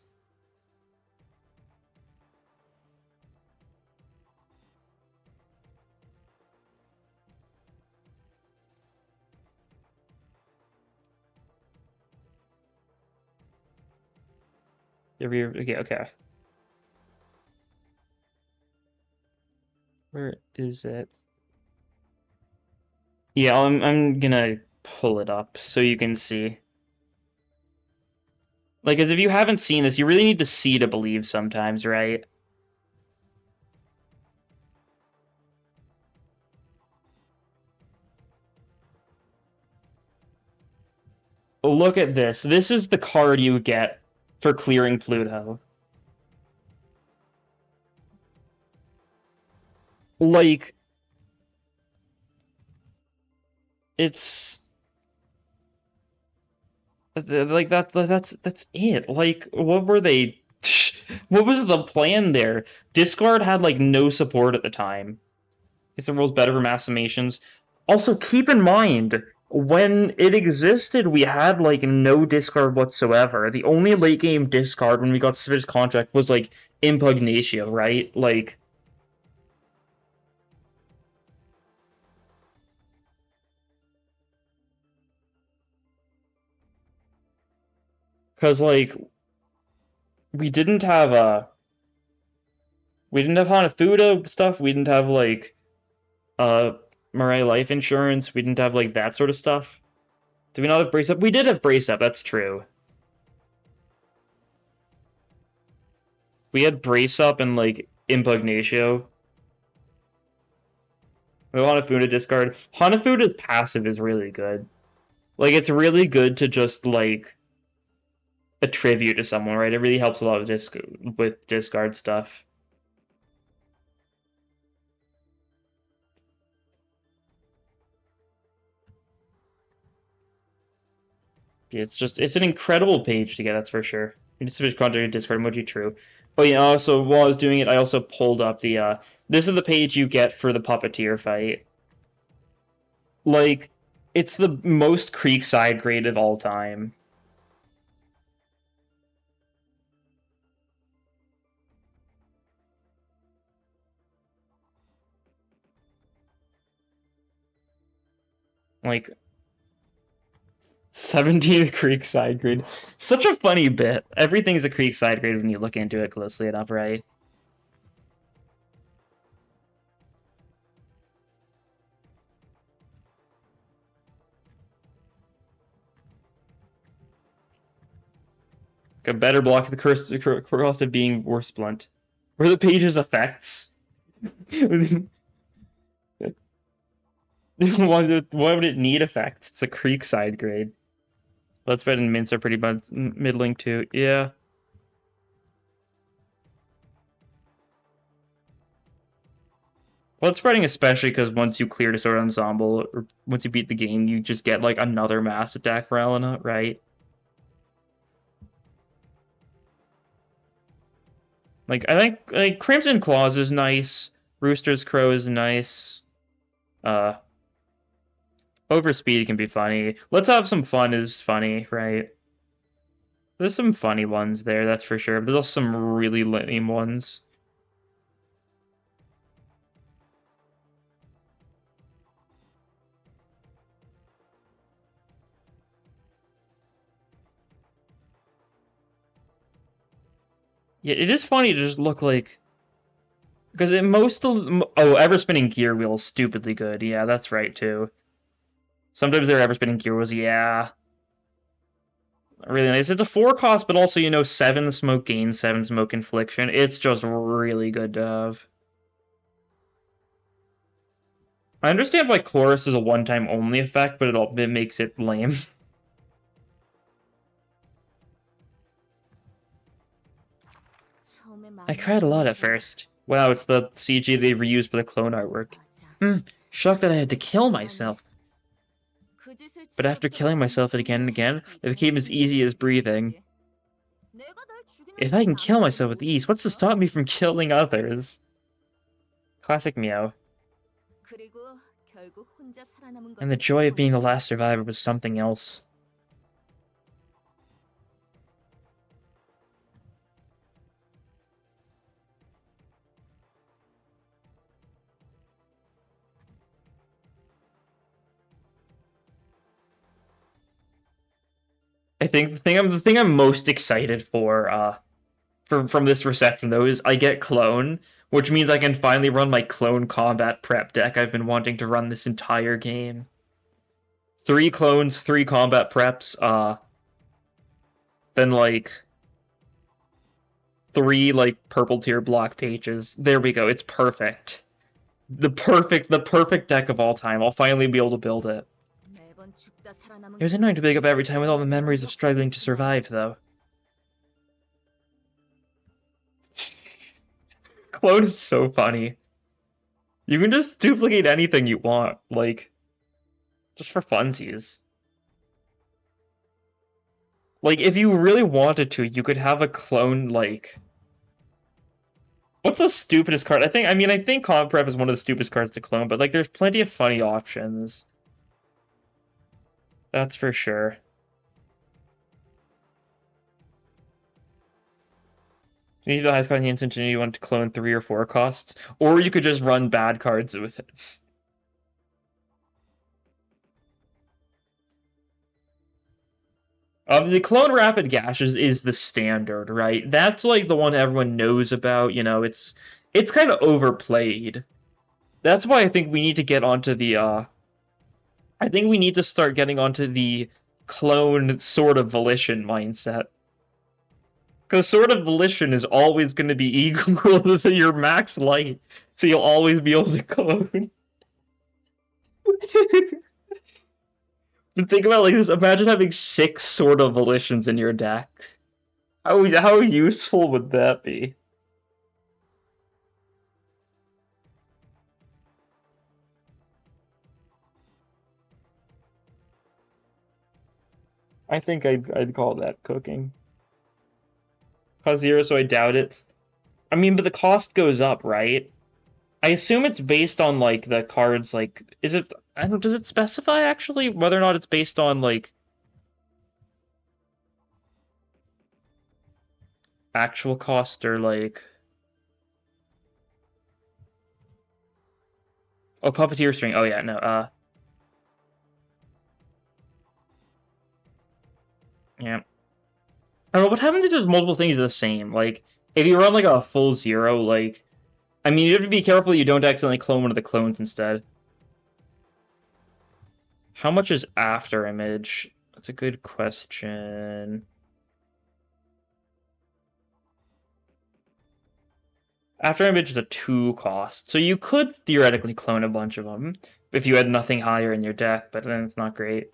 A: Okay. Where is it? Yeah, I'm gonna pull it up so you can see. Like, as if you haven't seen this, you really need to see to believe sometimes, right? Look at this. This is the card you get for clearing Pluto. Like, it's like that's it. Like, what were they? What was the plan there? Discard had like no support at the time. If the rule's better for mass summations. Also, keep in mind, when it existed, we had like no discard whatsoever. The only late game discard when we got Switch Contract was like Impugnatio, right? Like, because like we didn't have Hanafuda stuff. We didn't have like Mirai Life Insurance. We didn't have like that sort of stuff. Did we not have Brace Up? We did have Brace Up. That's true. We had Brace Up and, like, Impugnatio. We want Hanafuda discard. Hanafuda's passive is really good. Like, it's really good to just, like, attribute to someone, right? It really helps a lot with discard stuff. It's an incredible page to get, that's for sure. You just switch contact discard emoji, true. Oh yeah, also, while I was doing it, I also pulled up the, this is the page you get for the Puppeteer fight. Like, it's the most Creekside grade of all time. Like, 17th Creekside grade. Such a funny bit. Everything's a Creekside grade when you look into it closely enough, right? A better block the cost of being worse blunt. Where the page's effects. Why would it need effects? It's a Creekside grade. Blood Spread and Mints are pretty middling too. Yeah. Blood Spreading especially because once you clear Disorder Ensemble, or once you beat the game, you just get like another mass attack for Elena, right? Like, I think like Crimson Claws is nice. Rooster's Crow is nice. Overspeed can be funny. Let's Have Some Fun is funny, right? There's some funny ones there, that's for sure. There's also some really lame ones. Yeah, it is funny to just look like... Because in most of... Oh, Ever Spinning Gear Wheel is stupidly good. Yeah, that's right, too. Sometimes they're Ever Spinning Gear Wheels, yeah. Really nice. It's a 4 cost, but also, you know, 7 smoke gain, 7 smoke infliction. It's just really good to have. I understand why Chorus is a one-time only effect, but it makes it lame. I cried a lot at first. Wow, it's the CG they reused for the clone artwork. Shocked that I had to kill myself. But after killing myself again and again, it became as easy as breathing. If I can kill myself with ease, what's to stop me from killing others? Classic Meow. And the joy of being the last survivor was something else. I think the thing I'm most excited for from this reception though is I get clone, which means I can finally run my clone combat prep deck I've been wanting to run this entire game. 3 clones, 3 combat preps, then like 3 like purple tier block pages. There we go. It's perfect. The perfect deck of all time. I'll finally be able to build it. It was annoying to wake up every time with all the memories of struggling to survive, though. Clone is so funny. You can just duplicate anything you want, like, just for funsies. Like, if you really wanted to, you could have a clone, like... What's the stupidest card? I think Comp Prep is one of the stupidest cards to clone, but, like, there's plenty of funny options. That's for sure. You need the highest card in the instant you want to clone 3 or 4 costs, or you could just run bad cards with it. The Clone Rapid Gashes is the standard, right? That's like the one everyone knows about, you know, it's kind of overplayed. That's why I think we need to get onto the, I think we need to start getting onto the clone sort of volition mindset. Because Sword of Volition is always going to be equal to your max light, so you'll always be able to clone. But think about it like this, imagine having 6 Sword of Volitions in your deck. How useful would that be? I think I'd call that cooking. Cost 0, so I doubt it. I mean, but the cost goes up, right? I assume it's based on like the cards. Like, is it? I don't. Does it specify actually whether or not it's based on like actual cost or like? Oh, puppeteer string. Oh yeah, no. Yeah. I don't know what happens if there's multiple things the same. Like, if you run like a full 0, like, I mean, you have to be careful you don't accidentally clone one of the clones instead. How much is after image? That's a good question. After image is a 2 cost, so you could theoretically clone a bunch of them if you had nothing higher in your deck, but then it's not great.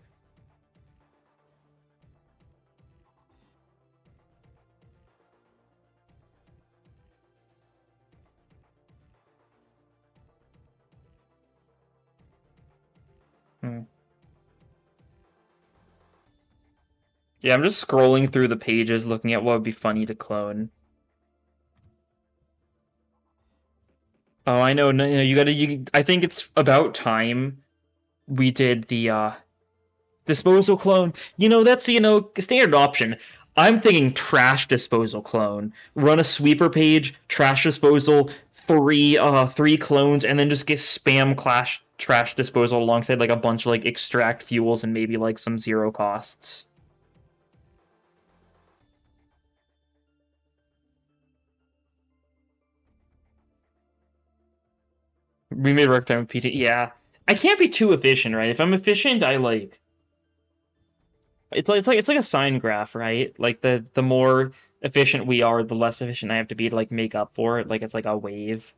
A: Hmm. Yeah, I'm just scrolling through the pages looking at what would be funny to clone. Oh, I know. No, you gotta. I think it's about time we did the disposal clone. That's standard option. I'm thinking trash disposal clone. Run a sweeper page, trash disposal, three clones, and then just get spam clash trash disposal alongside like a bunch of like extract fuels and maybe like some 0 costs. We made work time with PT. Yeah, I can't be too efficient, right? If I'm efficient, I like it's like a sine graph, right? Like the more efficient we are, the less efficient I have to be to like make up for it. Like it's like a wave.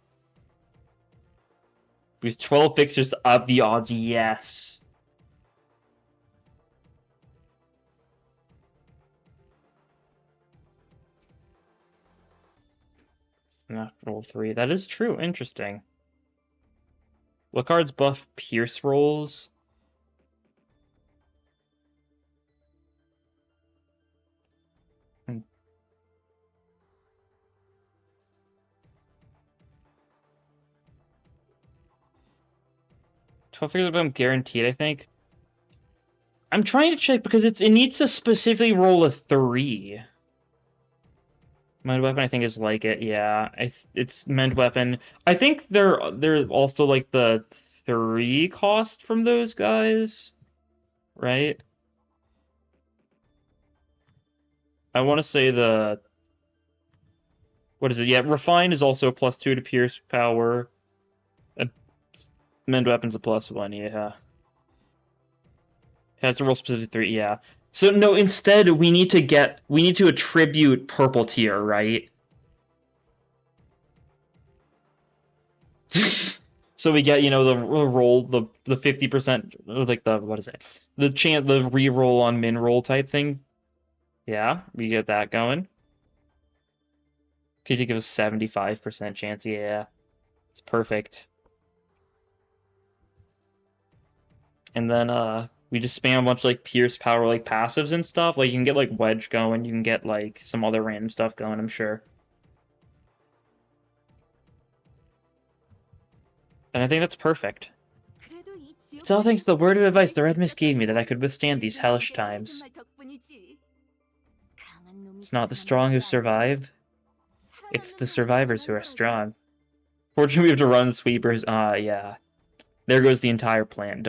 A: Because 12 fixers up the odds, yes. Not roll 3. That is true. Interesting. What cards buff Pierce rolls? Hmm. 12 figures I'm guaranteed, I think. I'm trying to check because it needs to specifically roll a 3. Mend weapon, I think, is like it. Yeah, it's mend weapon. I think they're also like the 3 cost from those guys, right? I want to say what is it? Yeah, refine is also a +2 to pierce power. And mend weapon's a +1. Yeah, has to roll specific 3. Yeah. So no, instead we need to attribute purple tier, right? So we get, the roll, the 50%, like what is it? The re-roll on min roll type thing. Yeah, we get that going. PT gives 75% chance. Yeah, it's perfect. And then we just spam a bunch of like pierce power like passives and stuff. Like you can get like wedge going, you can get like some other random stuff going, I'm sure. And I think that's perfect. It's all thanks to the word of advice the Red Mist gave me that I could withstand these hellish times. It's not the strong who survive, it's the survivors who are strong. Fortunately, we have to run sweepers. Yeah. There goes the entire plan.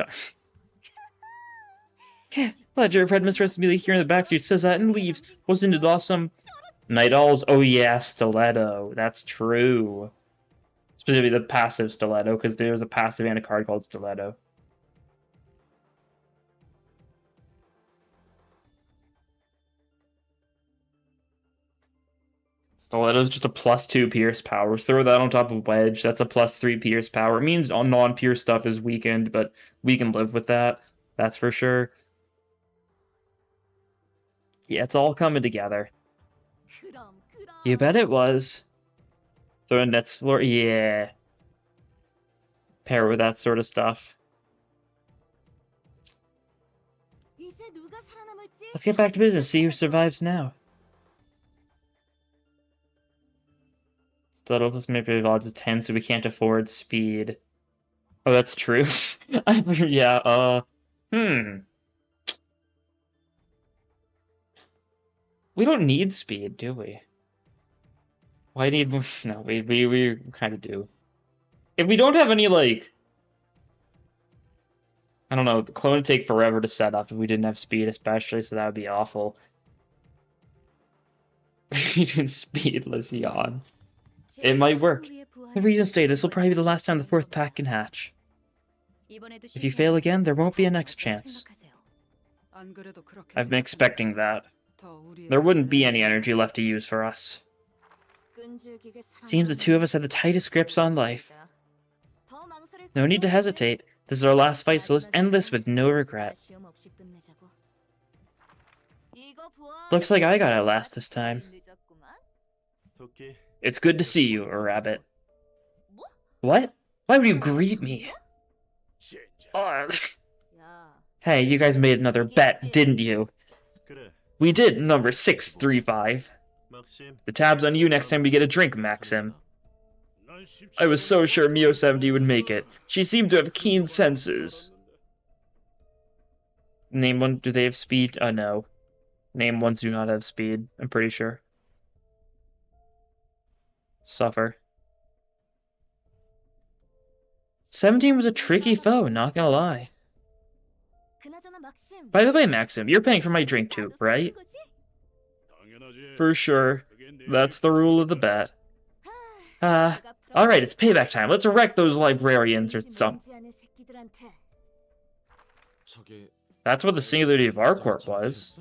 A: Ledger, Red Mist Recipe here in the backseat says that and leaves. Wasn't it awesome? Night Owls, oh yeah, Stiletto. That's true. Specifically the passive Stiletto, because there's a passive and a card called Stiletto. Stiletto's just a +2 pierce power. Throw that on top of Wedge. That's a +3 pierce power. It means all non-pierce stuff is weakened, but we can live with that. That's for sure. Yeah, it's all coming together. You bet it was. Throw in that floor. Yeah. Pair it with that sort of stuff. Let's get back to business. See who survives now. Stiletto plus manipulative odds of 10, so we can't afford speed. Oh, that's true. Yeah, We don't need speed, do we? Why need... No, we kind of do. If we don't have any, like... I don't know, the clone would take forever to set up if we didn't have speed, especially, so that would be awful. Even speedless yawn. It might work. The reason stay, this will probably be the last time the 4th pack can hatch. If you fail again, there won't be a next chance. I've been expecting that. There wouldn't be any energy left to use for us. Seems the two of us have the tightest grips on life. No need to hesitate. This is our last fight, so let's end this with no regret. Looks like I got out last this time. It's good to see you, Rabbit. What? Why would you greet me? Oh. Hey, you guys made another bet, didn't you? We did, number 635. The tab's on you next time we get a drink, Maxim. I was so sure Mio70 would make it. She seemed to have keen senses. Name one, do they have speed? No. Name ones do not have speed, I'm pretty sure. Suffer. 17 was a tricky foe, not gonna lie. By the way, Maxim, you're paying for my drink too, right? For sure. That's the rule of the bet. Alright, it's payback time. Let's wreck those librarians or something. That's what the singularity of our corp was.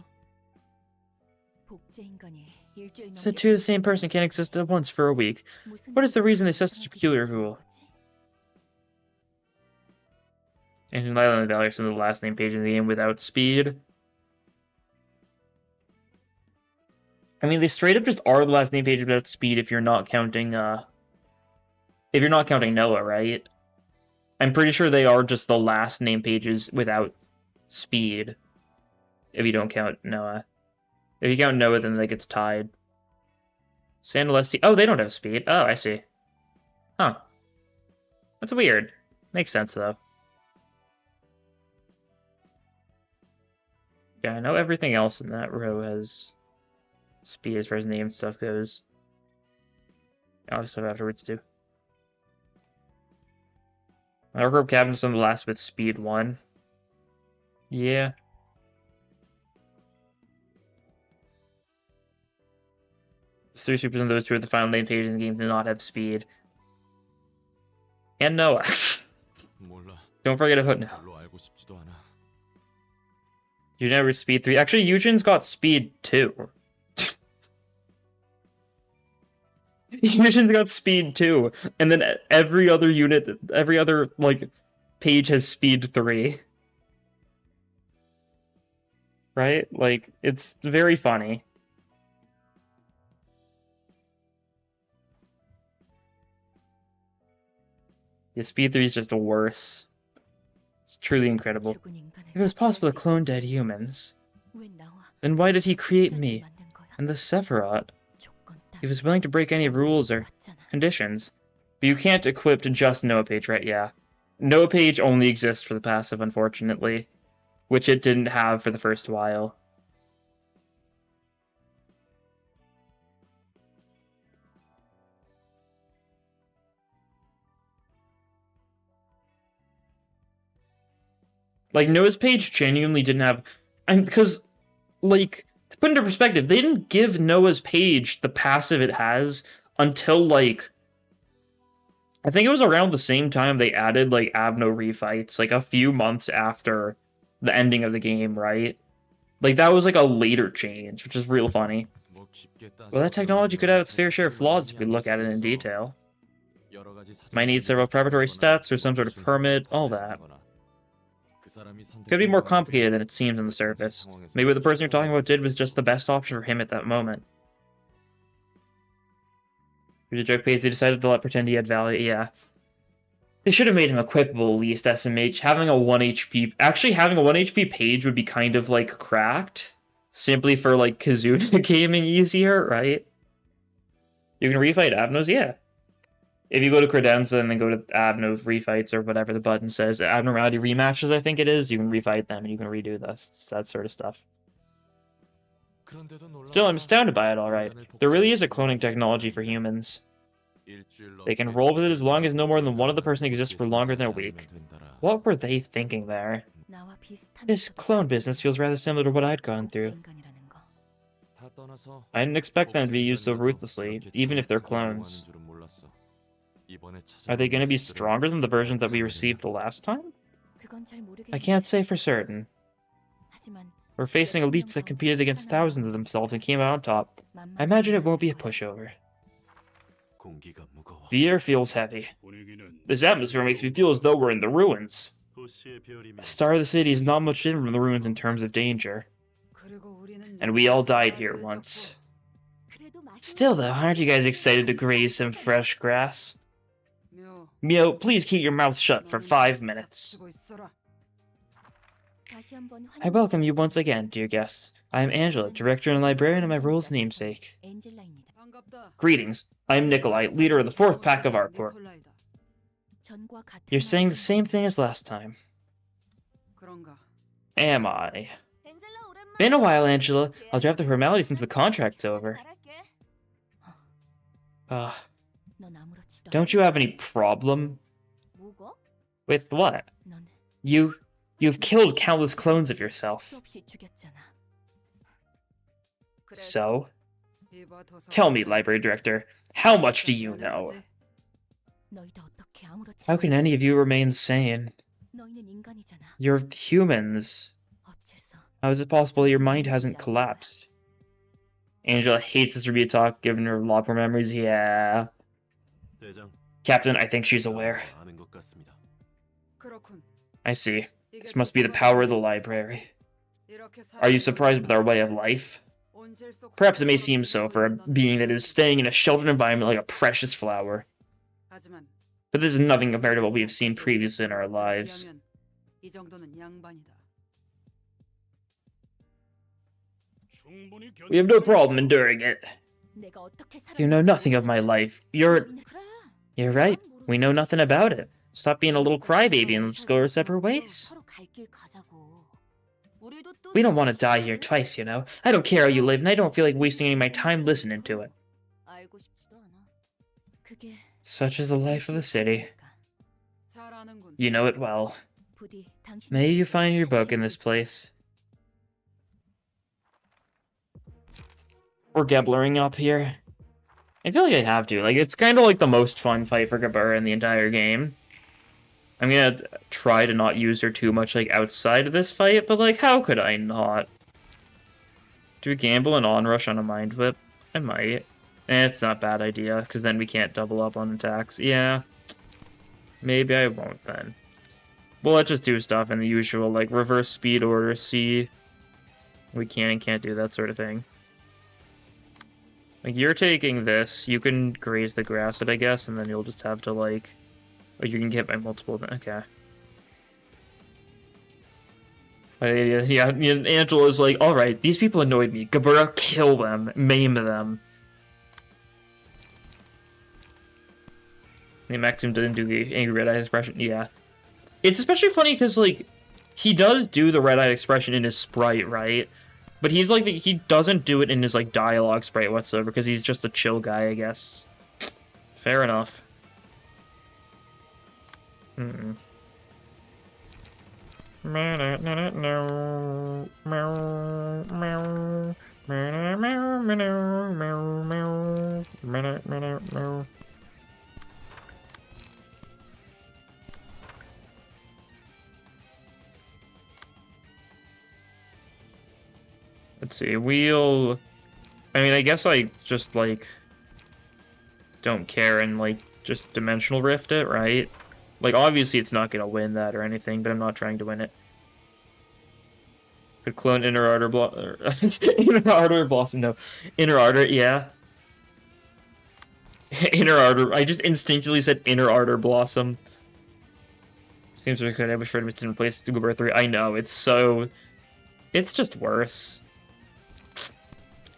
A: Said two of the same person can't exist at once for a week. What is the reason they set such a peculiar rule? And Lila and Valley are some of the last name pages in the game without speed. I mean, they straight up just are the last name pages without speed if you're not counting, Noah, right? I'm pretty sure they are just the last name pages without speed. If you don't count Noah. If you count Noah, then that gets tied. San Alessi. Oh, they don't have speed. Oh, I see. Huh. That's weird. Makes sense, though. Yeah, I know everything else in that row has speed as far as name stuff goes. Other stuff afterwards, too. Our group captain's on the last with speed 1. Yeah. Three supers and those two are the final name pages in the game do not have speed. And Noah. Don't forget about Noah. You never speed 3. Actually, Eugen's got speed 2. Eugen's got speed 2. And then every other unit, every other, like, page has speed 3. Right? Like, it's very funny. Yeah, speed 3 is just worse. It's truly incredible. If it was possible to clone dead humans, then why did he create me and the Sephiroth? He was willing to break any rules or conditions. But you can't equip to just Noah Page, right? Yeah. Noah Page only exists for the passive, unfortunately. Which it didn't have for the first while. Like, Noah's Page genuinely didn't have... because, like, to put into perspective, they didn't give Noah's Page the passive it has until, like... I think it was around the same time they added, like, Abno refights, like, a few months after the ending of the game, right? Like, that was, like, a later change, which is real funny. Well, that technology could have its fair share of flaws if we look at it in detail. Might need several preparatory steps or some sort of permit, all that. Could be more complicated than it seems on the surface. Maybe what the person you're talking about did was just the best option for him at that moment. Here's a joke page, they decided to let pretend he had value, yeah. They should have made him equipable at least, SMH. Having a 1 HP... Actually, having a 1 HP page would be kind of, like, cracked. Simply for, like, Kazuna gaming easier, right? You can refight Abnos? Yeah. If you go to Credenza and then go to Abno refights or whatever the button says, abnormality rematches, I think it is, you can refight them and you can redo this, that sort of stuff. Still, I'm astounded by it, alright. There really is a cloning technology for humans. They can roll with it as long as no more than one of the person exists for longer than a week. What were they thinking there? This clone business feels rather similar to what I'd gone through. I didn't expect them to be used so ruthlessly, even if they're clones. Are they going to be stronger than the versions that we received the last time? I can't say for certain. We're facing elites that competed against thousands of themselves and came out on top. I imagine it won't be a pushover. The air feels heavy. This atmosphere makes me feel as though we're in the ruins. The star of the city is not much different from the ruins in terms of danger. And we all died here once. Still though, aren't you guys excited to graze some fresh grass? Mio, please keep your mouth shut for 5 minutes. I welcome you once again, dear guests. I am Angela, director and librarian of my role's namesake. Greetings, I am Nikolai, leader of the 4th pack of Lob Corp. You're saying the same thing as last time. Am I? Been a while, Angela. I'll draft the formality since the contract's over. Don't you have any problem? With what? You've killed countless clones of yourself. So? Tell me, Library Director, how much do you know? How can any of you remain sane? You're humans. How is it possible your mind hasn't collapsed? Angela hates this review talk, given her Lob Corp memories. Yeah. Captain, I think she's aware. I see. This must be the power of the library. Are you surprised with our way of life? Perhaps it may seem so for a being that is staying in a sheltered environment like a precious flower. But this is nothing compared to what we have seen previously in our lives. We have no problem enduring it. You know nothing of my life. You're right. We know nothing about it. Stop being a little crybaby and let's go our separate ways. We don't want to die here twice, you know. I don't care how you live, and I don't feel like wasting any of my time listening to it. Such is the life of the city. You know it well. May you find your book in this place. We're Geblering up here. I feel like I have to. Like, it's kind of like the most fun fight for Gebura in the entire game. I'm gonna try to not use her too much, like, outside of this fight, but, like, how could I not? Do we gamble and onrush on a Mind Whip? I might. It's not a bad idea, because then we can't double up on attacks. Yeah. Maybe I won't, then. Well, let's just do stuff in the usual, like, reverse speed order, see. We can and can't do that sort of thing. Like, you're taking this, you can graze the grass it, I guess, and then you'll just have to, like... Oh, you can get by multiple... Okay. Yeah, Angela's like, alright, these people annoyed me. Gebura, kill them. Maim them. The Maxim didn't do the angry red-eyed expression. Yeah. It's especially funny because, like, he does do the red-eyed expression in his sprite, right? But he's like, he doesn't do it in his, like, dialogue sprite whatsoever because he's just a chill guy, I guess. Fair enough. Mm-mm. Let's see, we'll I mean, I guess I just, like, don't care and, like, just Dimensional Rift it, right? Like, obviously it's not gonna win that or anything, but I'm not trying to win it. Could clone Inner Ardor Inner Ardor Blossom, no. Inner Ardor, yeah. Inner Ardor, I just instinctually said Inner Ardor Blossom. Seems really good. I wish Red didn't replace Google Birth 3. I know, it's so... It's just worse.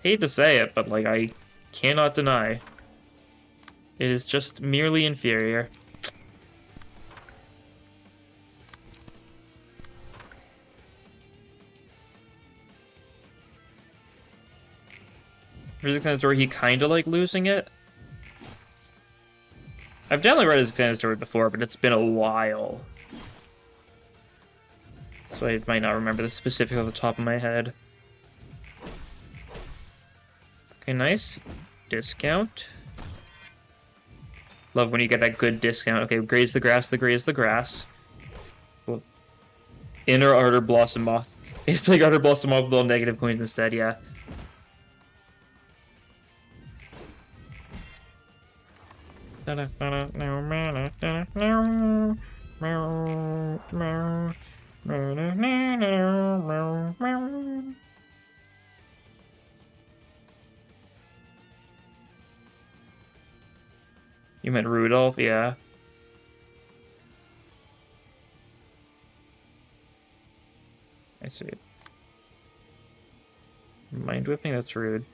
A: Hate to say it, but, like, I cannot deny. It is just merely inferior. There's extended story, he kinda like losing it. I've definitely read his extended story before, but it's been a while. So I might not remember the specifics off the top of my head. Okay, nice. Discount. Love when you get that good discount. Okay, graze the grass, graze the grass. Cool. Inner Ardor Blossom Moth. It's like Ardor Blossom Moth with all negative coins instead, yeah. You meant Rudolph, yeah. I see it. Mind whipping? That's rude.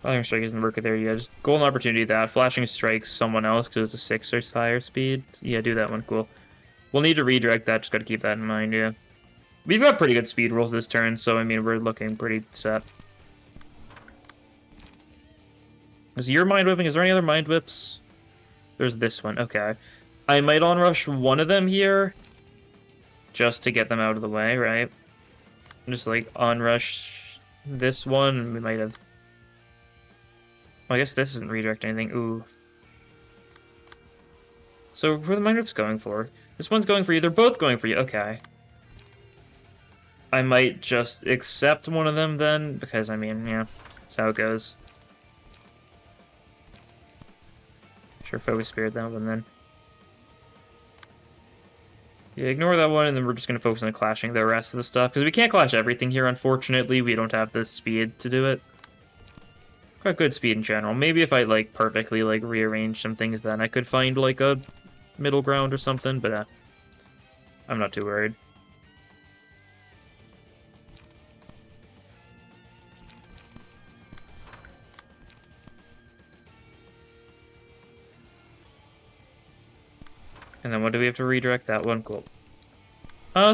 A: Flashing Strike isn't working there yet. Just golden opportunity that. Flashing Strike's someone else because it's a 6 or higher speed. Yeah, do that one. Cool. We'll need to redirect that. Just gotta keep that in mind, yeah. We've got pretty good speed rolls this turn, so I mean, we're looking pretty set. Is your Mind Whipping? Is there any other Mind Whips? There's this one. Okay. I might onrush one of them here just to get them out of the way, right? Just like onrush this one. We might have... Well, I guess this doesn't redirect anything. Ooh. So who are the Mind Whips going for? This one's going for you. They're both going for you. Okay. I might just accept one of them then, because I mean, yeah, that's how it goes. Sure, Focus Spirit that one then. Yeah, ignore that one, and then we're just going to focus on clashing the rest of the stuff. Because we can't clash everything here, unfortunately. We don't have the speed to do it. Quite good speed in general. Maybe if I, like, perfectly, like, rearrange some things, then I could find, like, a middle ground or something, but I'm not too worried. And then what do we have to redirect? That one? Cool.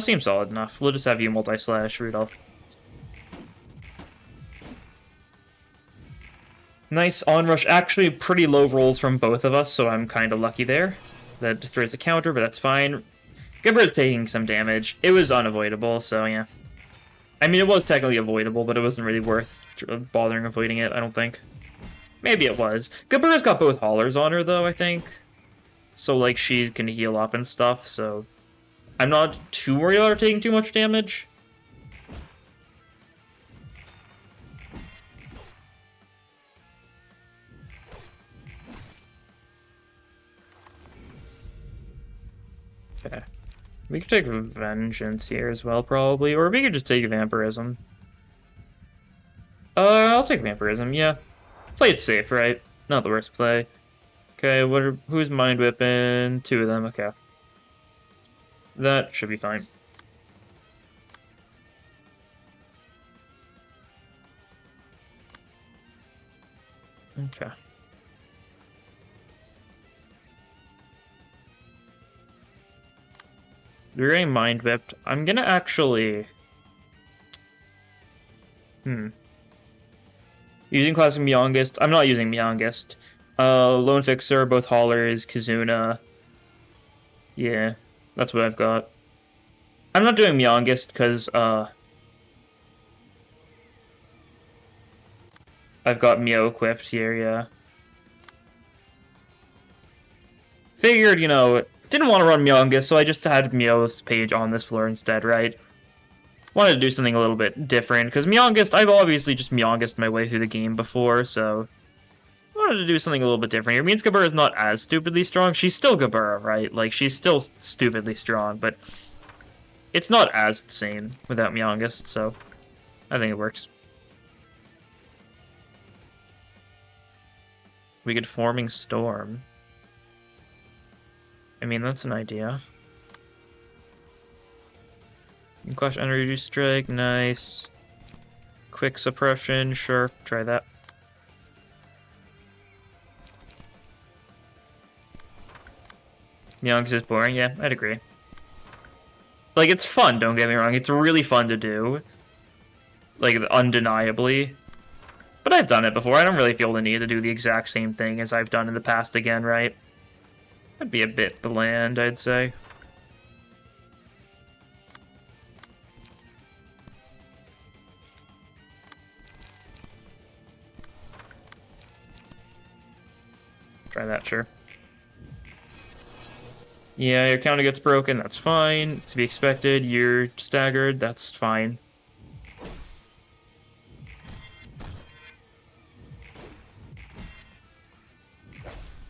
A: Seems solid enough. We'll just have you multi-slash Rudolph. Nice onrush. Actually, pretty low rolls from both of us, so I'm kind of lucky there. That destroys the counter, but that's fine. Gibber's taking some damage. It was unavoidable, so yeah. I mean, it was technically avoidable, but it wasn't really worth bothering avoiding it, I don't think. Maybe it was. Gibber's got both haulers on her, though, I think. So, like, she can heal up and stuff, so... I'm not too worried about her taking too much damage. Okay. We could take Vengeance here as well, probably. Or we could just take Vampirism. I'll take Vampirism, yeah. Play it safe, right? Not the worst play. Okay, who's Mind Whipping? 2 of them, okay. That should be fine. Okay. We're getting Mind Whipped. I'm gonna actually... Using Classic Myongest. I'm not using Myongest. Lone Fixer, both haulers, Kizuna. Yeah, that's what I've got. I'm not doing Myongest because, I've got Meow equipped here, yeah. Figured, you know, didn't want to run Myongest, so I just had Meow's page on this floor instead, right? Wanted to do something a little bit different, because Myongest, I've obviously just Myongest my way through the game before, so I wanted to do something a little bit different here. Means Gabura is not as stupidly strong. She's still Gabura, right? Like, she's still stupidly strong, but it's not as insane without Myongest, so I think it works. We could Forming Storm. I mean, that's an idea. Clash Energy Strike, nice. Quick Suppression, sure, try that. Myongest is boring, yeah, I'd agree. Like, it's fun, don't get me wrong, it's really fun to do. Like, undeniably. But I've done it before, I don't really feel the need to do the exact same thing as I've done in the past again, right? That'd be a bit bland, I'd say. Try that, sure. Yeah, your counter gets broken, that's fine. It's to be expected. You're staggered, that's fine.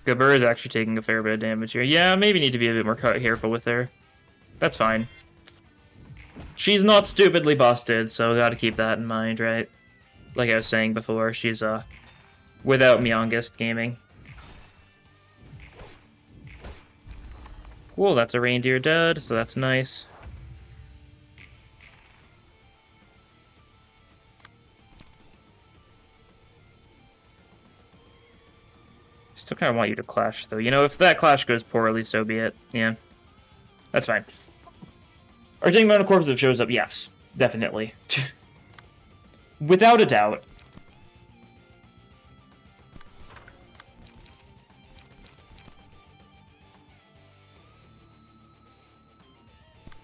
A: Gabura is actually taking a fair bit of damage here. Yeah, maybe need to be a bit more careful with her. That's fine. She's not stupidly busted, so gotta keep that in mind, right? Like I was saying before, she's, without Myongest gaming. Cool, that's a reindeer dead, so that's nice. Still kind of want you to clash, though. You know, if that clash goes poorly, so be it. Yeah. That's fine. Are taking Mountain Corpse if it shows up? Yes. Definitely. Without a doubt.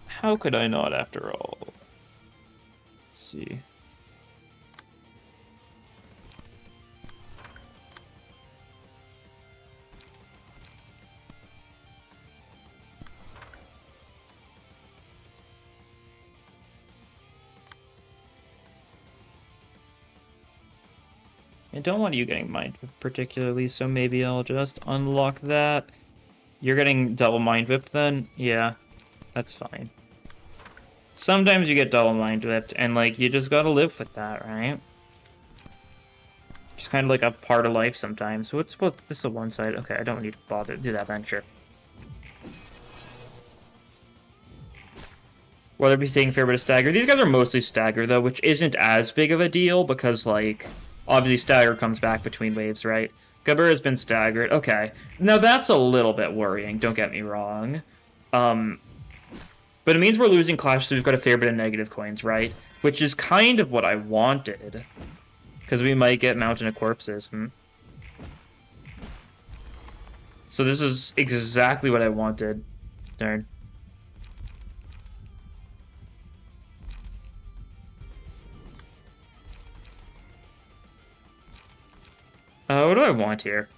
A: How could I not, after all? Let's see. I don't want you getting Mind Whipped particularly, so maybe I'll just unlock that. You're getting double Mind Whipped then? Yeah, that's fine. Sometimes you get double Mind Whipped, and like, you just gotta live with that, right? Just kind of like a part of life sometimes. So what's about this is one side? Okay, I don't need to bother do that then, sure. Weatherby's taking a fair bit of stagger. These guys are mostly stagger though, which isn't as big of a deal because like obviously stagger comes back between waves, right? Gabura has been staggered. Okay. Now that's a little bit worrying, don't get me wrong. But it means we're losing Clash, so we've got a fair bit of negative coins, right? Which is kind of what I wanted. Because we might get Mountain of Corpses. So this is exactly what I wanted. Darn. What do I want here?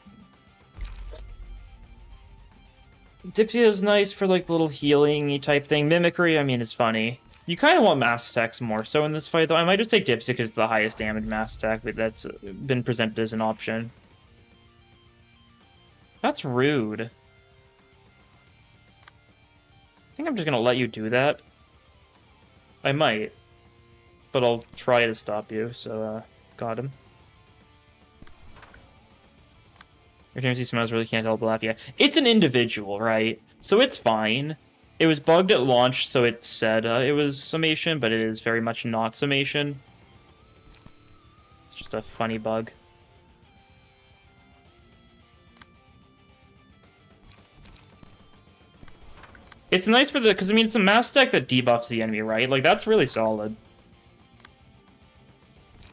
A: Dipsy is nice for like little healing-y type thing. Mimicry, I mean, is funny. You kind of want mass attacks more so in this fight, though. I might just take Dipsy because it's the highest damage mass attack, but that's been presented as an option. That's rude. I think I'm just gonna let you do that. I might. But I'll try to stop you, so, got him. Your team smells really can't help but laugh. Yeah, it's an individual, right? So it's fine. It was bugged at launch, so it said it was summation, but it is very much not summation. It's just a funny bug. It's nice for the, because I mean, it's a mass attack that debuffs the enemy, right? Like, that's really solid.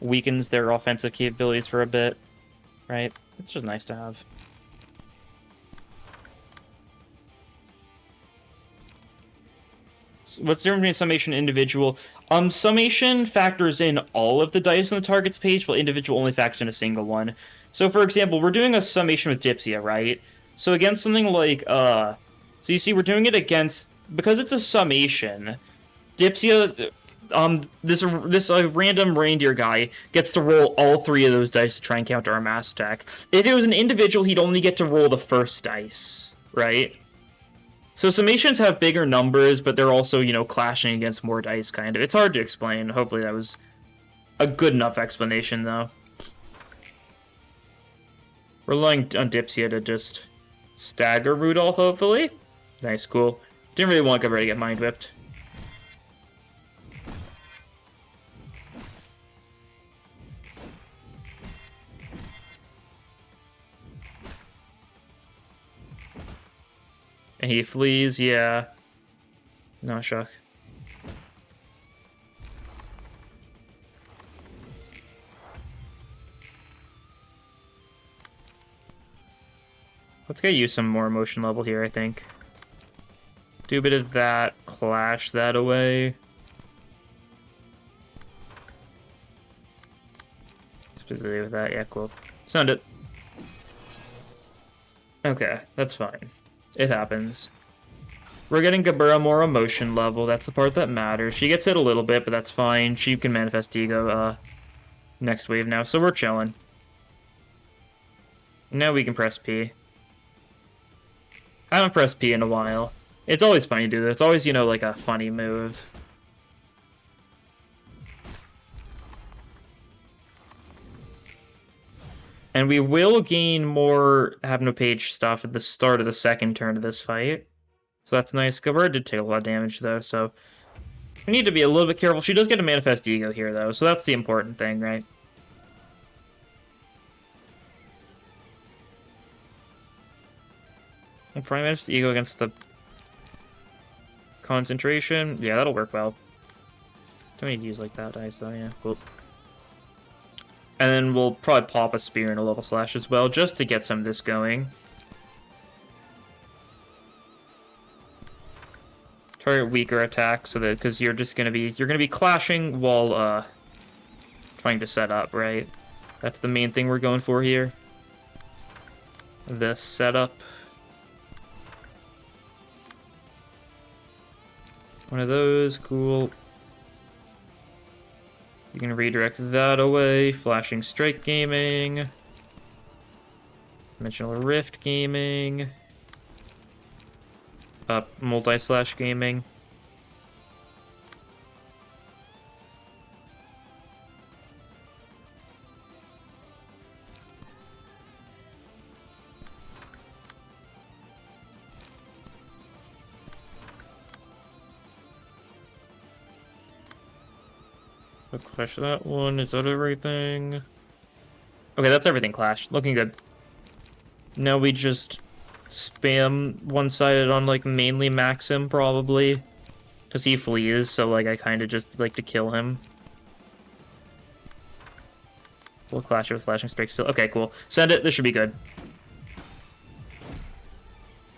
A: Weakens their offensive capabilities for a bit, right? It's just nice to have. What's the difference between summation and individual? Summation factors in all of the dice on the target's page, while individual only factors in a single one. So, for example, we're doing a summation with Dipsia, right? So against something like, so you see, we're doing it against, because it's a summation, Dipsia, this random reindeer guy gets to roll all 3 of those dice to try and counter our mass attack. If it was an individual, he'd only get to roll the first dice, right? So summations have bigger numbers, but they're also, you know, clashing against more dice, kind of. It's hard to explain. Hopefully that was a good enough explanation, though. We're relying on Dipsia to just stagger Rudolph, hopefully. Nice, cool. Didn't really want Gabber to get mind whipped. And he flees, yeah. No shock. Let's get you some more emotion level here, I think. Do a bit of that, clash that away. Specifically with that, yeah, cool. Sound it. Okay, that's fine. It happens. We're getting Gabura more emotion level. That's the part that matters. She gets hit a little bit, but that's fine. She can manifest ego next wave now, so we're chilling. Now we can press P. I haven't pressed P in a while. It's always funny to do that. It's always, you know, like a funny move. And we will gain more Hypnopage stuff at the start of the second turn of this fight. So that's nice. Gabura did take a lot of damage, though, so we need to be a little bit careful. She does get a Manifest Ego here, though, so that's the important thing, right? We'll probably Manifest Ego against the concentration. Yeah, that'll work well. Don't need to use like that dice, though, yeah, cool. And then we'll probably pop a spear and a level slash as well, just to get some of this going. Target weaker attack, so that because you're gonna be clashing while trying to set up, right? That's the main thing we're going for here. This setup. One of those, cool. You can redirect that away. Flashing Strike Gaming. Dimensional Rift Gaming. Multi-slash Gaming. Clash that one. Is that everything? Okay, that's everything clashed. Looking good. Now we just spam one-sided on, like, mainly Maxim, probably. Because he flees, so, like, I kind of just like to kill him. We'll clash it with Flashing Strike still. Okay, cool. Send it. This should be good.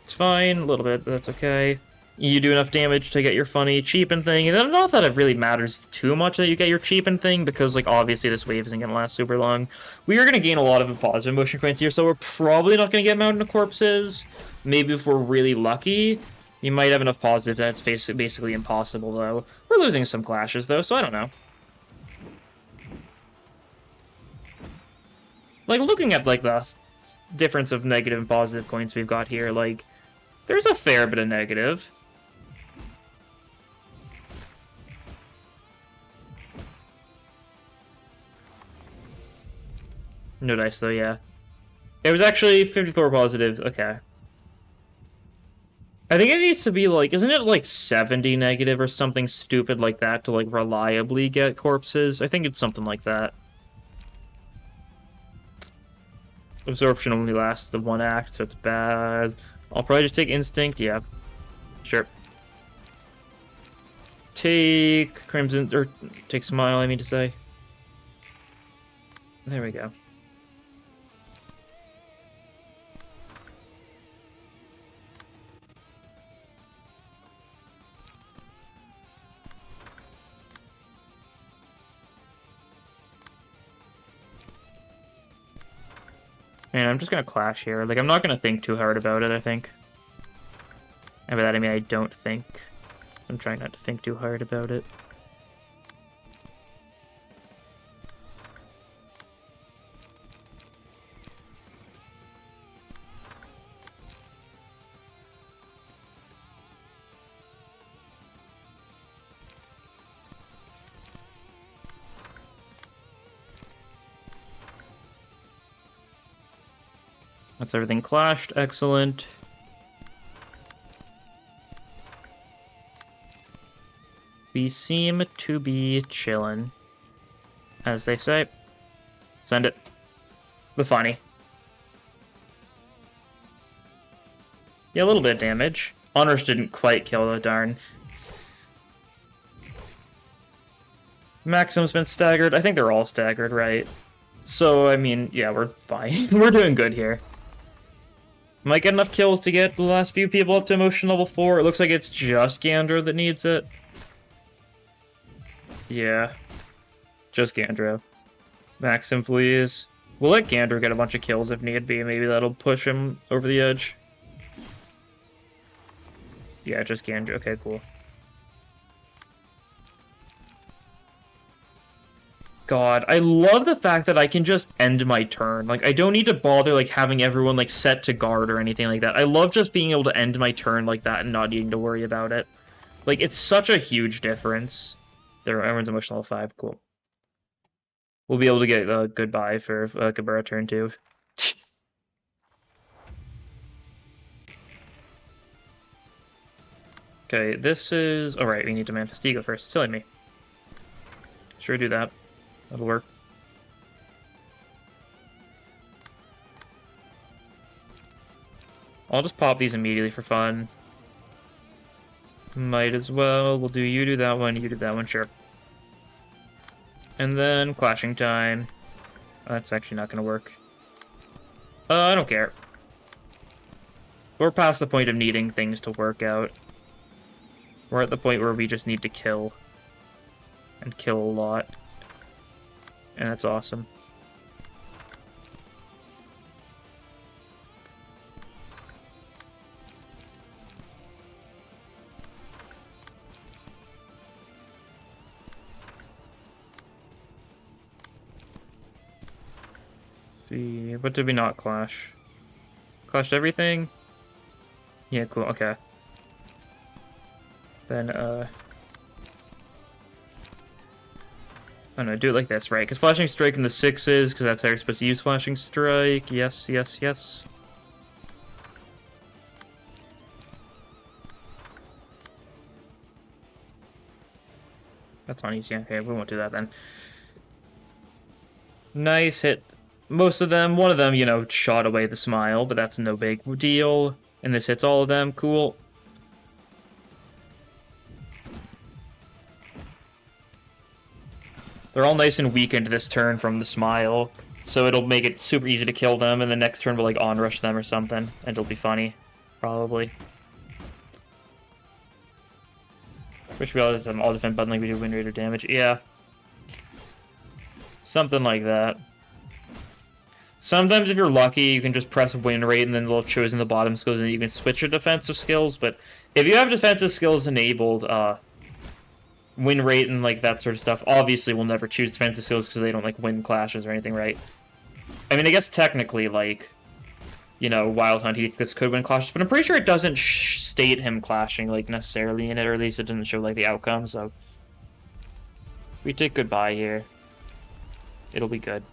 A: It's fine. A little bit, but that's okay. You do enough damage to get your funny cheapen thing. And not that it really matters too much that you get your cheapen thing, because, like, obviously this wave isn't going to last super long. We are going to gain a lot of positive emotion points here, so we're probably not going to get Mountain of Corpses. Maybe if we're really lucky, you might have enough positive that it's basically impossible, though. We're losing some clashes, though, so I don't know. Like, looking at, like, the difference of negative and positive points we've got here, like, there's a fair bit of negative. No dice, though, yeah. It was actually 54 positive. Okay. I think it needs to be, like, isn't it, like, 70 negative or something stupid like that to, like, reliably get corpses? I think it's something like that. Absorption only lasts the one act, so it's bad. I'll probably just take Instinct, yeah. Sure. Take Crimson, or take Smile, I mean to say. There we go. And I'm just gonna clash here. Like, I'm not gonna think too hard about it, I think. And by that I mean I don't think. I'm trying not to think too hard about it. That's everything clashed. Excellent. We seem to be chillin', as they say. Send it. The funny. Yeah, a little bit of damage. Honors didn't quite kill though, darn. Maxim's been staggered. I think they're all staggered, right? So, I mean, yeah, we're fine. We're doing good here. Might get enough kills to get the last few people up to emotion level 4. It looks like it's just Gandro that needs it. Yeah. Just Gandro. Maxim flees. We'll let Gandro get a bunch of kills if need be. Maybe that'll push him over the edge. Yeah, just Gandro. Okay, cool. God, I love the fact that I can just end my turn. Like, I don't need to bother, like, having everyone, like, set to guard or anything like that. I love just being able to end my turn like that and not needing to worry about it. Like, it's such a huge difference. There, everyone's emotional level 5. Cool. We'll be able to get a goodbye for Cabrera turn 2. Okay, this is... Alright, we need to Manifest Ego first. Silly me. Sure, do that. That'll work. I'll just pop these immediately for fun. Might as well. We'll do you do that one, you do that one, sure. And then clashing time. That's actually not gonna work. I don't care. We're past the point of needing things to work out. We're at the point where we just need to kill. And kill a lot. And that's awesome. See, what did we not clash? Clashed everything? Yeah, cool, okay. Then, oh no, do it like this, right? Because Flashing Strike in the 6s, because that's how you're supposed to use Flashing Strike. Yes, yes, yes. That's not easy. Okay, we won't do that then. Nice hit. Most of them. One of them, you know, shot away the smile, but that's no big deal. And this hits all of them. Cool. They're all nice and weakened this turn from the smile, so it'll make it super easy to kill them, and the next turn we'll like onrush them or something, and it'll be funny, probably. Wish we always have an all defend button like we do win rate or damage. Yeah. Something like that. Sometimes if you're lucky, you can just press win rate and then the little chosen the bottom skills and you can switch your defensive skills, but if you have defensive skills enabled, win rate and like that sort of stuff, obviously we'll never choose defensive skills because they don't like win clashes or anything, right? I mean, I guess technically, like, you know, Wild Hunt Heathcliff could win clashes, but I'm pretty sure it doesn't state him clashing like necessarily in it, or at least it doesn't show like the outcome. So we take goodbye here. It'll be good.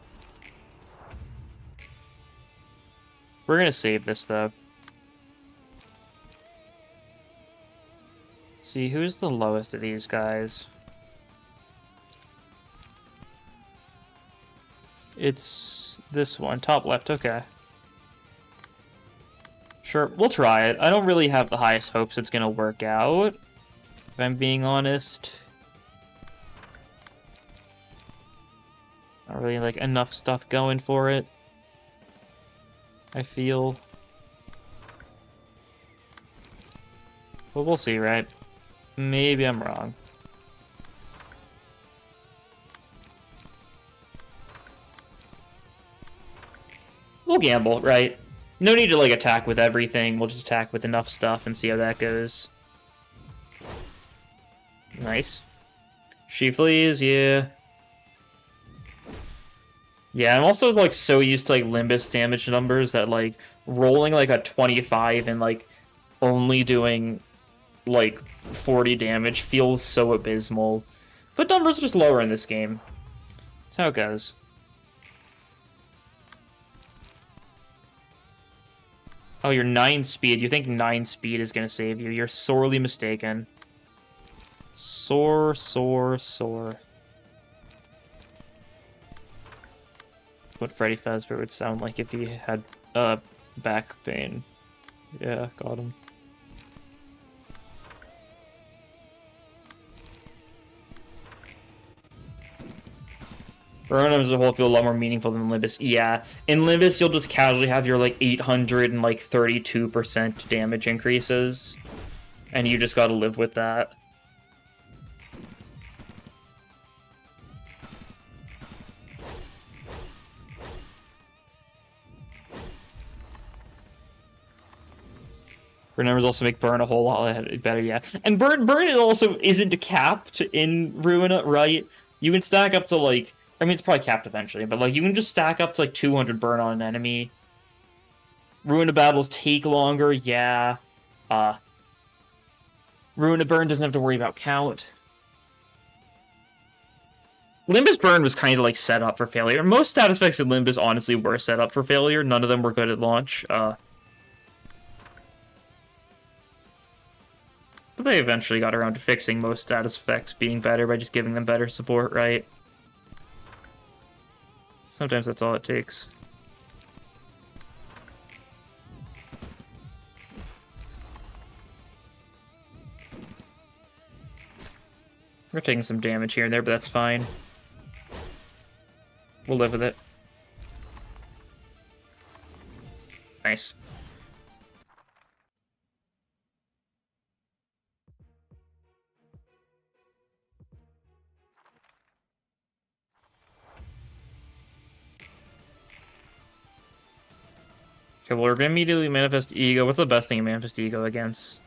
A: We're gonna save this though. See, who's the lowest of these guys? It's this one, top left, okay. Sure, we'll try it. I don't really have the highest hopes it's gonna work out, if I'm being honest. Not really like enough stuff going for it, I feel. But we'll see, right? Maybe I'm wrong. We'll gamble, right? No need to like attack with everything. We'll just attack with enough stuff and see how that goes. Nice. She flees, yeah. Yeah, I'm also like so used to like Limbus damage numbers that like rolling like a 25 and like only doing like 40 damage feels so abysmal. But numbers are just lower in this game. That's how it goes. Oh, you're 9 speed. You think 9 speed is gonna save you. You're sorely mistaken. Sore. What Freddy Fazbear would sound like if he had back pain. Yeah, got him. Ruina as a whole feel a lot more meaningful than Limbus. Yeah, in Limbus you'll just casually have your like 800 and like 32% damage increases, and you just gotta live with that. Numbers also make burn a whole lot better, yeah. And burn also isn't capped in Ruina, right? You can stack up to like, I mean it's probably capped eventually, but like you can just stack up to like 200 burn on an enemy. Ruina battles take longer, yeah. Ruina burn doesn't have to worry about count. Limbus burn was kind of like set up for failure. Most status effects in Limbus honestly were set up for failure. None of them were good at launch. But they eventually got around to fixing most status effects being better by just giving them better support, right? Sometimes that's all it takes. We're taking some damage here and there, but that's fine. We'll live with it. Nice. Okay, well, we're gonna immediately manifest ego. What's the best thing to manifest ego against?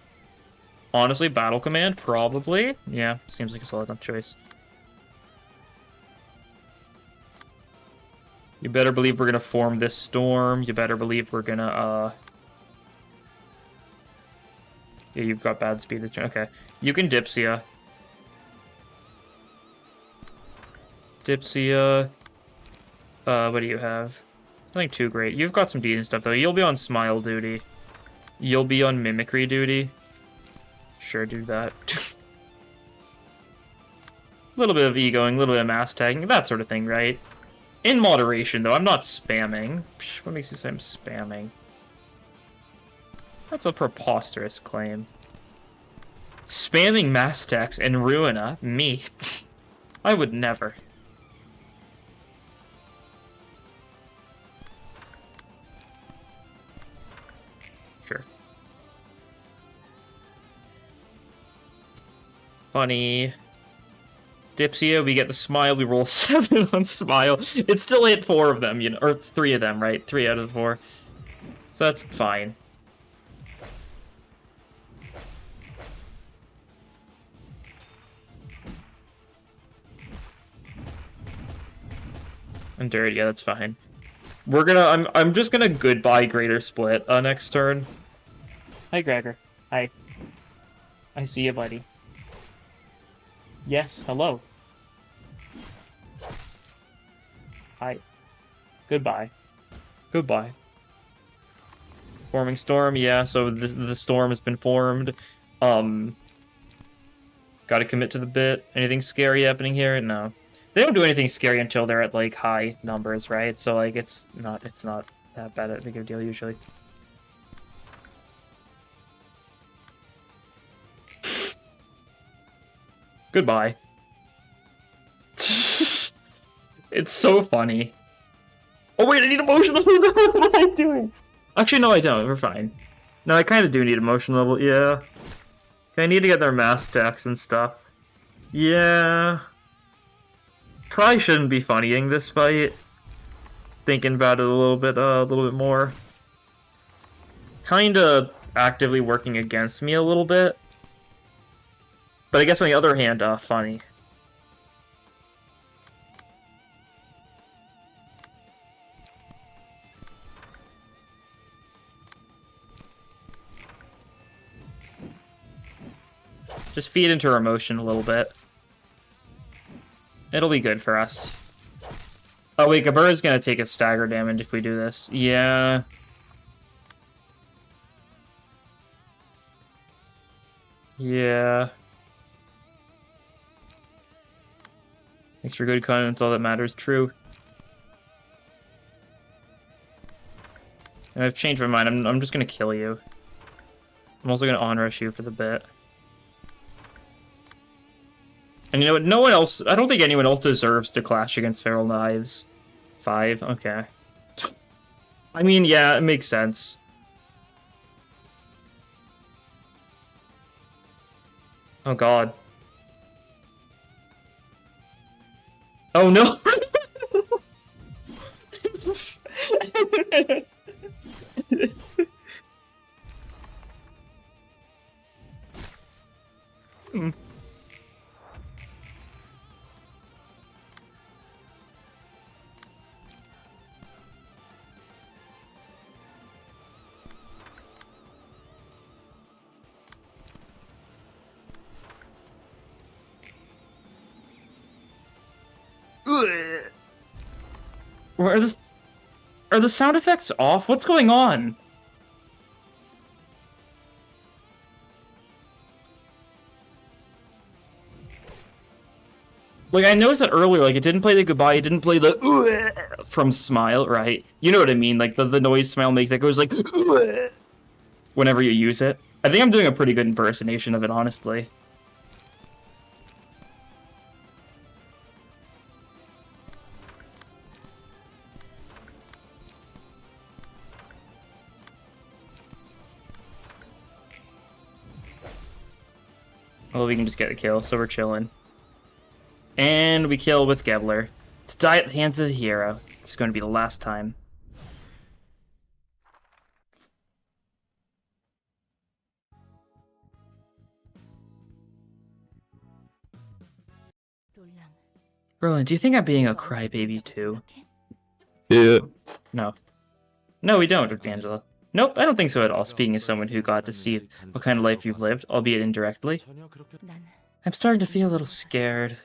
A: Honestly, battle command, probably. Yeah, seems like a solid enough choice. You better believe we're gonna form this storm. You better believe we're gonna, Yeah, you've got bad speed this turn. Okay. You can Dipsia. What do you have? Nothing too great. You've got some decent stuff, though. You'll be on Smile duty. You'll be on Mimicry duty. Sure, do that. A little bit of egoing, a little bit of mass tagging, that sort of thing, right? In moderation, though. I'm not spamming. What makes you say I'm spamming? That's a preposterous claim. Spamming mass tags and Ruina? Me? I would never. Sure. Funny. Dipsia, we get the smile, we roll 7 on smile. It still hit 4 of them, you know, or it's 3 of them, right? 3 out of the 4. So that's fine. And dirt, yeah, that's fine. We're gonna, I'm just gonna goodbye Greater Split next turn. Hi, Gregor. Hi. I see you, buddy. Yes, hello. Hi. Goodbye. Goodbye. Forming storm, yeah, so the storm has been formed. Gotta commit to the bit. Anything scary happening here? No. They don't do anything scary until they're at, like, high numbers, right? So, like, it's not that bad a big of a deal, usually. Goodbye. It's so funny. Oh wait, I need emotional level. What am I doing? Actually, no, I don't. We're fine. No, I kind of do need emotional level. Yeah. I need to get their mass stacks and stuff. Yeah. Probably shouldn't be funnying this fight. Thinking about it a little bit more. Kinda actively working against me a little bit. But I guess on the other hand, funny. Just feed into her emotion a little bit. It'll be good for us. Oh wait, Gabura's gonna take a stagger damage if we do this. Yeah. Yeah. Thanks for good content, it's all that matters. True. And I've changed my mind. I'm just gonna kill you. I'm also gonna onrush you for the bit. And you know what? No one else... I don't think anyone else deserves to clash against Feral Knives. 5? Okay. I mean, yeah, it makes sense. Oh god. Oh no! Are the sound effects off? What's going on? Like, I noticed that earlier, like, it didn't play the goodbye, it didn't play the from Smile, right? You know what I mean? Like, the noise Smile makes that goes like whenever you use it. I think I'm doing a pretty good impersonation of it, honestly. Well, we can just get a kill, so we're chilling. And we kill with Gebler. To die at the hands of a hero. It's going to be the last time. Roland, do you think I'm being a crybaby too? Yeah. No. No, we don't, Angela. Nope, I don't think so at all, speaking as someone who got to see what kind of life you've lived, albeit indirectly. I'm starting to feel a little scared.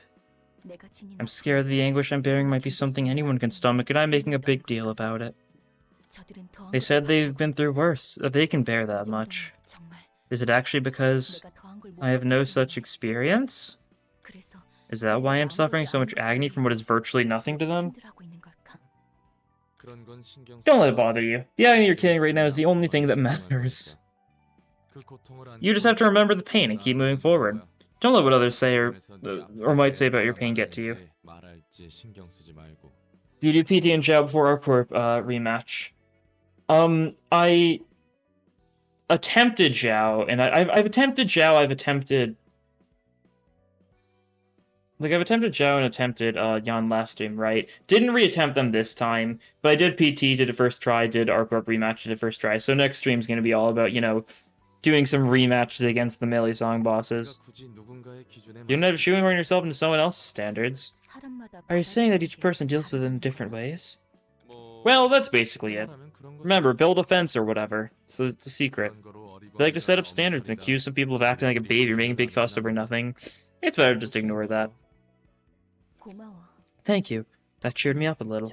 A: I'm scared the anguish I'm bearing might be something anyone can stomach, and I'm making a big deal about it. They said they've been through worse, that they can bear that much. Is it actually because I have no such experience? Is that why I'm suffering so much agony from what is virtually nothing to them? Don't let it bother you. The agony you're carrying right now is the only thing that matters. You just have to remember the pain and keep moving forward. Don't let what others say or might say about your pain get to you. Do you do PT and Zhao before our Corp rematch? I attempted Zhao, and I've attempted Zhao, I've attempted Zhao and attempted Yan last stream, right? Didn't reattempt them this time, but I did PT, did a first try, did our Corp rematch, did a first try. So next stream's gonna be all about, you know, doing some rematches against the melee song bosses. You end up shoehorning yourself into someone else's standards. Are you saying that each person deals with it in different ways? Well, that's basically it. Remember, build a fence or whatever. So it's a secret. They like to set up standards and accuse some people of acting like a baby or making a big fuss over nothing. It's better to just ignore that. Thank you. That cheered me up a little.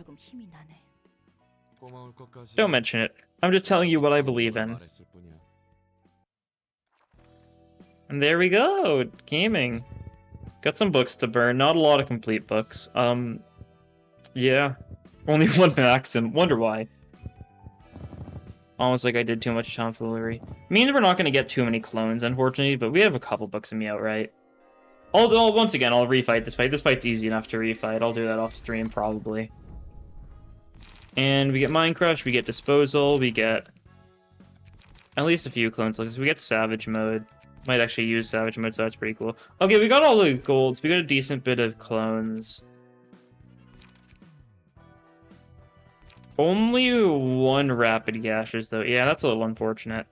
A: Don't mention it. I'm just telling you what I believe in. And there we go! Gaming. Got some books to burn. Not a lot of complete books. Yeah. Only one maxim. Wonder why. Almost like I did too much tomfoolery. Means we're not going to get too many clones, unfortunately, but we have a couple books in me outright. Once again, I'll refight this fight. This fight's easy enough to refight. I'll do that off stream, probably. And we get Mind Crush, we get Disposal, we get at least a few clones. We get Savage Mode. Might actually use Savage Mode, so that's pretty cool. Okay, we got all the golds. We got a decent bit of clones. Only one Rapid Gashes, though. Yeah, that's a little unfortunate.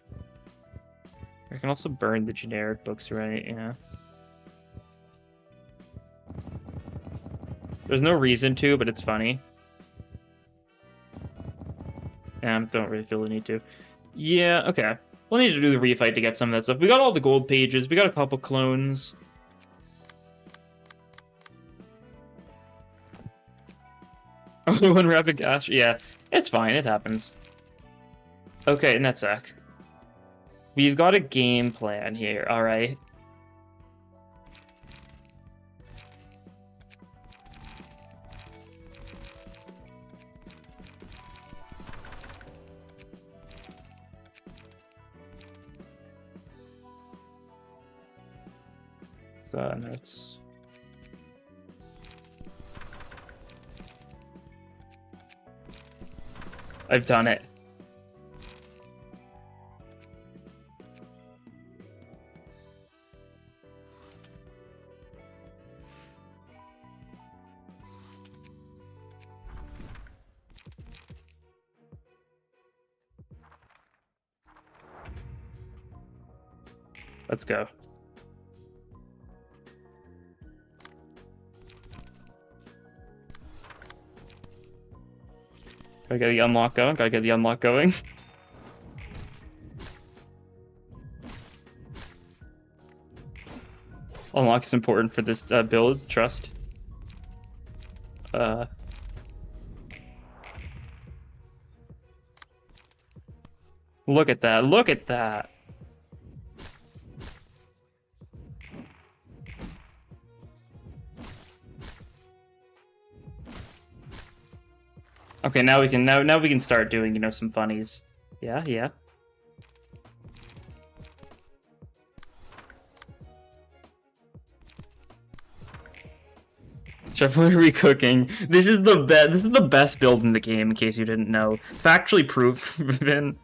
A: I can also burn the generic books, right? Yeah. There's no reason to, but it's funny. Yeah, don't really feel the need to. Yeah, okay. We'll need to do the refight to get some of that stuff. We got all the gold pages. We got a couple clones. Only one rapid gas. Yeah, it's fine. It happens. Okay, Netzak. We've got a game plan here. All right. notes. I've done it. Let's go. Gotta get the unlock going. Gotta get the unlock going. Unlock is important for this build. Trust. Look at that. Look at that. Okay, now we can start doing, you know, some funnies. Yeah, yeah. Chef, what are we cooking? This is the best build in the game, in case you didn't know. Factually proven.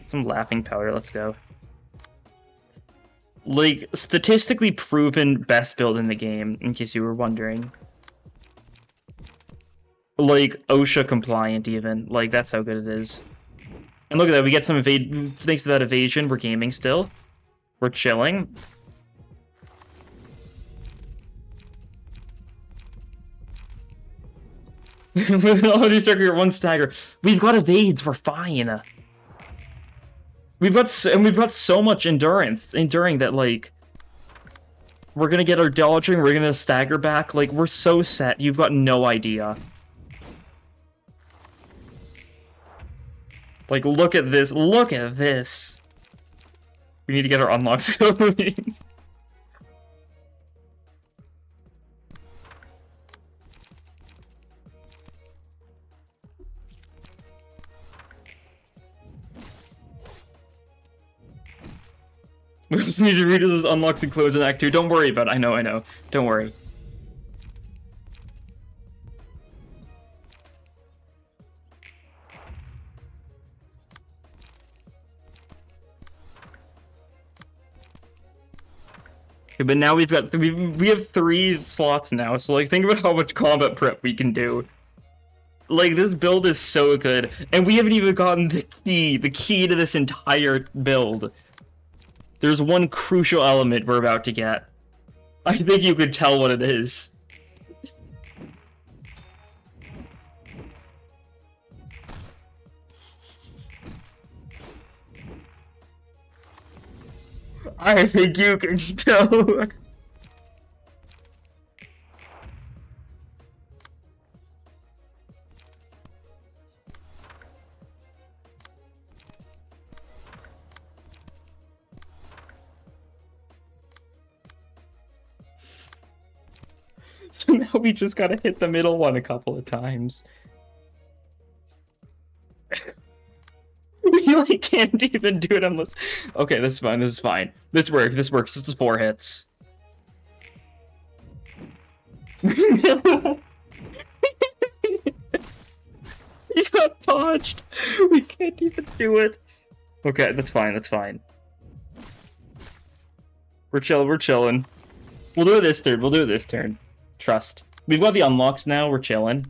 A: Some laughing powder, let's go. Like, statistically proven best build in the game, in case you were wondering. Like, OSHA compliant even. Like, that's how good it is. And look at that, we get some evade. Thanks to that evasion, we're gaming still. We're chilling. With all these circular one stagger. We've got evades, we're fine. We've got so much endurance, enduring that, like, we're gonna get our dodging, we're gonna stagger back, like, we're so set, you've got no idea. Like, look at this, look at this. We need to get our unlocks going. We just need to read those unlocks and close in Act 2. Don't worry about it. I know. Don't worry. Okay, but now we have 3 slots now, so like think about how much combat prep we can do. Like, this build is so good, and we haven't even gotten the key to this entire build. There's one crucial element we're about to get. I think you could tell what it is. I think you can tell. So now we just gotta hit the middle one a couple of times. We like can't even do it unless... Okay, this is fine, this is fine. This works, this is 4 hits. No! He got dodged! We can't even do it! Okay, that's fine, that's fine. We're chilling. We'll do it this turn, Trust. We've got the unlocks now, we're chilling.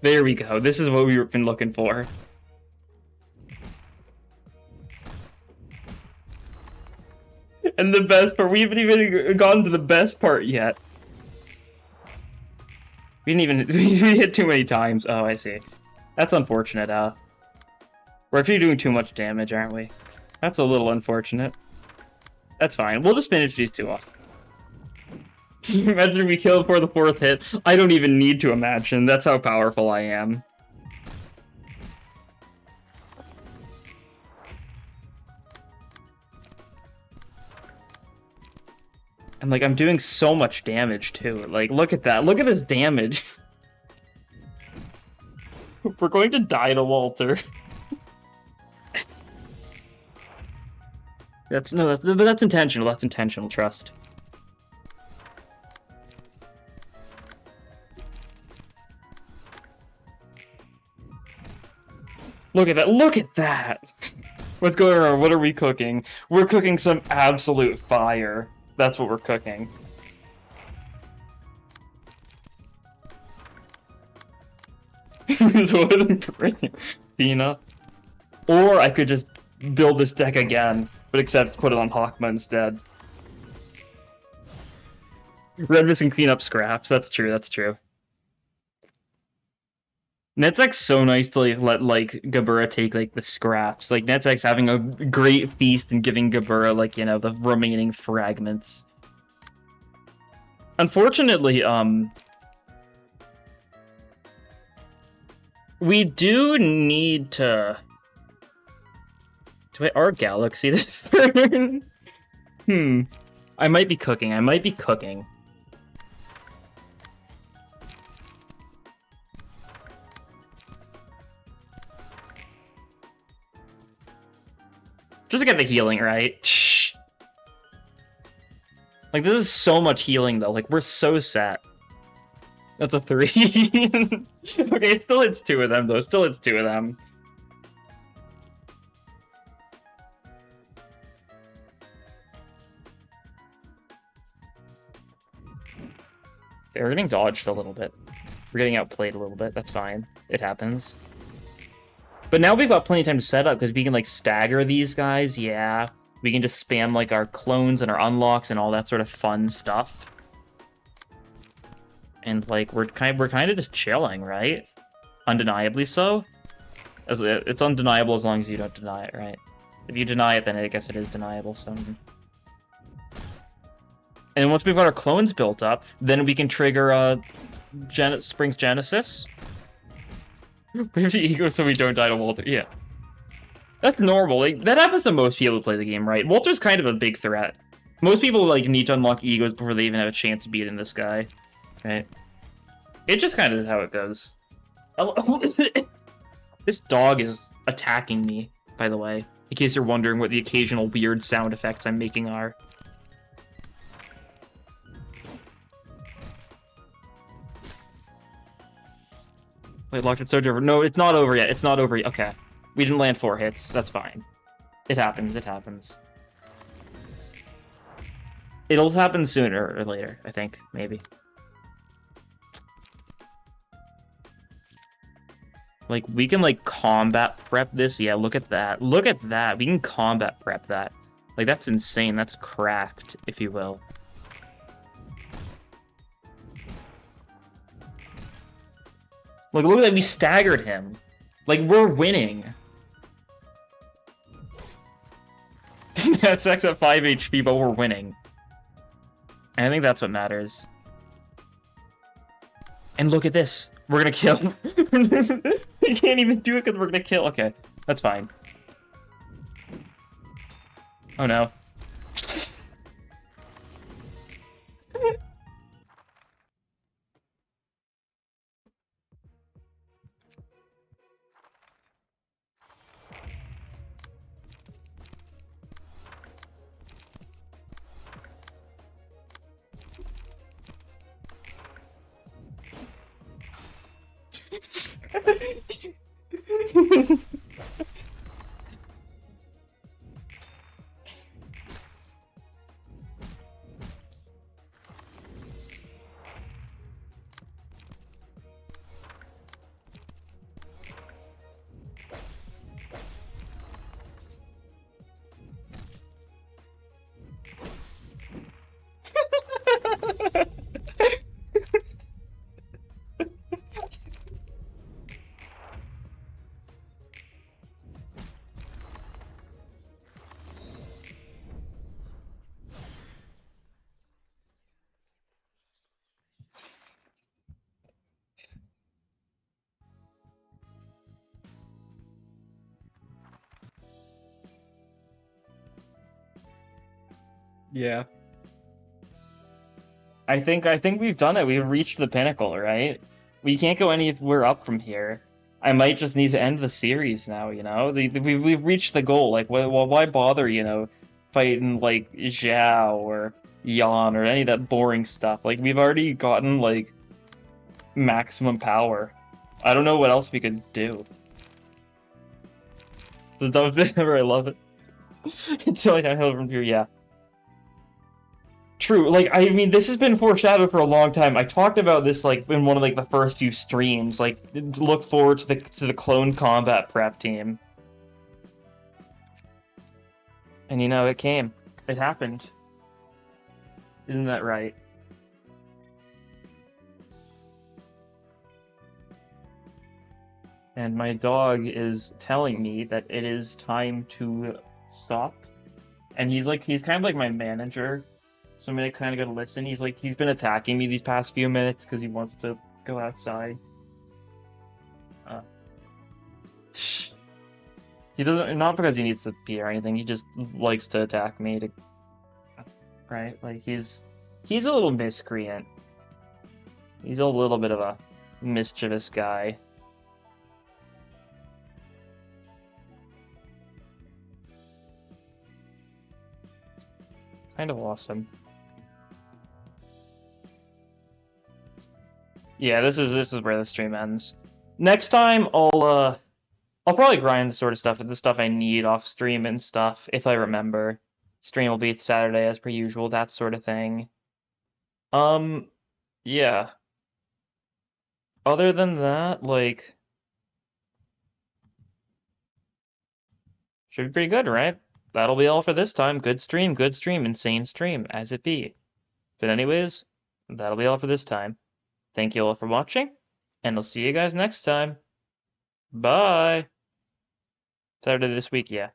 A: There we go. This is what we've been looking for. And the best part, we haven't even gotten to the best part yet. We hit too many times. Oh, I see. That's unfortunate, We're actually doing too much damage, aren't we? That's a little unfortunate. That's fine. We'll just finish these 2 off. Can you imagine we kill for the 4th hit? I don't even need to imagine. That's how powerful I am. And like I'm doing so much damage too. Like look at that. Look at this damage. We're going to die to Walter. That's intentional. That's intentional, trust. Look at that. Look at that. What's going on? What are we cooking? We're cooking some absolute fire. That's what we're cooking. So what am I Athena? Or I could just build this deck again, but except put it on Hakma instead. Red missing cleanup scraps. That's true. That's true. Netzek's so nice to let Gabura take like the scraps. Like Netzek's having a great feast and giving Gabura like the remaining fragments. Unfortunately, we do need to. Do I Art Galaxy this turn? I might be cooking. I might be cooking. Just to get the healing, right? Shh. Like, this is so much healing, though. Like, we're so set. That's a 3. Okay, it still hits 2 of them, though. Still hits 2 of them. Okay, we're getting dodged a little bit. We're getting outplayed a little bit. That's fine. It happens. But now we've got plenty of time to set up, because we can, like, stagger these guys, yeah. We can just spam, like, our clones and our unlocks and all that sort of fun stuff. And, like, we're kind of just chilling, right? Undeniably so. It's undeniable as long as you don't deny it, right? If you deny it, then I guess it is deniable, so... And once we've got our clones built up, then we can trigger, Spring's Genesis. We have the ego so we don't die to Walter. Yeah. That's normal. Like, that happens to most people who play the game, right? Walter's kind of a big threat. Most people, like, need to unlock egos before they even have a chance of beating this guy. Right? It just kind of is how it goes. This dog is attacking me, by the way. In case you're wondering what the occasional weird sound effects I'm making are. Wait, locked it so over. No, it's not over yet. It's not over yet. Okay. We didn't land 4 hits. That's fine. It happens. It happens. It'll happen sooner or later, I think. Maybe. Like, we can, like, combat prep this. Yeah, look at that. Look at that. We can combat prep that. Like, that's insane. That's cracked, if you will. Like, look at that, we staggered him. Like, we're winning. That's X at 5 HP, but we're winning. And I think that's what matters. And look at this. We're gonna kill. We can't even do it because we're gonna kill. Okay, that's fine. Oh no. Yeah. I think we've done it. We've reached the pinnacle, right? We can't go anywhere up from here. I might just need to end the series now, you know? We've reached the goal. Like, why bother, fighting, like, Zhao or Yan or any of that boring stuff? Like, we've already gotten, like, maximum power. I don't know what else we could do. The dumb thing ever, I love it. Until I held from here, yeah. True, like, I mean, this has been foreshadowed for a long time. I talked about this, like, in one of, like, the first few streams, like, look forward to the clone combat prep team. And, it came. It happened. Isn't that right? And my dog is telling me that it is time to stop. And he's kind of like my manager. So I'm gonna kind of gotta listen. He's been attacking me these past few minutes because he wants to go outside. He doesn't, not because he needs to pee or anything, he just likes to attack me to, right? Like, he's a little miscreant. He's a little bit of a mischievous guy. Kind of awesome. Yeah, this is where the stream ends. Next time I'll probably grind the sort of stuff, the stuff I need off stream and stuff, if I remember. Stream will be Saturday as per usual, that sort of thing. Yeah. Other than that, like, should be pretty good, right? That'll be all for this time. Good stream, insane stream, as it be. But anyways, that'll be all for this time. Thank you all for watching, and I'll see you guys next time. Bye! Saturday this week, yeah.